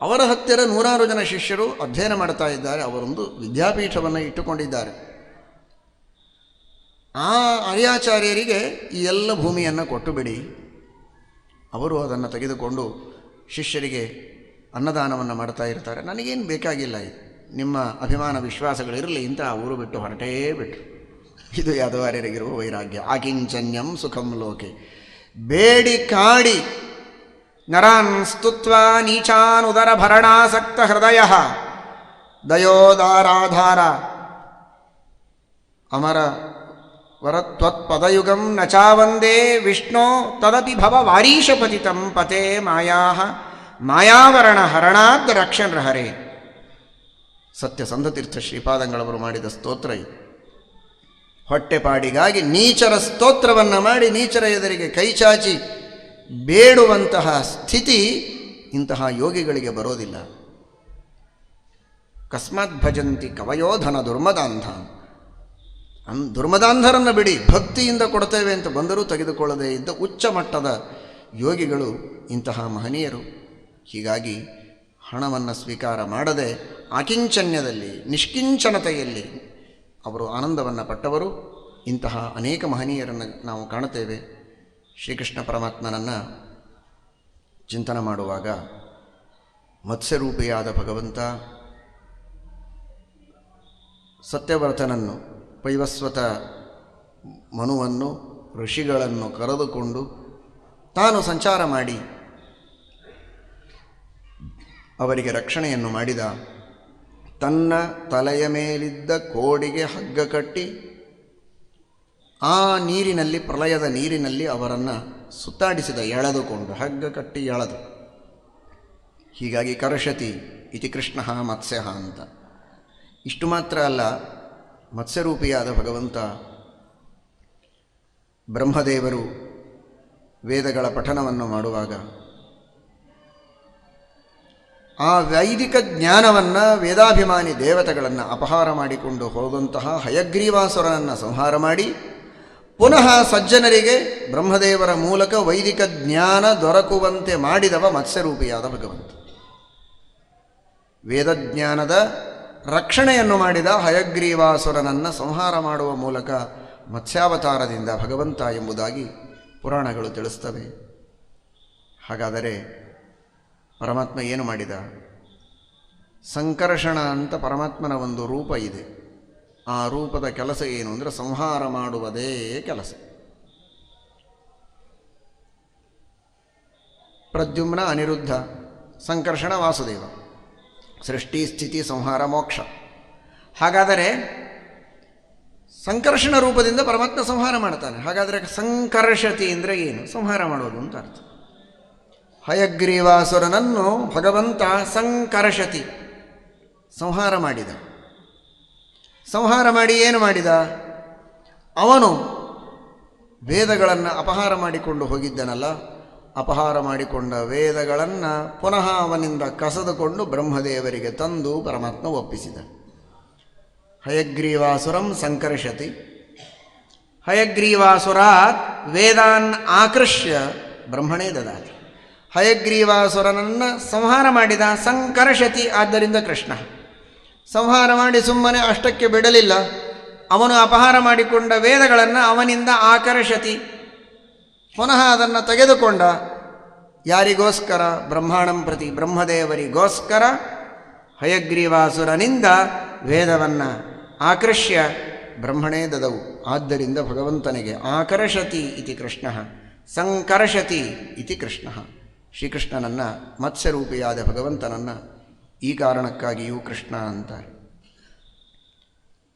A: ಅವರ ಹತ್ತಿರ 100 ಜನ ಶಿಷ್ಯರು ಅಧ್ಯಯನ ಮಾಡ್ತಾ ಇದ್ದಾರೆ. ಅವರೊಂದು ವಿದ್ಯಾಪೀಠವನ್ನು ಇಟ್ಟುಕೊಂಡಿದ್ದಾರೆ. ಆ ಆರ್ಯಾಚಾರ್ಯರಿಗೆ ಈ ಎಲ್ಲ ಭೂಮಿಯನ್ನು ಕೊಟ್ಟು ಬಿಡಿ, ಅವರು ಅದನ್ನು ತೆಗೆದುಕೊಂಡು ಶಿಷ್ಯರಿಗೆ ಅನ್ನದಾನವನ್ನು ಮಾಡ್ತಾ ಇರ್ತಾರೆ. ನನಗೇನು ಬೇಕಾಗಿಲ್ಲ, ಇದು ನಿಮ್ಮ ಅಭಿಮಾನ ವಿಶ್ವಾಸಗಳಿರಲಿ ಅಂತ ಆ ಊರು ಬಿಟ್ಟು ಹೊರಟೇ ಬಿಟ್ರು. ಇದು ಯಾದವಾರ್ಯರಿಗಿರುವ ವೈರಾಗ್ಯ. ಆಕಿಂಚನ್ಯಂ ಸುಖಂ ಲೋಕೆ. ಬೇಡಿ ಕಾಡಿ ನರಾನ್ ಸ್ತುತ್ವಾ ನೀಚಾನ್ ಉದರ ಭರಣಾಸಕ್ತ ಹೃದಯ ದಯೋದಾರಾಧಾರ ಅಮರ ವರತ್ವತ್ಪದಯುಗಂ ನಚಾವಂದೇ ವಿಷ್ಣೋ ತದಪಿ ಭವ ವಾರೀಶಪತಿತಂ ಪತೆ ಮಾಯಾವರಣ ಹರಣಾದ್ ರಕ್ಷನ್ ಹರೇ. ಸತ್ಯಸಂಧತೀರ್ಥ ಶ್ರೀಪಾದಂಗಳವರು ಮಾಡಿದ ಸ್ತೋತ್ರ ಇದು. ಹೊಟ್ಟೆಪಾಡಿಗಾಗಿ ನೀಚರ ಸ್ತೋತ್ರವನ್ನು ಮಾಡಿ ನೀಚರ ಎದುರಿಗೆ ಕೈ ಚಾಚಿ ಬೇಡುವಂತಹ ಸ್ಥಿತಿ ಇಂತಹ ಯೋಗಿಗಳಿಗೆ ಬರೋದಿಲ್ಲ. ಕಸ್ಮಾತ್ ಭಜಂತಿ ಕವಯೋಧನ ದುರ್ಮದಾಂಧ. ದುರ್ಮದಾಂಧರನ್ನು ಬಿಡಿ, ಭಕ್ತಿಯಿಂದ ಕೊಡ್ತೇವೆ ಅಂತ ಬಂದರೂ ತೆಗೆದುಕೊಳ್ಳದೇ ಇದ್ದ ಉಚ್ಚ ಮಟ್ಟದ ಯೋಗಿಗಳು ಇಂತಹ ಮಹನೀಯರು. ಹೀಗಾಗಿ ಹಣವನ್ನು ಸ್ವೀಕಾರ ಮಾಡದೆ ಆಕಿಂಚನ್ಯದಲ್ಲಿ, ನಿಷ್ಕಿಂಚನತೆಯಲ್ಲಿ ಅವರು ಆನಂದವನ್ನು ಪಟ್ಟವರು. ಇಂತಹ ಅನೇಕ ಮಹನೀಯರನ್ನು ನಾವು ಕಾಣುತ್ತೇವೆ. ಶ್ರೀಕೃಷ್ಣ ಪರಮಾತ್ಮನನ್ನು ಚಿಂತನೆ ಮಾಡುವಾಗ ಮತ್ಸ್ಯರೂಪಿಯಾದ ಭಗವಂತ ಸತ್ಯವ್ರತನನ್ನು, ವೈವಸ್ವತ ಮನುವನ್ನು, ಋಷಿಗಳನ್ನು ಕರೆದುಕೊಂಡು ತಾನು ಸಂಚಾರ ಮಾಡಿ ಅವರಿಗೆ ರಕ್ಷಣೆಯನ್ನು ಮಾಡಿದ. ತನ್ನ ತಲೆಯ ಮೇಲಿದ್ದ ಕೋಡಿಗೆ ಹಗ್ಗ ಕಟ್ಟಿ ಆ ನೀರಿನಲ್ಲಿ, ಪ್ರಳಯದ ನೀರಿನಲ್ಲಿ ಅವರನ್ನು ಸುತ್ತಾಡಿಸಿದ, ಎಳೆದುಕೊಂಡು ಹಗ್ಗ ಕಟ್ಟಿ ಎಳೆದು. ಹೀಗಾಗಿ ಕರ್ಷತಿ ಇತಿ ಕೃಷ್ಣ ಮತ್ಸ್ಯ ಅಂತ. ಇಷ್ಟು ಮಾತ್ರ ಅಲ್ಲ, ಮತ್ಸ್ಯರೂಪಿಯಾದ ಭಗವಂತ ಬ್ರಹ್ಮದೇವರು ವೇದಗಳ ಪಠನವನ್ನು ಮಾಡುವಾಗ ಆ ವೈದಿಕ ಜ್ಞಾನವನ್ನು, ವೇದಾಭಿಮಾನಿ ದೇವತೆಗಳನ್ನು ಅಪಹಾರ ಮಾಡಿಕೊಂಡು ಹೋದಂತಹ ಹಯಗ್ರೀವಾಸುರನನ್ನು ಸಂಹಾರ ಮಾಡಿ ಪುನಃ ಸಜ್ಜನರಿಗೆ ಬ್ರಹ್ಮದೇವರ ಮೂಲಕ ವೈದಿಕ ಜ್ಞಾನ ದೊರಕುವಂತೆ ಮಾಡಿದವ ಮತ್ಸ್ಯರೂಪಿಯಾದ ಭಗವಂತ. ವೇದಜ್ಞಾನದ ರಕ್ಷಣೆಯನ್ನು ಮಾಡಿದ ಹಯಗ್ರೀವಾಸುರನನ್ನು ಸಂಹಾರ ಮಾಡುವ ಮೂಲಕ ಮತ್ಸ್ಯಾವತಾರದಿಂದ ಭಗವಂತ ಎಂಬುದಾಗಿ ಪುರಾಣಗಳು ತಿಳಿಸ್ತವೆ. ಹಾಗಾದರೆ ಪರಮಾತ್ಮ ಏನು ಮಾಡಿದ? ಸಂಕರ್ಷಣ ಅಂತ ಪರಮಾತ್ಮನ ಒಂದು ರೂಪ ಇದೆ. ಆ ರೂಪದ ಕೆಲಸ ಏನು ಅಂದರೆ ಸಂಹಾರ ಮಾಡುವುದೇ ಕೆಲಸ. ಪ್ರದ್ಯುಮ್ನ ಅನಿರುದ್ಧ, ಸಂಕರ್ಷಣ ವಾಸುದೇವ, ಸೃಷ್ಟಿ ಸ್ಥಿತಿ ಸಂಹಾರ ಮೋಕ್ಷ. ಹಾಗಾದರೆ ಸಂಕರ್ಷಣ ರೂಪದಿಂದ ಪರಮಾತ್ಮ ಸಂಹಾರ ಮಾಡ್ತಾನೆ. ಹಾಗಾದರೆ ಸಂಕರ್ಷತಿ ಅಂದರೆ ಏನು? ಸಂಹಾರ ಮಾಡೋದು ಅಂತ ಅರ್ಥ. ಹಯಗ್ರೀವಾಸುರನನ್ನು ಭಗವಂತ ಸಂಕರ್ಷತಿ, ಸಂಹಾರ ಮಾಡಿದ. ಸಂಹಾರ ಮಾಡಿ ಏನು ಮಾಡಿದ? ಅವನು ವೇದಗಳನ್ನು ಅಪಹಾರ ಮಾಡಿಕೊಂಡು ಹೋಗಿದ್ದನಲ್ಲ, ಅಪಹಾರ ಮಾಡಿಕೊಂಡ ವೇದಗಳನ್ನು ಪುನಃ ಅವನಿಂದ ಕಸದುಕೊಂಡು ಬ್ರಹ್ಮದೇವರಿಗೆ ತಂದು ಪರಮಾತ್ಮ ಒಪ್ಪಿಸಿದ. ಹಯಗ್ರೀವಾಸುರಂ ಸಂಕರ್ಷತಿ, ಹಯಗ್ರೀವಾಸುರಾತ್ ವೇದಾನ್ ಆಕೃಷ್ಯ ಬ್ರಹ್ಮಣೇ ದದಾತಿ. ಹಯಗ್ರೀವಾಸುರನನ್ನು ಸಂಹಾರ ಮಾಡಿದ, ಸಂಕರ್ಷತಿ, ಆದ್ದರಿಂದ ಕೃಷ್ಣ ಸಂಹಾರ ಮಾಡಿ ಸುಮ್ಮನೆ ಅಷ್ಟಕ್ಕೆ ಬಿಡಲಿಲ್ಲ. ಅವನು ಅಪಹಾರ ಮಾಡಿಕೊಂಡ ವೇದಗಳನ್ನು ಅವನಿಂದ ಆಕರ್ಷತಿ, ಪುನಃ ಅದನ್ನು ತೆಗೆದುಕೊಂಡ. ಯಾರಿಗೋಸ್ಕರ? ಬ್ರಹ್ಮಾಣಂ ಪ್ರತಿ, ಬ್ರಹ್ಮದೇವರಿಗೋಸ್ಕರ ಹಯಗ್ರೀವಾಸುರನಿಂದ ವೇದವನ್ನು ಆಕರ್ಷ್ಯ ಬ್ರಹ್ಮಣೇ ದದವು. ಆದ್ದರಿಂದ ಭಗವಂತನಿಗೆ ಆಕರ್ಷತಿ ಇತಿ ಕೃಷ್ಣ, ಸಂಕರ್ಷತಿ ಇತಿ ಕೃಷ್ಣ. ಶ್ರೀಕೃಷ್ಣನನ್ನು, ಮತ್ಸ್ಯರೂಪಿಯಾದ ಭಗವಂತನನ್ನು ಈ ಕಾರಣಕ್ಕಾಗಿಯೂ ಕೃಷ್ಣ ಅಂತಾರೆ.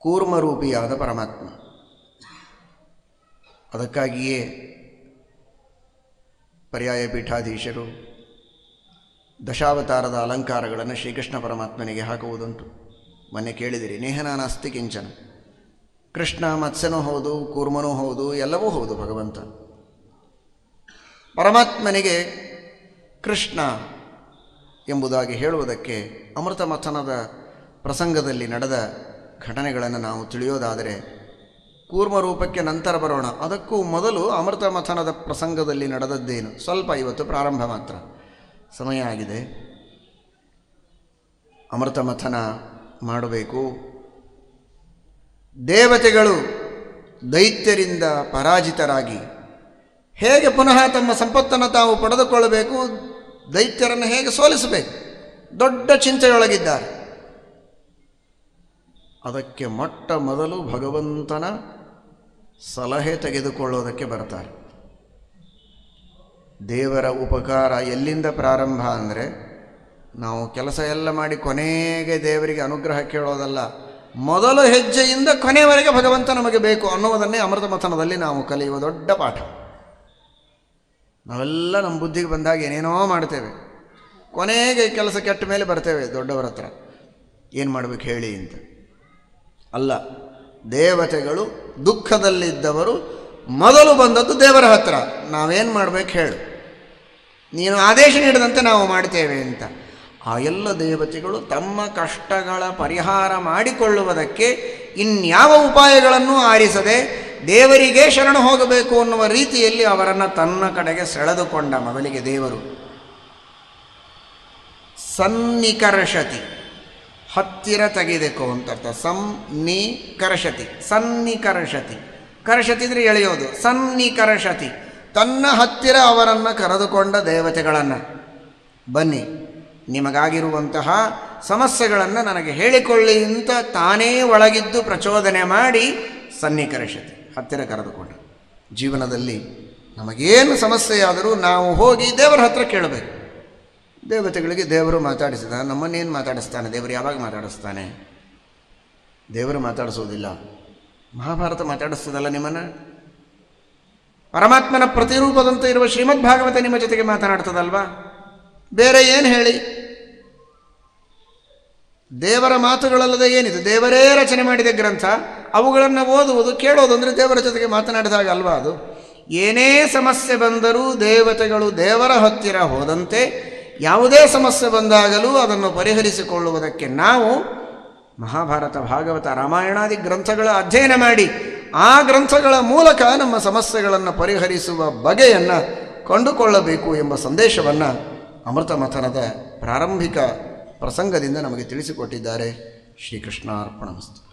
A: ಕೂರ್ಮರೂಪಿಯಾದ ಪರಮಾತ್ಮ. ಅದಕ್ಕಾಗಿಯೇ ಪರ್ಯಾಯ ಪೀಠಾಧೀಶರು ದಶಾವತಾರದ ಅಲಂಕಾರಗಳನ್ನು ಶ್ರೀಕೃಷ್ಣ ಪರಮಾತ್ಮನಿಗೆ ಹಾಕುವುದುಂಟು. ಮೊನ್ನೆ ಕೇಳಿದಿರಿ, ನೇಹನಾನಾಸ್ತಿ ಕಿಂಚನ. ಕೃಷ್ಣ ಮತ್ಸ್ಯನೂ ಹೌದು, ಕೂರ್ಮನೂ ಹೌದು, ಎಲ್ಲವೂ ಹೌದು ಭಗವಂತ. ಪರಮಾತ್ಮನಿಗೆ ಕೃಷ್ಣ ಎಂಬುದಾಗಿ ಹೇಳುವುದಕ್ಕೆ ಅಮೃತ ಮಥನದ ಪ್ರಸಂಗದಲ್ಲಿ ನಡೆದ ಘಟನೆಗಳನ್ನು ನಾವು ತಿಳಿಯೋದಾದರೆ, ಕೂರ್ಮರೂಪಕ್ಕೆ ನಂತರ ಬರೋಣ. ಅದಕ್ಕೂ ಮೊದಲು ಅಮೃತ ಮಥನದ ಪ್ರಸಂಗದಲ್ಲಿ ನಡೆದದ್ದೇನು ಸ್ವಲ್ಪ ಇವತ್ತು ಪ್ರಾರಂಭ ಮಾತ್ರ, ಸಮಯ ಆಗಿದೆ. ಅಮೃತ ಮಥನ ಮಾಡಬೇಕು. ದೇವತೆಗಳು ದೈತ್ಯರಿಂದ ಪರಾಜಿತರಾಗಿ ಹೇಗೆ ಪುನಃ ತಮ್ಮ ಸಂಪತ್ತನ್ನು ತಾವು ಪಡೆದುಕೊಳ್ಳಬೇಕು, ದೈತ್ಯರನ್ನು ಹೇಗೆ ಸೋಲಿಸಬೇಕು, ದೊಡ್ಡ ಚಿಂತೆಯೊಳಗಿದ್ದಾರೆ. ಅದಕ್ಕೆ ಮೊಟ್ಟ ಮೊದಲು ಭಗವಂತನ ಸಲಹೆ ತೆಗೆದುಕೊಳ್ಳೋದಕ್ಕೆ ಬರ್ತಾರೆ. ದೇವರ ಉಪಕಾರ ಎಲ್ಲಿಂದ ಪ್ರಾರಂಭ ಅಂದರೆ, ನಾವು ಕೆಲಸ ಎಲ್ಲ ಮಾಡಿ ಕೊನೆಗೆ ದೇವರಿಗೆ ಅನುಗ್ರಹ ಕೇಳೋದಲ್ಲ, ಮೊದಲ ಹೆಜ್ಜೆಯಿಂದ ಕೊನೆಯವರೆಗೆ ಭಗವಂತ ನಮಗೆ ಬೇಕು ಅನ್ನುವುದನ್ನೇ ಅಮೃತ ಮಥನದಲ್ಲಿ ನಾವು ಕಲಿಯುವ ದೊಡ್ಡ ಪಾಠ. ನಾವೆಲ್ಲ ನಮ್ಮ ಬುದ್ಧಿಗೆ ಬಂದಾಗ ಏನೇನೋ ಮಾಡ್ತೇವೆ, ಕೊನೆಗೆ ಕೆಲಸ ಕೆಟ್ಟ ಮೇಲೆ ಬರ್ತೇವೆ ದೊಡ್ಡವರ ಹತ್ರ, ಏನು ಮಾಡಬೇಕು ಹೇಳಿ ಅಂತ. ಅಲ್ಲ, ದೇವತೆಗಳು ದುಃಖದಲ್ಲಿದ್ದವರು ಮೊದಲು ಬಂದದ್ದು ದೇವರ ಹತ್ರ. ನಾವೇನು ಮಾಡಬೇಕು ಹೇಳು, ನೀನು ಆದೇಶ ನೀಡಿದಂತೆ ನಾವು ಮಾಡ್ತೇವೆ ಅಂತ. ಆ ಎಲ್ಲ ದೇವತೆಗಳು ತಮ್ಮ ಕಷ್ಟಗಳ ಪರಿಹಾರ ಮಾಡಿಕೊಳ್ಳುವುದಕ್ಕೆ ಇನ್ಯಾವ ಉಪಾಯಗಳನ್ನು ಆರಿಸದೆ ದೇವರಿಗೆ ಶರಣು ಹೋಗಬೇಕು ಅನ್ನುವ ರೀತಿಯಲ್ಲಿ ಅವರನ್ನು ತನ್ನ ಕಡೆಗೆ ಸೆಳೆದುಕೊಂಡ ಮೊದಲಿಗೆ ದೇವರು. ಸನ್ನಿಕರ್ಷತಿ, ಹತ್ತಿರ ತೆಗೆದೆಕೋ ಅಂತ ಅರ್ಥ. ಸನ್ನಿಕರ್ಷತಿ, ಸನ್ನಿಕರ್ಷತಿ, ಕರ್ಷತಿ ಅಂದರೆ ಎಳೆಯೋದು. ಸನ್ನಿಕರ್ಷತಿ, ತನ್ನ ಹತ್ತಿರ ಅವರನ್ನು ಕರೆದುಕೊಂಡ ದೇವತೆಗಳನ್ನು, ಬನ್ನಿ ನಿಮಗಾಗಿರುವಂತಹ ಸಮಸ್ಯೆಗಳನ್ನು ನನಗೆ ಹೇಳಿಕೊಳ್ಳಿ ಅಂತ ತಾನೇ ಒಳಗಿದ್ದು ಪ್ರಚೋದನೆ ಮಾಡಿ ಸನ್ನಿಕರ್ಷತಿ, ಹತ್ತಿರ ಕರೆದುಕೊಂಡ. ಜೀವನದಲ್ಲಿ ನಮಗೇನು ಸಮಸ್ಯೆಯಾದರೂ ನಾವು ಹೋಗಿ ದೇವರ ಹತ್ರ ಕೇಳಬೇಕು. ದೇವತೆಗಳಿಗೆ ದೇವರು ಮಾತಾಡಿಸಿದ, ನಮ್ಮನ್ನೇನು ಮಾತಾಡಿಸ್ತಾನೆ ದೇವರು? ಯಾವಾಗ ಮಾತಾಡಿಸ್ತಾನೆ? ದೇವರು ಮಾತಾಡಿಸೋದಿಲ್ಲ. ಮಹಾಭಾರತ ಮಾತಾಡಿಸ್ತದಲ್ಲ ನಿಮ್ಮನ್ನು. ಪರಮಾತ್ಮನ ಪ್ರತಿರೂಪದಂತೆ ಇರುವ ಶ್ರೀಮದ್ ಭಾಗವತ ನಿಮ್ಮ ಜೊತೆಗೆ ಮಾತನಾಡ್ತದಲ್ವಾ? ಬೇರೆ ಏನು ಹೇಳಿ? ದೇವರ ಮಾತುಗಳಲ್ಲದೆ ಏನಿದೆ? ದೇವರೇ ರಚನೆ ಮಾಡಿದ ಗ್ರಂಥ, ಅವುಗಳನ್ನು ಓದುವುದು ಕೇಳೋದು ಅಂದರೆ ದೇವರ ಜೊತೆಗೆ ಮಾತನಾಡಿದಾಗ ಅಲ್ವಾ ಅದು? ಏನೇ ಸಮಸ್ಯೆ ಬಂದರೂ ದೇವತೆಗಳು ದೇವರ ಹತ್ತಿರ ಹೋದಂತೆ ಯಾವುದೇ ಸಮಸ್ಯೆ ಬಂದಾಗಲೂ ಅದನ್ನು ಪರಿಹರಿಸಿಕೊಳ್ಳುವುದಕ್ಕೆ ನಾವು ಮಹಾಭಾರತ, ಭಾಗವತ, ರಾಮಾಯಣಾದಿ ಗ್ರಂಥಗಳ ಅಧ್ಯಯನ ಮಾಡಿ ಆ ಗ್ರಂಥಗಳ ಮೂಲಕ ನಮ್ಮ ಸಮಸ್ಯೆಗಳನ್ನು ಪರಿಹರಿಸುವ ಬಗೆಯನ್ನು ಕಂಡುಕೊಳ್ಳಬೇಕು ಎಂಬ ಸಂದೇಶವನ್ನು ಅಮೃತ ಮಥನದ ಪ್ರಾರಂಭಿಕ ಪ್ರಸಂಗದಿಂದ ನಮಗೆ ತಿಳಿಸಿಕೊಟ್ಟಿದ್ದಾರೆ. ಶ್ರೀಕೃಷ್ಣಾರ್ಪಣಮಸ್ತು.